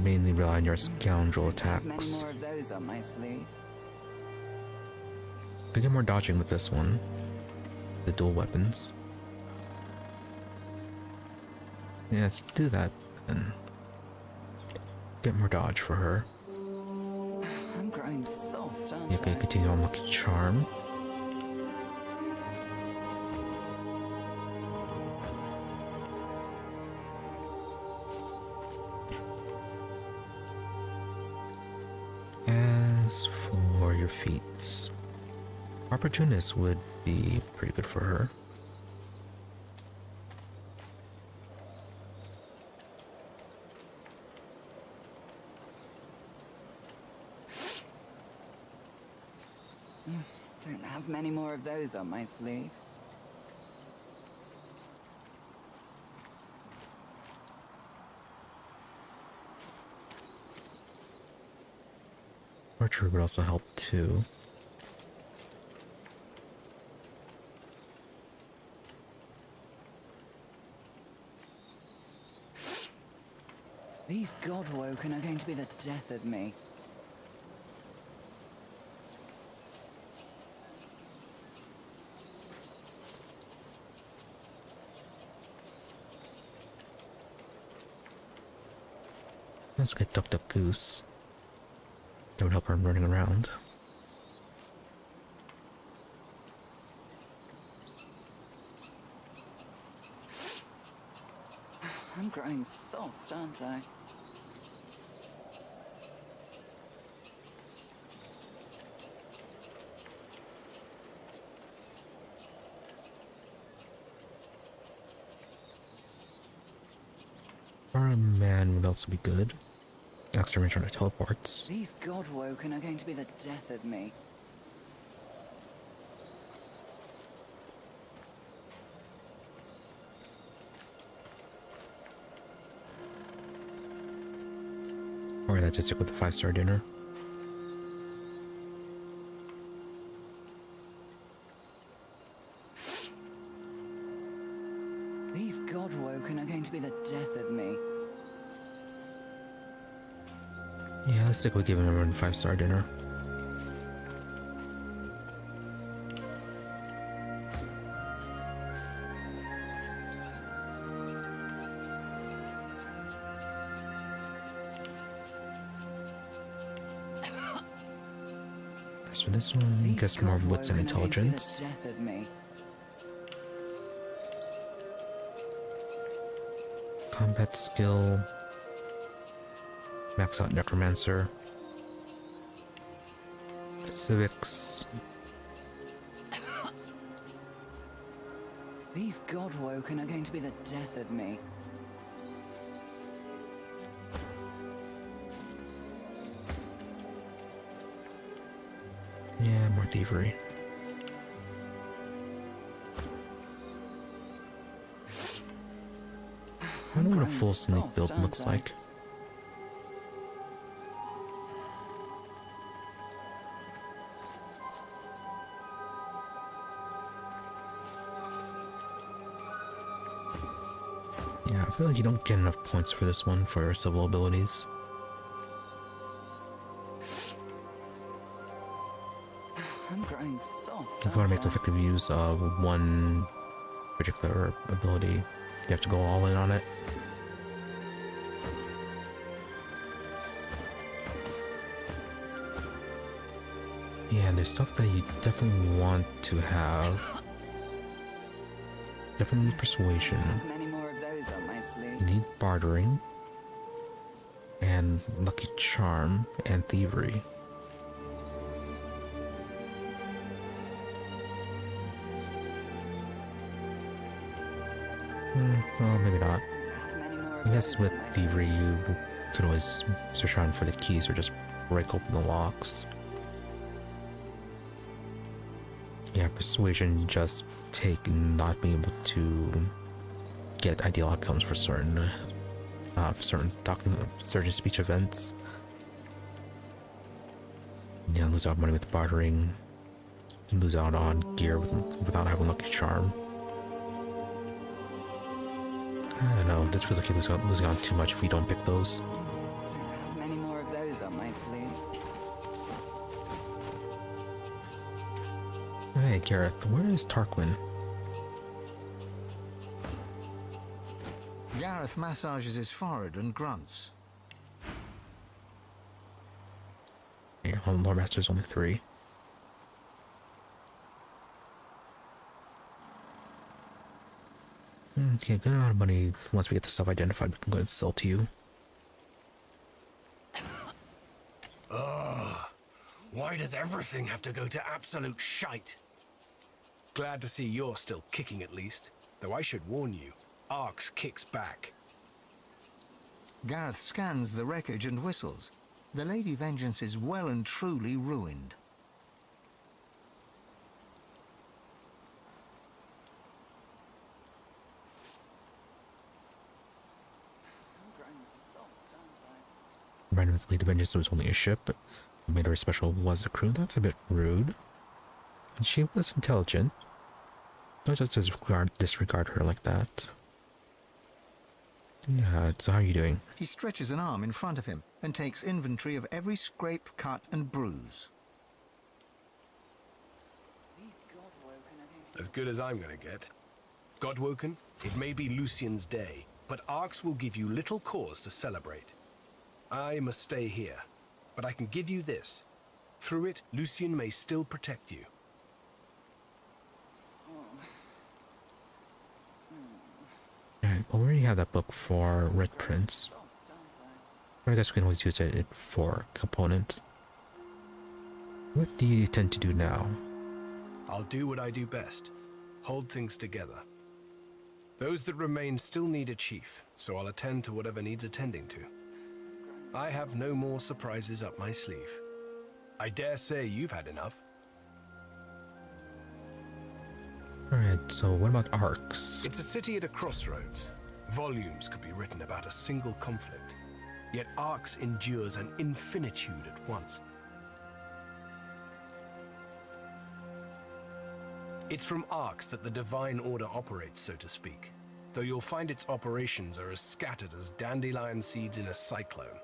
mainly rely on your Scoundrel attacks. Many more of those on my sleeve. Could get more dodging with this one. The dual weapons. Yeah, let's do that and get more dodge for her. I'm growing soft, aren't You can continue on Lucky Charm. As for your feats, Opportunist would be pretty good for her. Don't have many more of those on my sleeve. Archery would also help too. These Godwoken are going to be the death of me. Let's get Duck Duck Goose. That would help her running around. I'm growing soft, aren't I? Or a man would also be good. Extra range on our teleports. These Godwoken are going to be the death of me. Or that just stick with the 5-star dinner. These Godwoken are going to be the death of me. Yeah, let's stick with giving everyone 5-star dinner. As for this one, guess more wits and intelligence. Death of me. Combat skill. Max out Necromancer. Civics. These Godwoken are going to be the death of me. Yeah, more thievery. I don't know what a full snake build looks like. Yeah, I feel like you don't get enough points for this one for your civil abilities. I'm growing soft. If you want to make effective use of one particular ability, you have to go all in on it. Yeah, there's stuff that you definitely want to have. Definitely need persuasion. Many more of those on my sleeve. Need bartering. And lucky charm and thievery. Well, maybe not. I guess with thievery you could always search around for the keys or just break open the locks. Yeah, persuasion just take not being able to get ideal outcomes for certain certain speech events. Yeah, lose out money with bartering. Lose out on gear without having lucky charm. I don't know, this feels like you're losing out too much if you don't pick those. Don't have many more of those on my sleeve. Hey Gareth, where is Tarquin? Gareth massages his forehead and grunts. Yeah, Lore Master's only 3. Okay, good amount of money. Once we get the stuff identified, we can go ahead and sell to you. Ugh. Why does everything have to go to absolute shite? Glad to see you're still kicking at least. Though I should warn you, Arx kicks back. Gareth scans the wreckage and whistles. The Lady Vengeance is well and truly ruined. Right with Lady Vengeance, there was only a ship. What made her special was the crew. That's a bit rude. And she was intelligent. Don't just disregard her like that. Yeah, so how are you doing? He stretches an arm in front of him and takes inventory of every scrape, cut, and bruise. As good as I'm gonna get. Godwoken, it may be Lucian's day, but Arx will give you little cause to celebrate. I must stay here, but I can give you this. Through it, Lucian may still protect you. Alright, well, we already have that book for Red Prince. But I guess we can always use it for component. What do you tend to do now? I'll do what I do best. Hold things together. Those that remain still need a chief, so I'll attend to whatever needs attending to. I have no more surprises up my sleeve. I dare say you've had enough. Alright, so what about Arx? It's a city at a crossroads. Volumes could be written about a single conflict. Yet Arx endures an infinitude at once. It's from Arx that the Divine Order operates, so to speak. Though you'll find its operations are as scattered as dandelion seeds in a cyclone.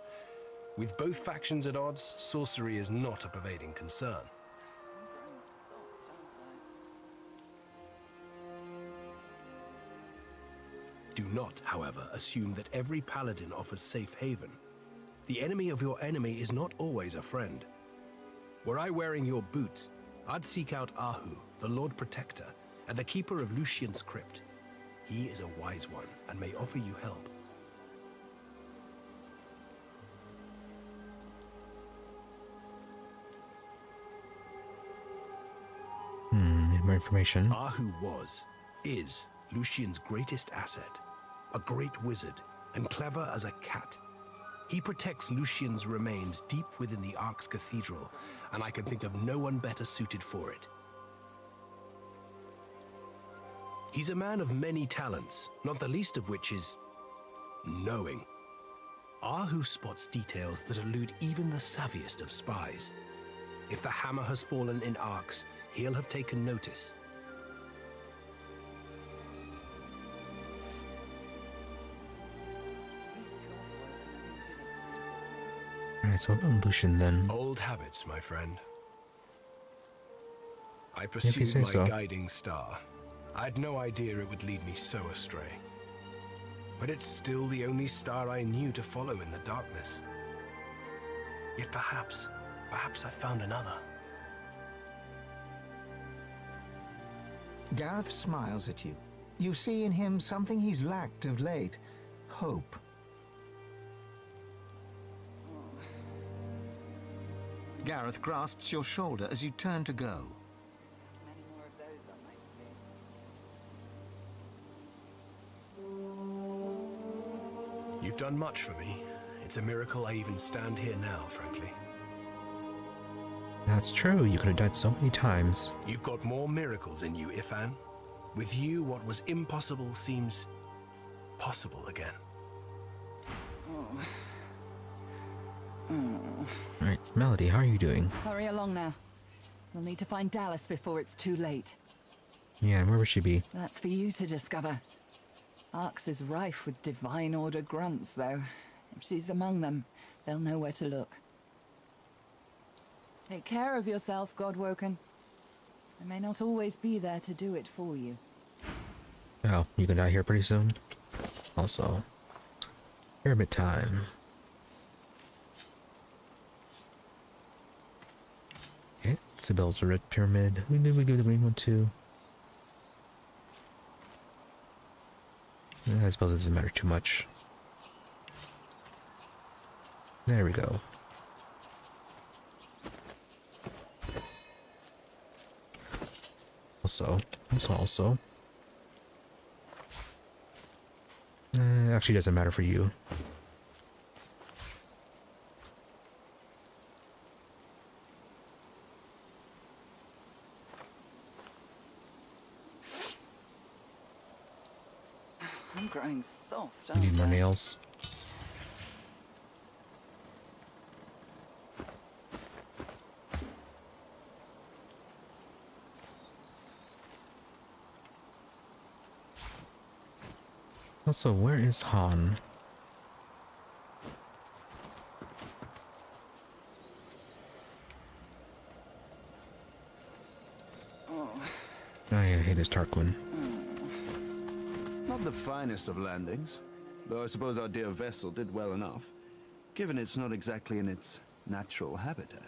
With both factions at odds, sorcery is not a pervading concern. Do not, however, assume that every paladin offers safe haven. The enemy of your enemy is not always a friend. Were I wearing your boots, I'd seek out Ahu, the Lord Protector, and the Keeper of Lucian's Crypt. He is a wise one, and may offer you help. Need more information. Ahu is Lucian's greatest asset. A great wizard, and clever as a cat. He protects Lucian's remains deep within the Arx Cathedral, and I can think of no one better suited for it. He's a man of many talents, not the least of which is knowing. Ahu spots details that elude even the savviest of spies. If the hammer has fallen in Arx, he'll have taken notice. Alright, so what about Lucian then? Old habits, my friend. I pursued my guiding star. I had no idea it would lead me so astray. But it's still the only star I knew to follow in the darkness. Yet perhaps I found another. Gareth smiles at you. You see in him something he's lacked of late. Hope. Gareth grasps your shoulder as you turn to go. You've done much for me. It's a miracle I even stand here now, frankly. That's true, you could have died so many times. You've got more miracles in you, Ifan. With you, what was impossible seems possible again. Alright, Melody, how are you doing? Hurry along now. We'll need to find Dallas before it's too late. Yeah, and where would she be? That's for you to discover. Arx is rife with Divine Order grunts, though. If she's among them, they'll know where to look. Take care of yourself, Godwoken. I may not always be there to do it for you. Oh, you can die here pretty soon? Also, pyramid time. Okay, Sebille's a red pyramid. Who did we give the green one to? I suppose it doesn't matter too much. There we go. Also. Actually doesn't matter for you. I'm growing soft, You aren't need more I? nails. Also, where is Han? Oh yeah, hey, there's Tarquin. Not the finest of landings, though I suppose our dear vessel did well enough, given it's not exactly in its natural habitat.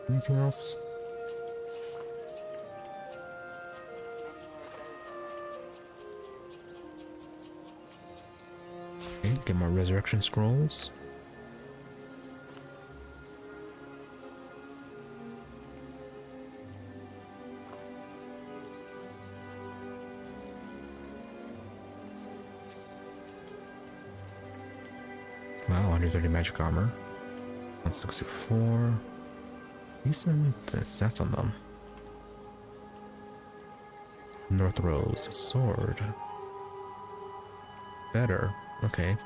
Anything else? Okay, get more resurrection scrolls. Wow, 130 magic armor. 164. Decent stats on them. North Rose, sword. Better, okay.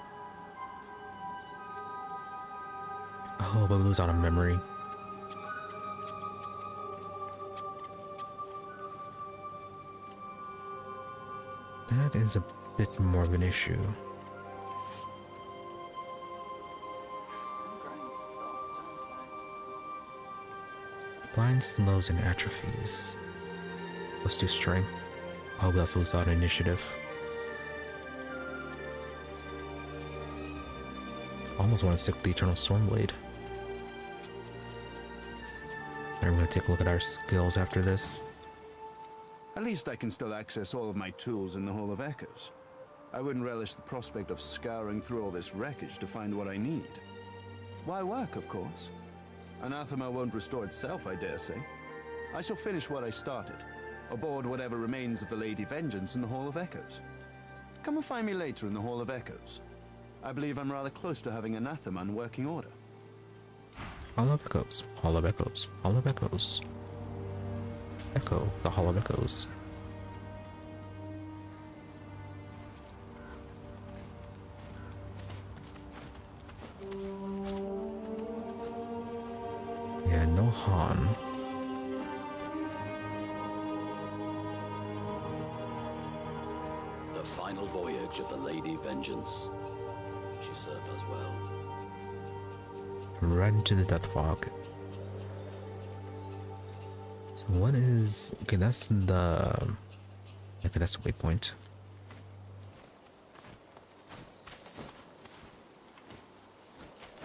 Oh, but we lose out on memory. That is a bit more of an issue. Blind slows and atrophies. Let's do strength. Oh, we also lose out on initiative. Almost want to stick with the Eternal Stormblade. And we're going to take a look at our skills after this. At least I can still access all of my tools in the Hall of Echoes. I wouldn't relish the prospect of scouring through all this wreckage to find what I need. Why work, of course? Anathema won't restore itself, I dare say. I shall finish what I started, aboard whatever remains of the Lady Vengeance in the Hall of Echoes. Come and find me later in the Hall of Echoes. I believe I'm rather close to having Anathema in working order. Hall of Echoes, Hall of Echoes, Hall of Echoes. Echo, the Hall of Echoes. Yeah, no Han. The final voyage of the Lady Vengeance. She served us well. Right into the Death Fog. So what is... Okay, that's the... Okay, that's the waypoint.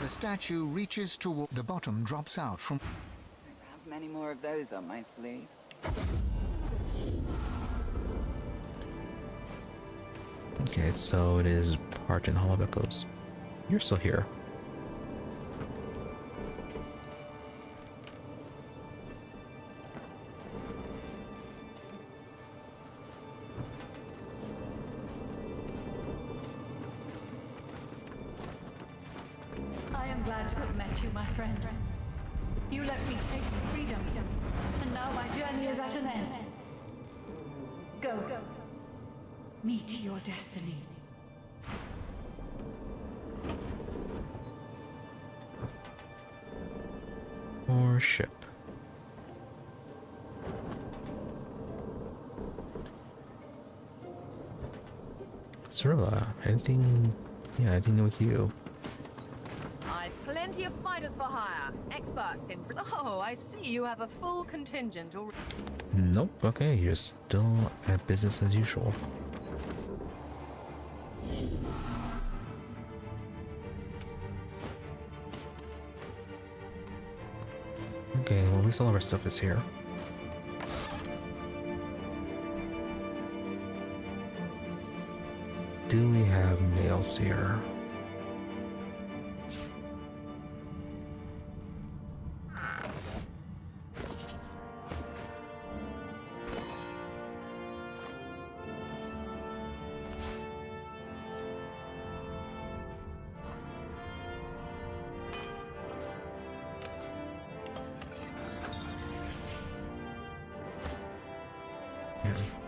The statue reaches toward the bottom, drops out from... I have many more of those on my sleeve. Okay, so it is part in the Hall of Echoes. You're still here. I am glad to have met you, my friend. You let me taste freedom, and now my journey is at an end. Go. Meet your destiny. Or ship. Saheila, anything... Yeah, anything with you? I've plenty of fighters for hire. Experts in... Oh, I see you have a full contingent already. Nope, okay, you're still at business as usual. Okay, well at least all of our stuff is here. Do we have nails here?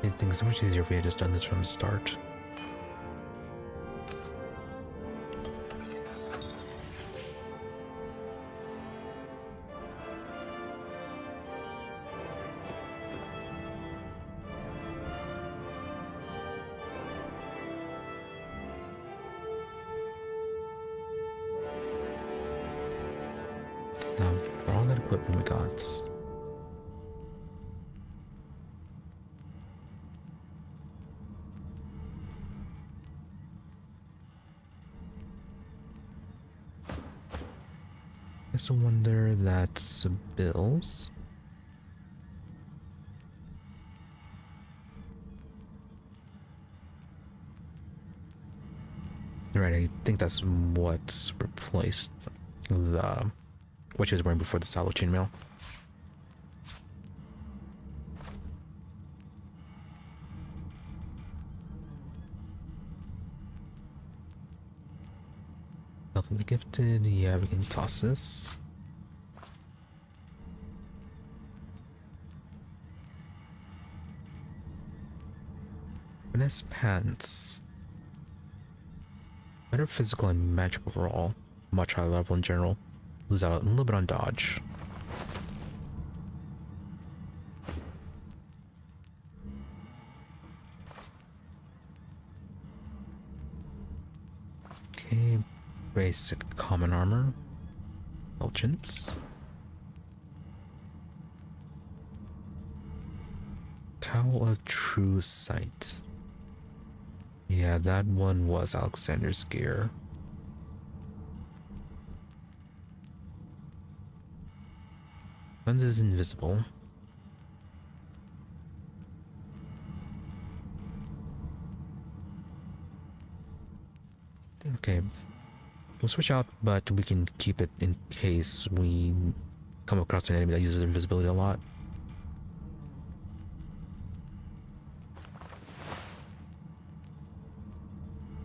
I think it's so much easier if we had just done this from the start. Now, for all that equipment we got, I wonder that Sebille's. Right, I think that's what's replaced the what she was wearing before the Sallow chainmail. Nothing gifted, yeah, we can toss this. Finesse pants. Better physical and magic overall. Much higher level in general. Lose out a little bit on dodge. Okay, basic common armor. Indulgence. Cowl of True Sight. Yeah, that one was Alexandar's gear. Lens is invisible. Okay, we'll switch out, but we can keep it in case we come across an enemy that uses invisibility a lot.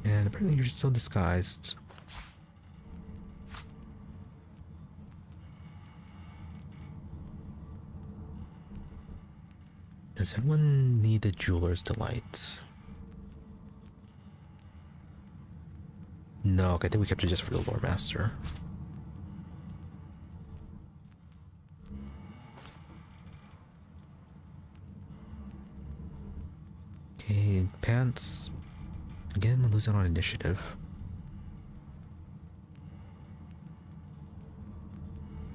And apparently you're still disguised. Does anyone need the Jeweler's Delight? No, okay, I think we kept it just for the Lore Master. Okay, pants. Again, we're losing on initiative.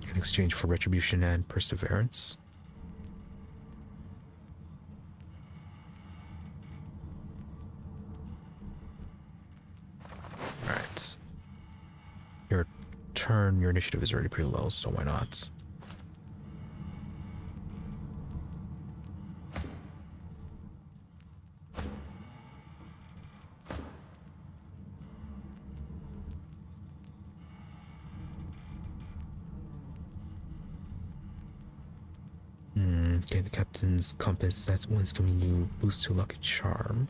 In exchange for retribution and perseverance. Alright. Your turn, your initiative is already pretty low, so why not? Okay, the Captain's Compass, that's one's giving you boost to Lucky Charm.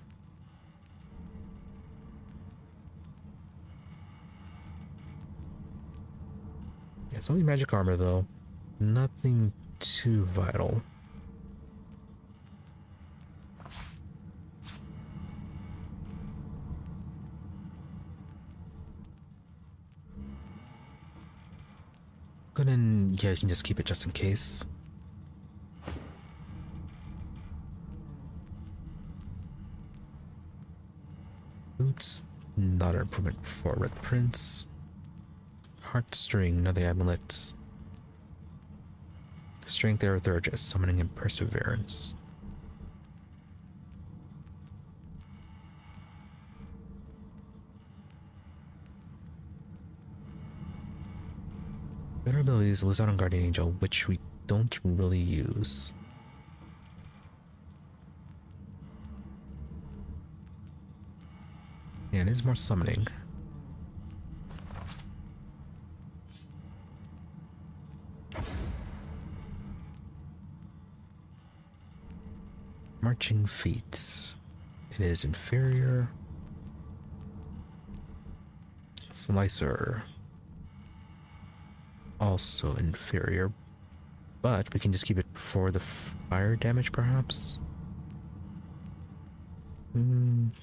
Yeah, it's only magic armor though. Nothing too vital. Good, and yeah, you can just keep it just in case. Boots, not an improvement for Red Prince. Heartstring, another amulet. Strength, Air Third, Summoning, and Perseverance. Better abilities, lose out on Guardian Angel, which we don't really use. Yeah, it is more summoning. Marching feet. It is inferior. Slicer. Also inferior. But we can just keep it for the fire damage, perhaps?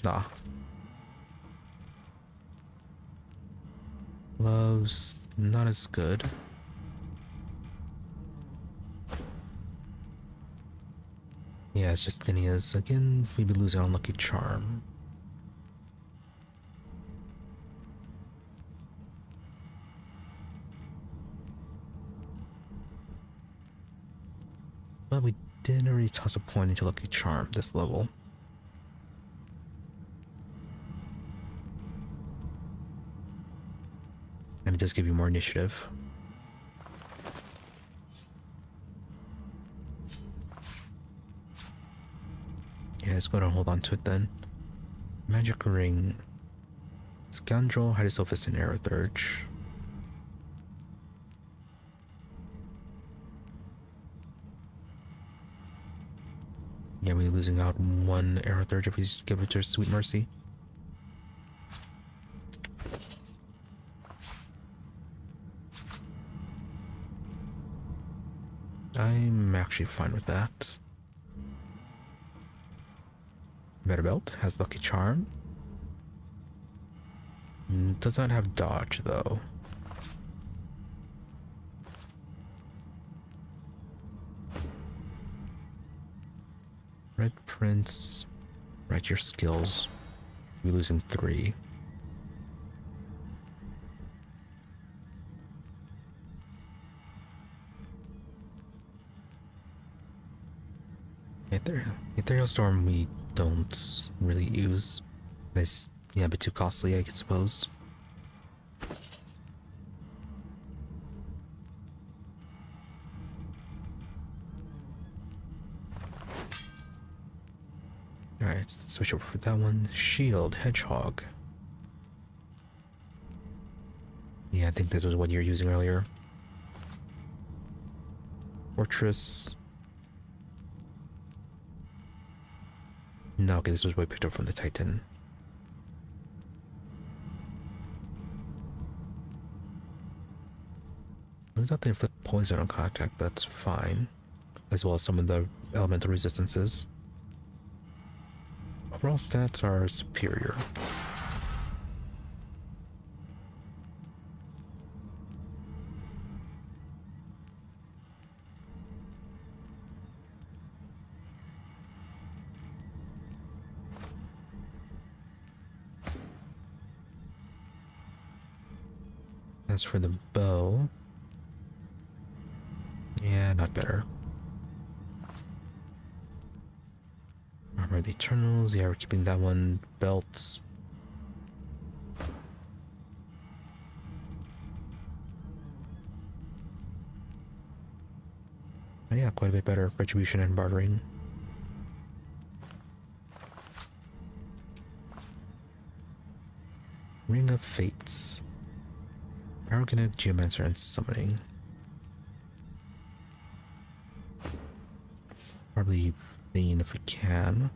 Nah. Gloves, not as good. Yeah, it's just Dinia's. Again, maybe losing on Lucky Charm. But we didn't really toss a point into Lucky Charm this level. And it does give you more initiative. Yeah, let's go ahead and hold on to it then. Magic Ring. Scoundrel, Hydrosophist, and Aerothurge. Yeah, we're losing out one Aerothurge if we give it to Sweet Mercy. I'm actually fine with that. Better Belt has Lucky Charm. Does not have dodge though. Red Prince. Write your skills. We're losing 3. Ethereal Storm we don't really use. It's a bit too costly, I suppose. Alright, switch over for that one. Shield, Hedgehog. Yeah, I think this was what you were using earlier. Fortress. No, okay, this was what we picked up from the Titan. Lose out the inflict poison on contact, but that's fine. As well as some of the elemental resistances. Overall stats are superior. As for the bow, yeah, not better. Armor of the Eternals, yeah, we're keeping that one. Belts. Oh, yeah, quite a bit better. Retribution and bartering. Ring of Fates. Arrogant Geomancer and Summoning. Probably Bane if we can.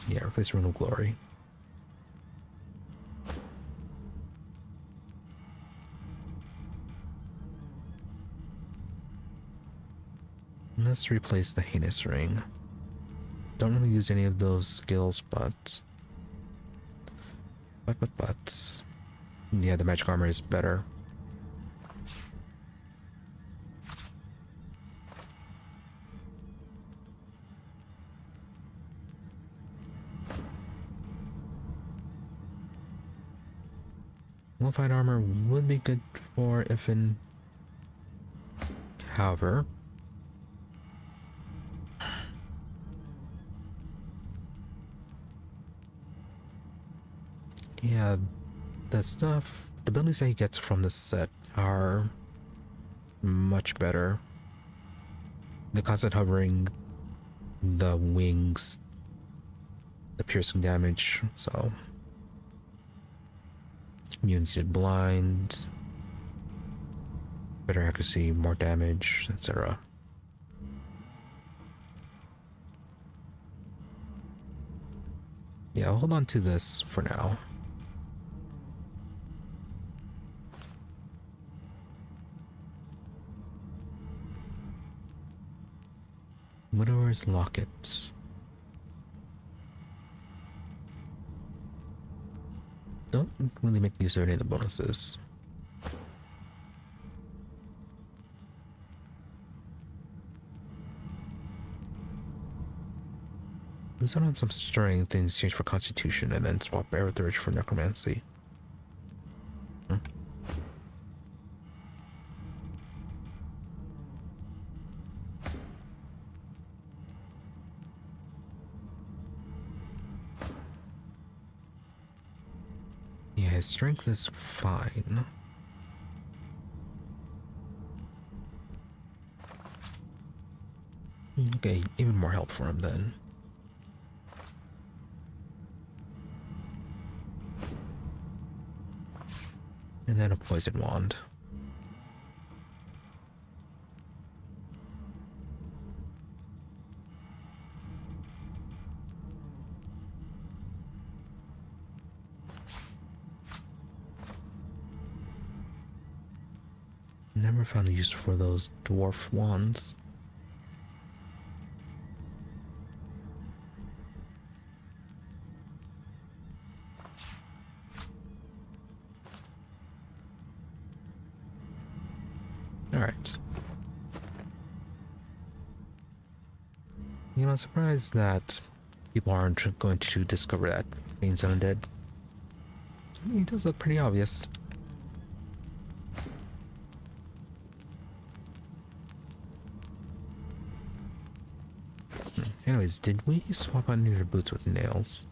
Yeah, replace Ring of Glory. Let's replace the Heinous Ring. Don't really use any of those skills, but yeah, the magic armor is better. Nullified armor would be good for Ifin. However, yeah, the stuff, the abilities that he gets from the set are much better. The constant hovering, the wings, the piercing damage, so immunity to blind, better accuracy, more damage, etc. Yeah, I'll hold on to this for now. Widower's Locket. Don't really make use of any of the bonuses. Lose out on some strength in exchange for Constitution, and then swap Aerithurge for Necromancy. Yeah, his strength is fine. Okay, even more health for him then. And then a poison wand. Never found a use for those dwarf wands. Alright. You know, I'm surprised that people aren't going to discover that Fane's undead. I mean, it does look pretty obvious. Anyways, did we swap out any of the boots with nails?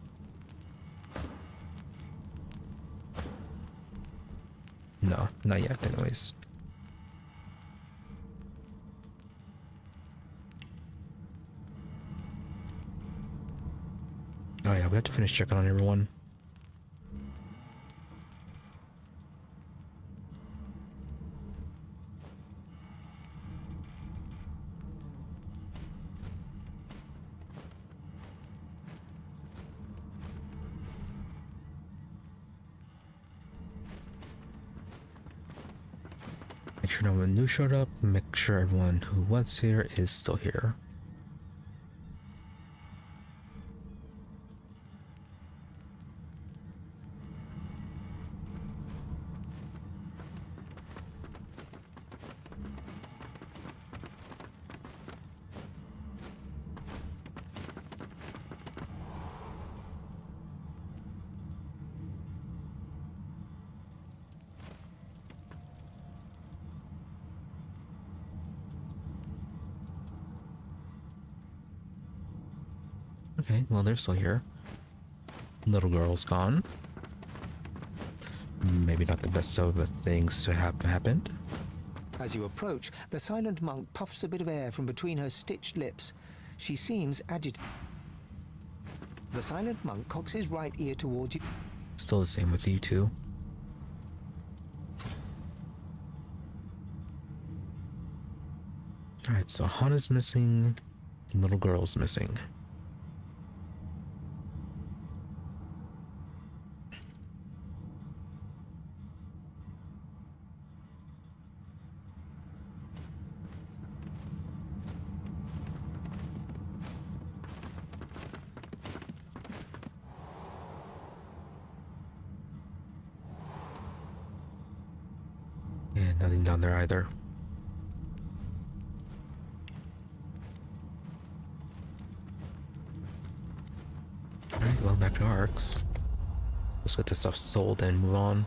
No, not yet anyways. Oh yeah, we have to finish checking on everyone. Make sure no one new showed up, make sure everyone who was here is still here. Okay, well, they're still here. Little girl's gone. Maybe not the best of things to have happened. As you approach, the silent monk puffs a bit of air from between her stitched lips. She seems agitated. The silent monk cocks his right ear towards you. Still the same with you two. Alright, so Hana's missing. Little girl's missing. And nothing down there either. Alright, well, back to Arcs. Let's get this stuff sold and move on.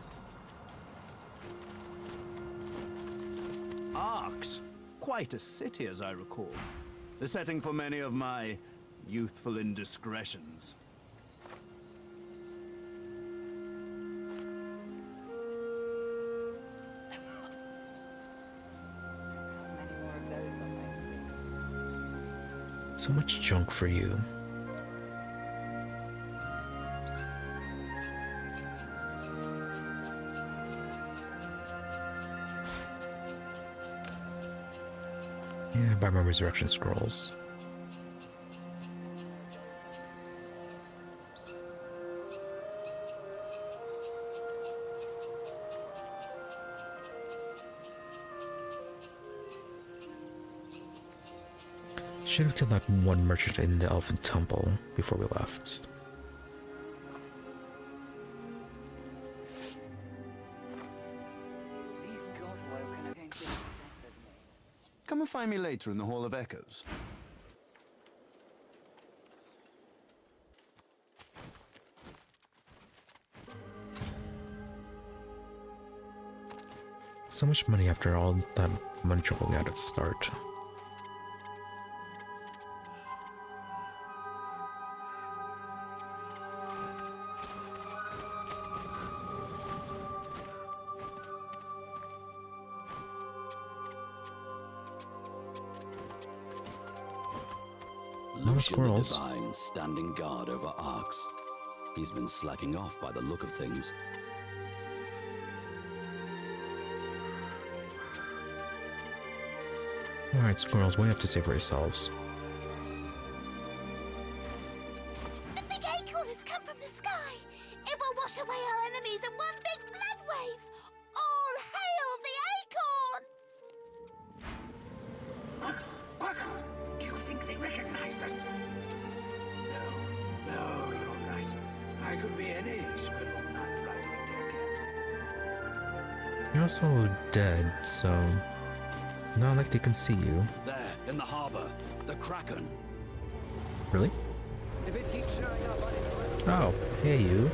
Arcs? Quite a city, as I recall. The setting for many of my youthful indiscretions. So much junk for you. Yeah, buy more resurrection scrolls. Should have killed like one merchant in the Elven Temple before we left. Come and find me later in the Hall of Echoes. So much money after all that money trouble we had at the start. Lucian the Divine standing guard over Arx. He's been slacking off by the look of things. Alright, squirrels, what do you have to say for yourselves? The big acorn has come from the sky. It will wash away our enemies in one big blood wave. All hail the acorn! Quackers! Do you think they recognized us? No, you're right. I could be any squirrel knight riding a dead cat. You're also dead, so not like they can see you. There, in the harbor, the Kraken. Really? If it keeps showing up uninvited. Oh, hey you.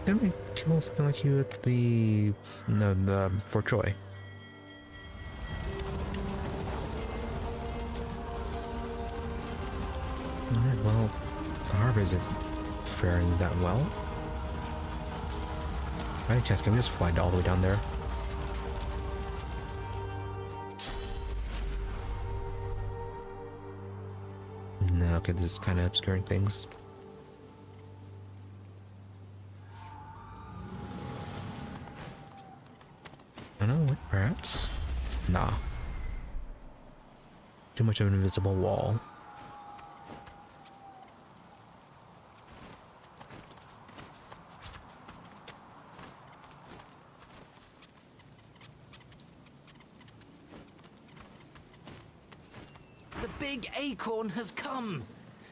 Didn't we kill something like you at the Fort Troy? Alright, well, the harbor isn't faring that well. By any chance, can we just fly all the way down there? No, okay, this is kind of obscuring things. I don't know, what, perhaps? Nah. Too much of an invisible wall. The big acorn has come.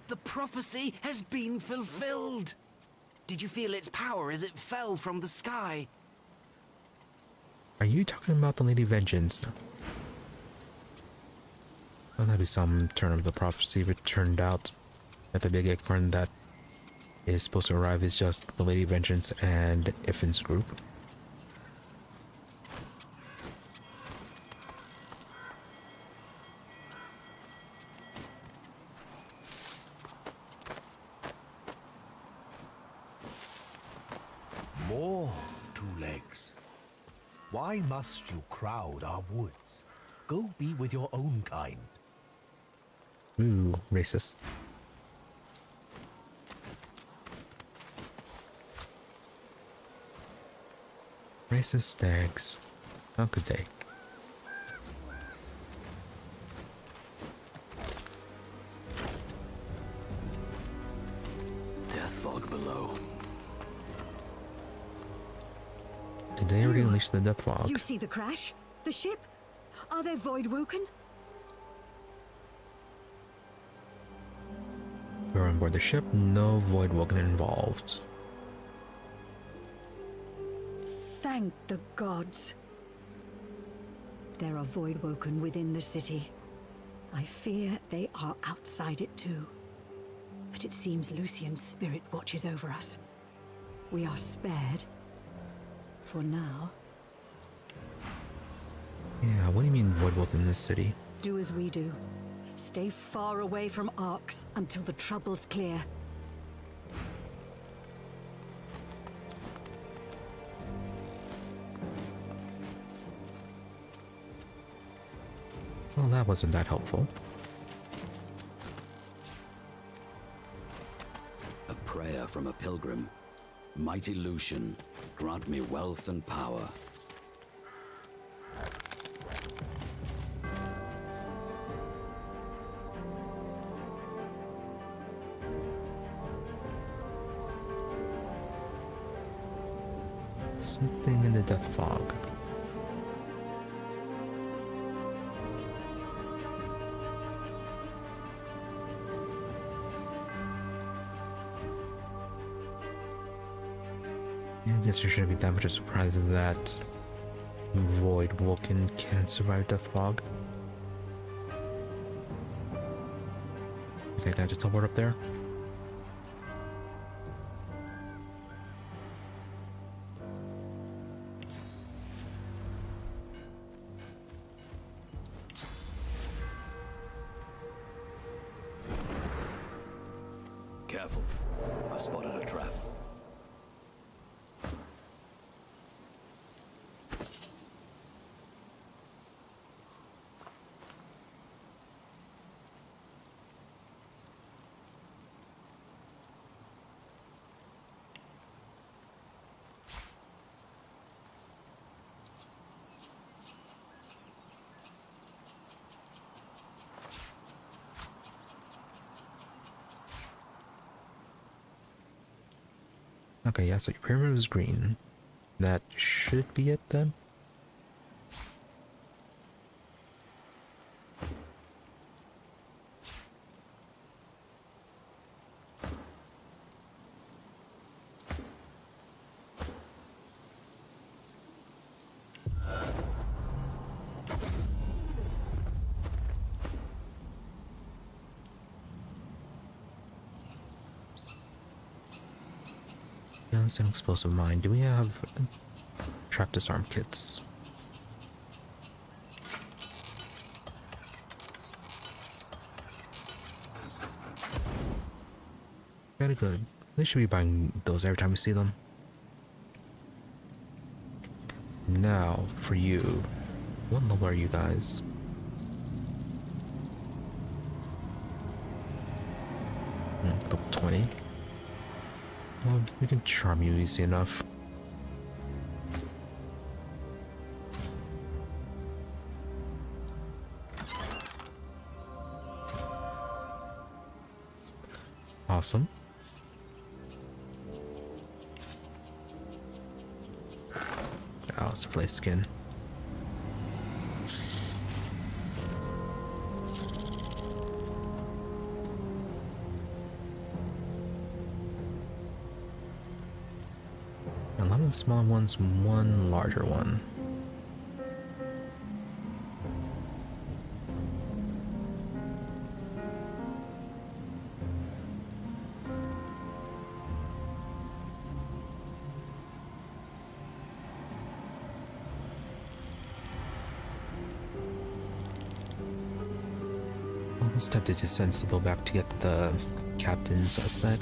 The prophecy has been fulfilled. Did you feel its power as it fell from the sky? Are you talking about the Lady Vengeance? Well, that'd be some turn of the prophecy if it turned out that the big acorn that is supposed to arrive is just the Lady Vengeance and Iffin's group. More two legs. Why must you crowd our woods? Go be with your own kind. Ooh, racist. Racist stags. How could they? Death fog below. Did they already unleash the death fog? You see the crash? The ship? Are they Voidwoken? We're on board the ship, no Voidwoken involved. Thank the gods. There are Voidwoken within the city. I fear they are outside it too. But it seems Lucian's spirit watches over us. We are spared. For now. Yeah, what do you mean Voidwoken in this city? Do as we do. Stay far away from Arx until the trouble's clear. Well, that wasn't that helpful. A prayer from a pilgrim. Mighty Lucian, grant me wealth and power. Something in the death fog. guess there shouldn't be that much of a surprise that Voidwoken can survive Death Fog. Okay, I got to teleport up there. Careful. I spotted a trap. Okay, yeah, so your pyramid is green. That should be it then. That's an explosive mine. Do we have trap disarm kits? Very good. They should be buying those every time we see them. Now, for you. What level are you guys? Level 20. Well, we can charm you easy enough. Awesome. Oh, it's flay skin. Small ones, one larger one. Almost tempted to send Sebille back to get the captain's set.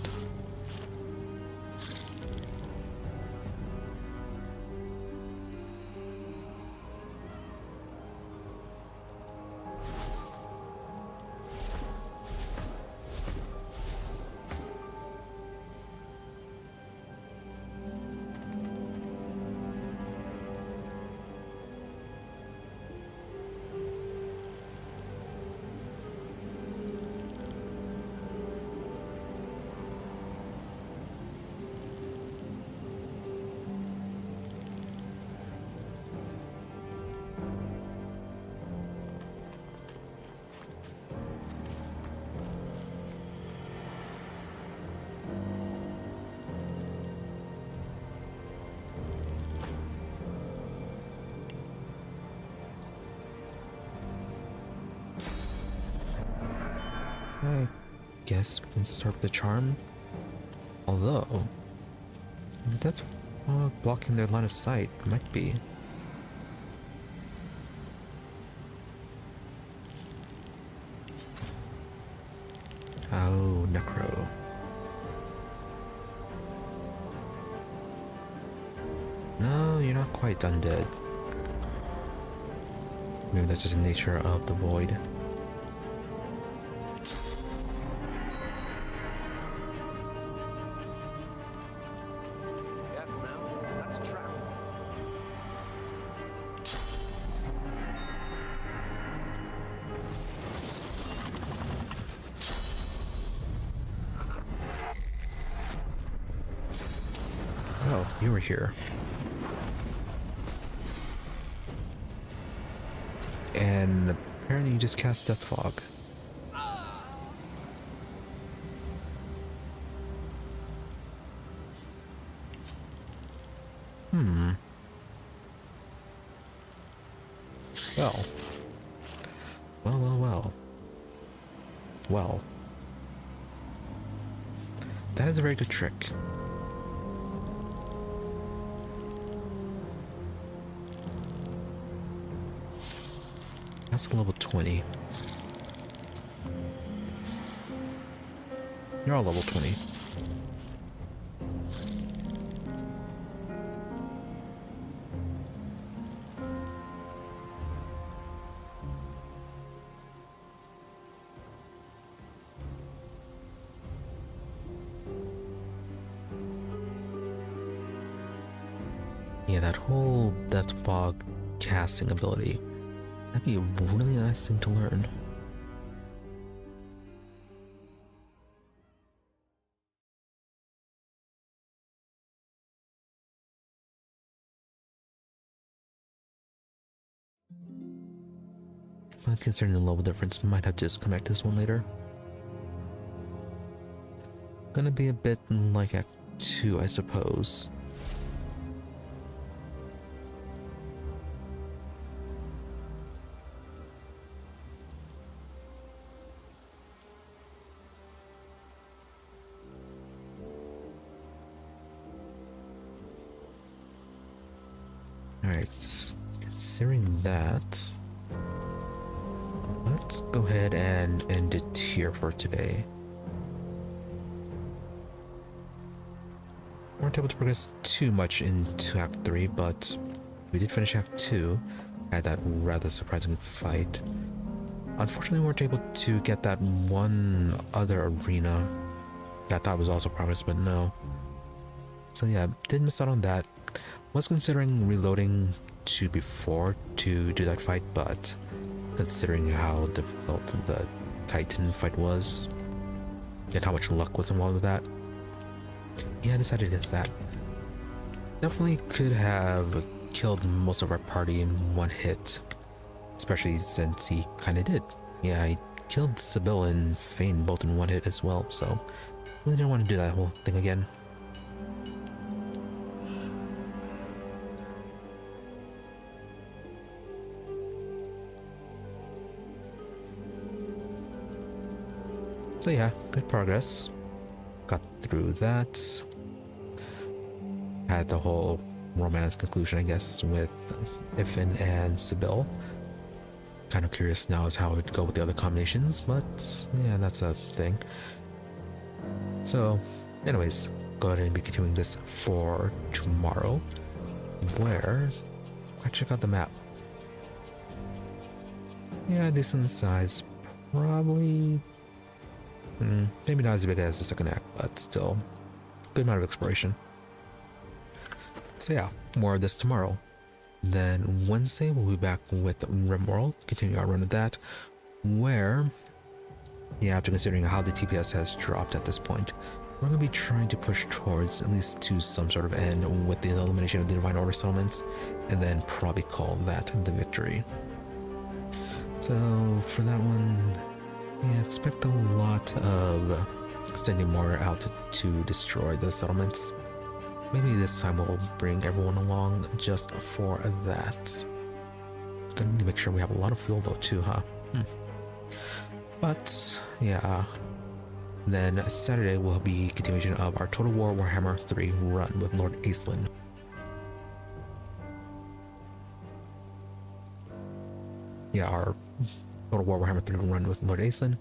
I guess we can start with the charm. Although, that's blocking their line of sight. Might be. Oh, Necro. No, you're not quite undead. Maybe that's just the nature of the void. Oh, you were here. And apparently you just cast Death Fog. Well. Well, well, well. Well. That is a very good trick. That's level 20. You're all level 20. Yeah, that whole Death Fog casting ability. That'd be a really nice thing to learn. But considering the level difference, might have to just come back to this one later. Gonna be a bit like Act 2, I suppose. Alright, considering that, let's go ahead and end it here for today. We weren't able to progress too much into Act 3, but we did finish Act 2, had that rather surprising fight. Unfortunately, we weren't able to get that one other arena that I thought was also progress, but no. So yeah, did miss out on that. Was considering reloading to before to do that fight, but considering how difficult the Titan fight was and how much luck was involved with that, yeah, I decided against that. Definitely could have killed most of our party in one hit, especially since he kind of did. Yeah, he killed Sebille and Fane both in one hit as well, so really didn't want to do that whole thing again. So yeah, good progress. Got through that. Had the whole romance conclusion, I guess, with Ifin and Sebille. Kind of curious now as how it would go with the other combinations, but yeah, that's a thing. So, anyways, go ahead and be continuing this for tomorrow, where I check out the map. Yeah, decent size, probably. Maybe not as big as the second act, but still good amount of exploration. So yeah, more of this tomorrow. Then Wednesday we'll be back with Rimworld, continue our run with that, where, yeah, after considering how the TPS has dropped at this point, we're going to be trying to push towards at least to some sort of end with the elimination of the Divine Order settlements, and then probably call that the victory. So for that one, yeah, expect a lot of extending more out to destroy the settlements. Maybe this time we'll bring everyone along just for that. Gonna need to make sure we have a lot of fuel though too, huh? But yeah, then Saturday will be continuation of our Total War Warhammer 3 run with Lord Acelin. Yeah, our Total War Warhammer 3 run with Lord Acelin,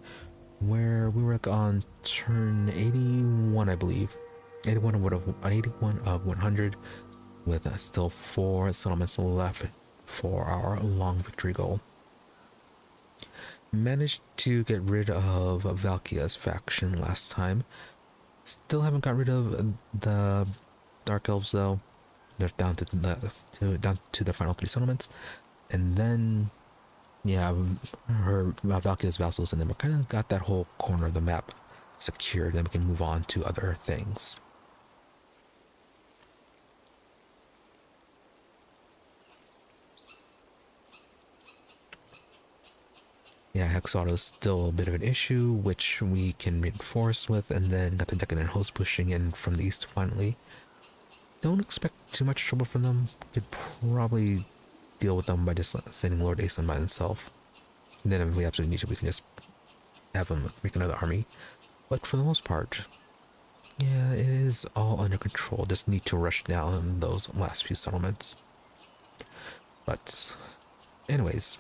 where we were on turn 81, I believe. 81 of 100, with still 4 settlements left for our long victory goal. Managed to get rid of Valkia's faction last time. Still haven't got rid of the Dark Elves though. They're down to the final 3 settlements, and then yeah, her Valkyria's vassals, and then we kind of got that whole corner of the map secured, and we can move on to other things. Yeah, Hex Auto is still a bit of an issue, which we can reinforce with, and then got the Decadent Host pushing in from the east finally. Don't expect too much trouble from them. Could probably deal with them by just sending Lord Aeson by himself. And then if we absolutely need to, we can just have him make another army. But for the most part, yeah, it is all under control. Just need to rush down those last few settlements. But anyways.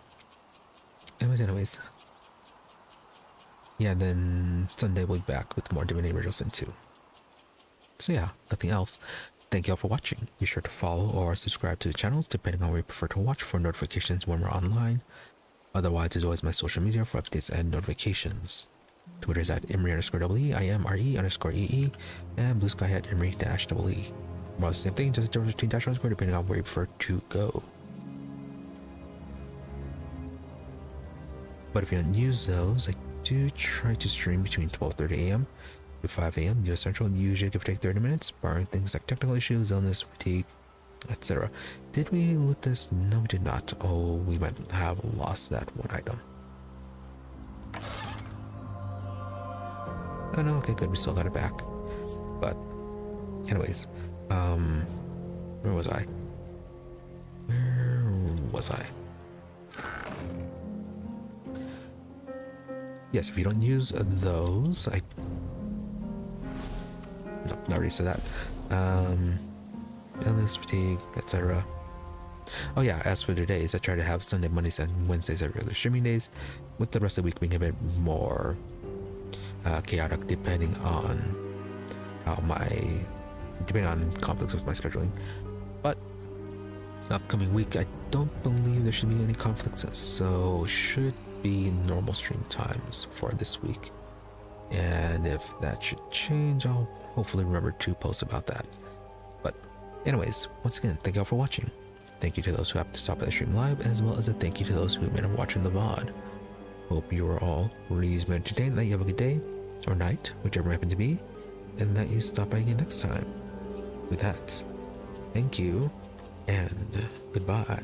Yeah, then Sunday we'll be back with more Divinity Original Sin 2. So yeah, nothing else. Thank you all for watching. Be sure to follow or subscribe to the channels depending on where you prefer to watch for notifications when we're online. Otherwise, as always, my social media for updates and notifications. Twitter is at Imri_EE, IMRE_EE, and Blue Sky at Imri-EE. Well, same thing, just a difference between dash _ depending on where you prefer to go. But if you don't use those, I do try to stream between 12:30 a.m. to 5 a.m. US Central, and usually give or take 30 minutes, barring things like technical issues, illness, fatigue, etc. Did we loot this? No, we did not. Oh, we might have lost that one item. Oh no, okay, good, we still got it back. But, anyways, where was I? Yes, if you don't use those, I already said that. Illness, fatigue, etc. Oh yeah, as for today's, I try to have Sunday, Mondays, and Wednesdays every other streaming days, with the rest of the week being a bit more chaotic depending on conflicts with my scheduling. But upcoming week, I don't believe there should be any conflicts, so should be normal stream times for this week. And if that should change, I'll hopefully remember to post about that. But anyways, once again, thank you all for watching. Thank you to those who have to stop by the stream live, as well as a thank you to those who made up watching the VOD. Hope you are all reasonably entertained, that you have a good day or night, whichever it happen to be, and that you stop by again next time. With that, thank you and goodbye.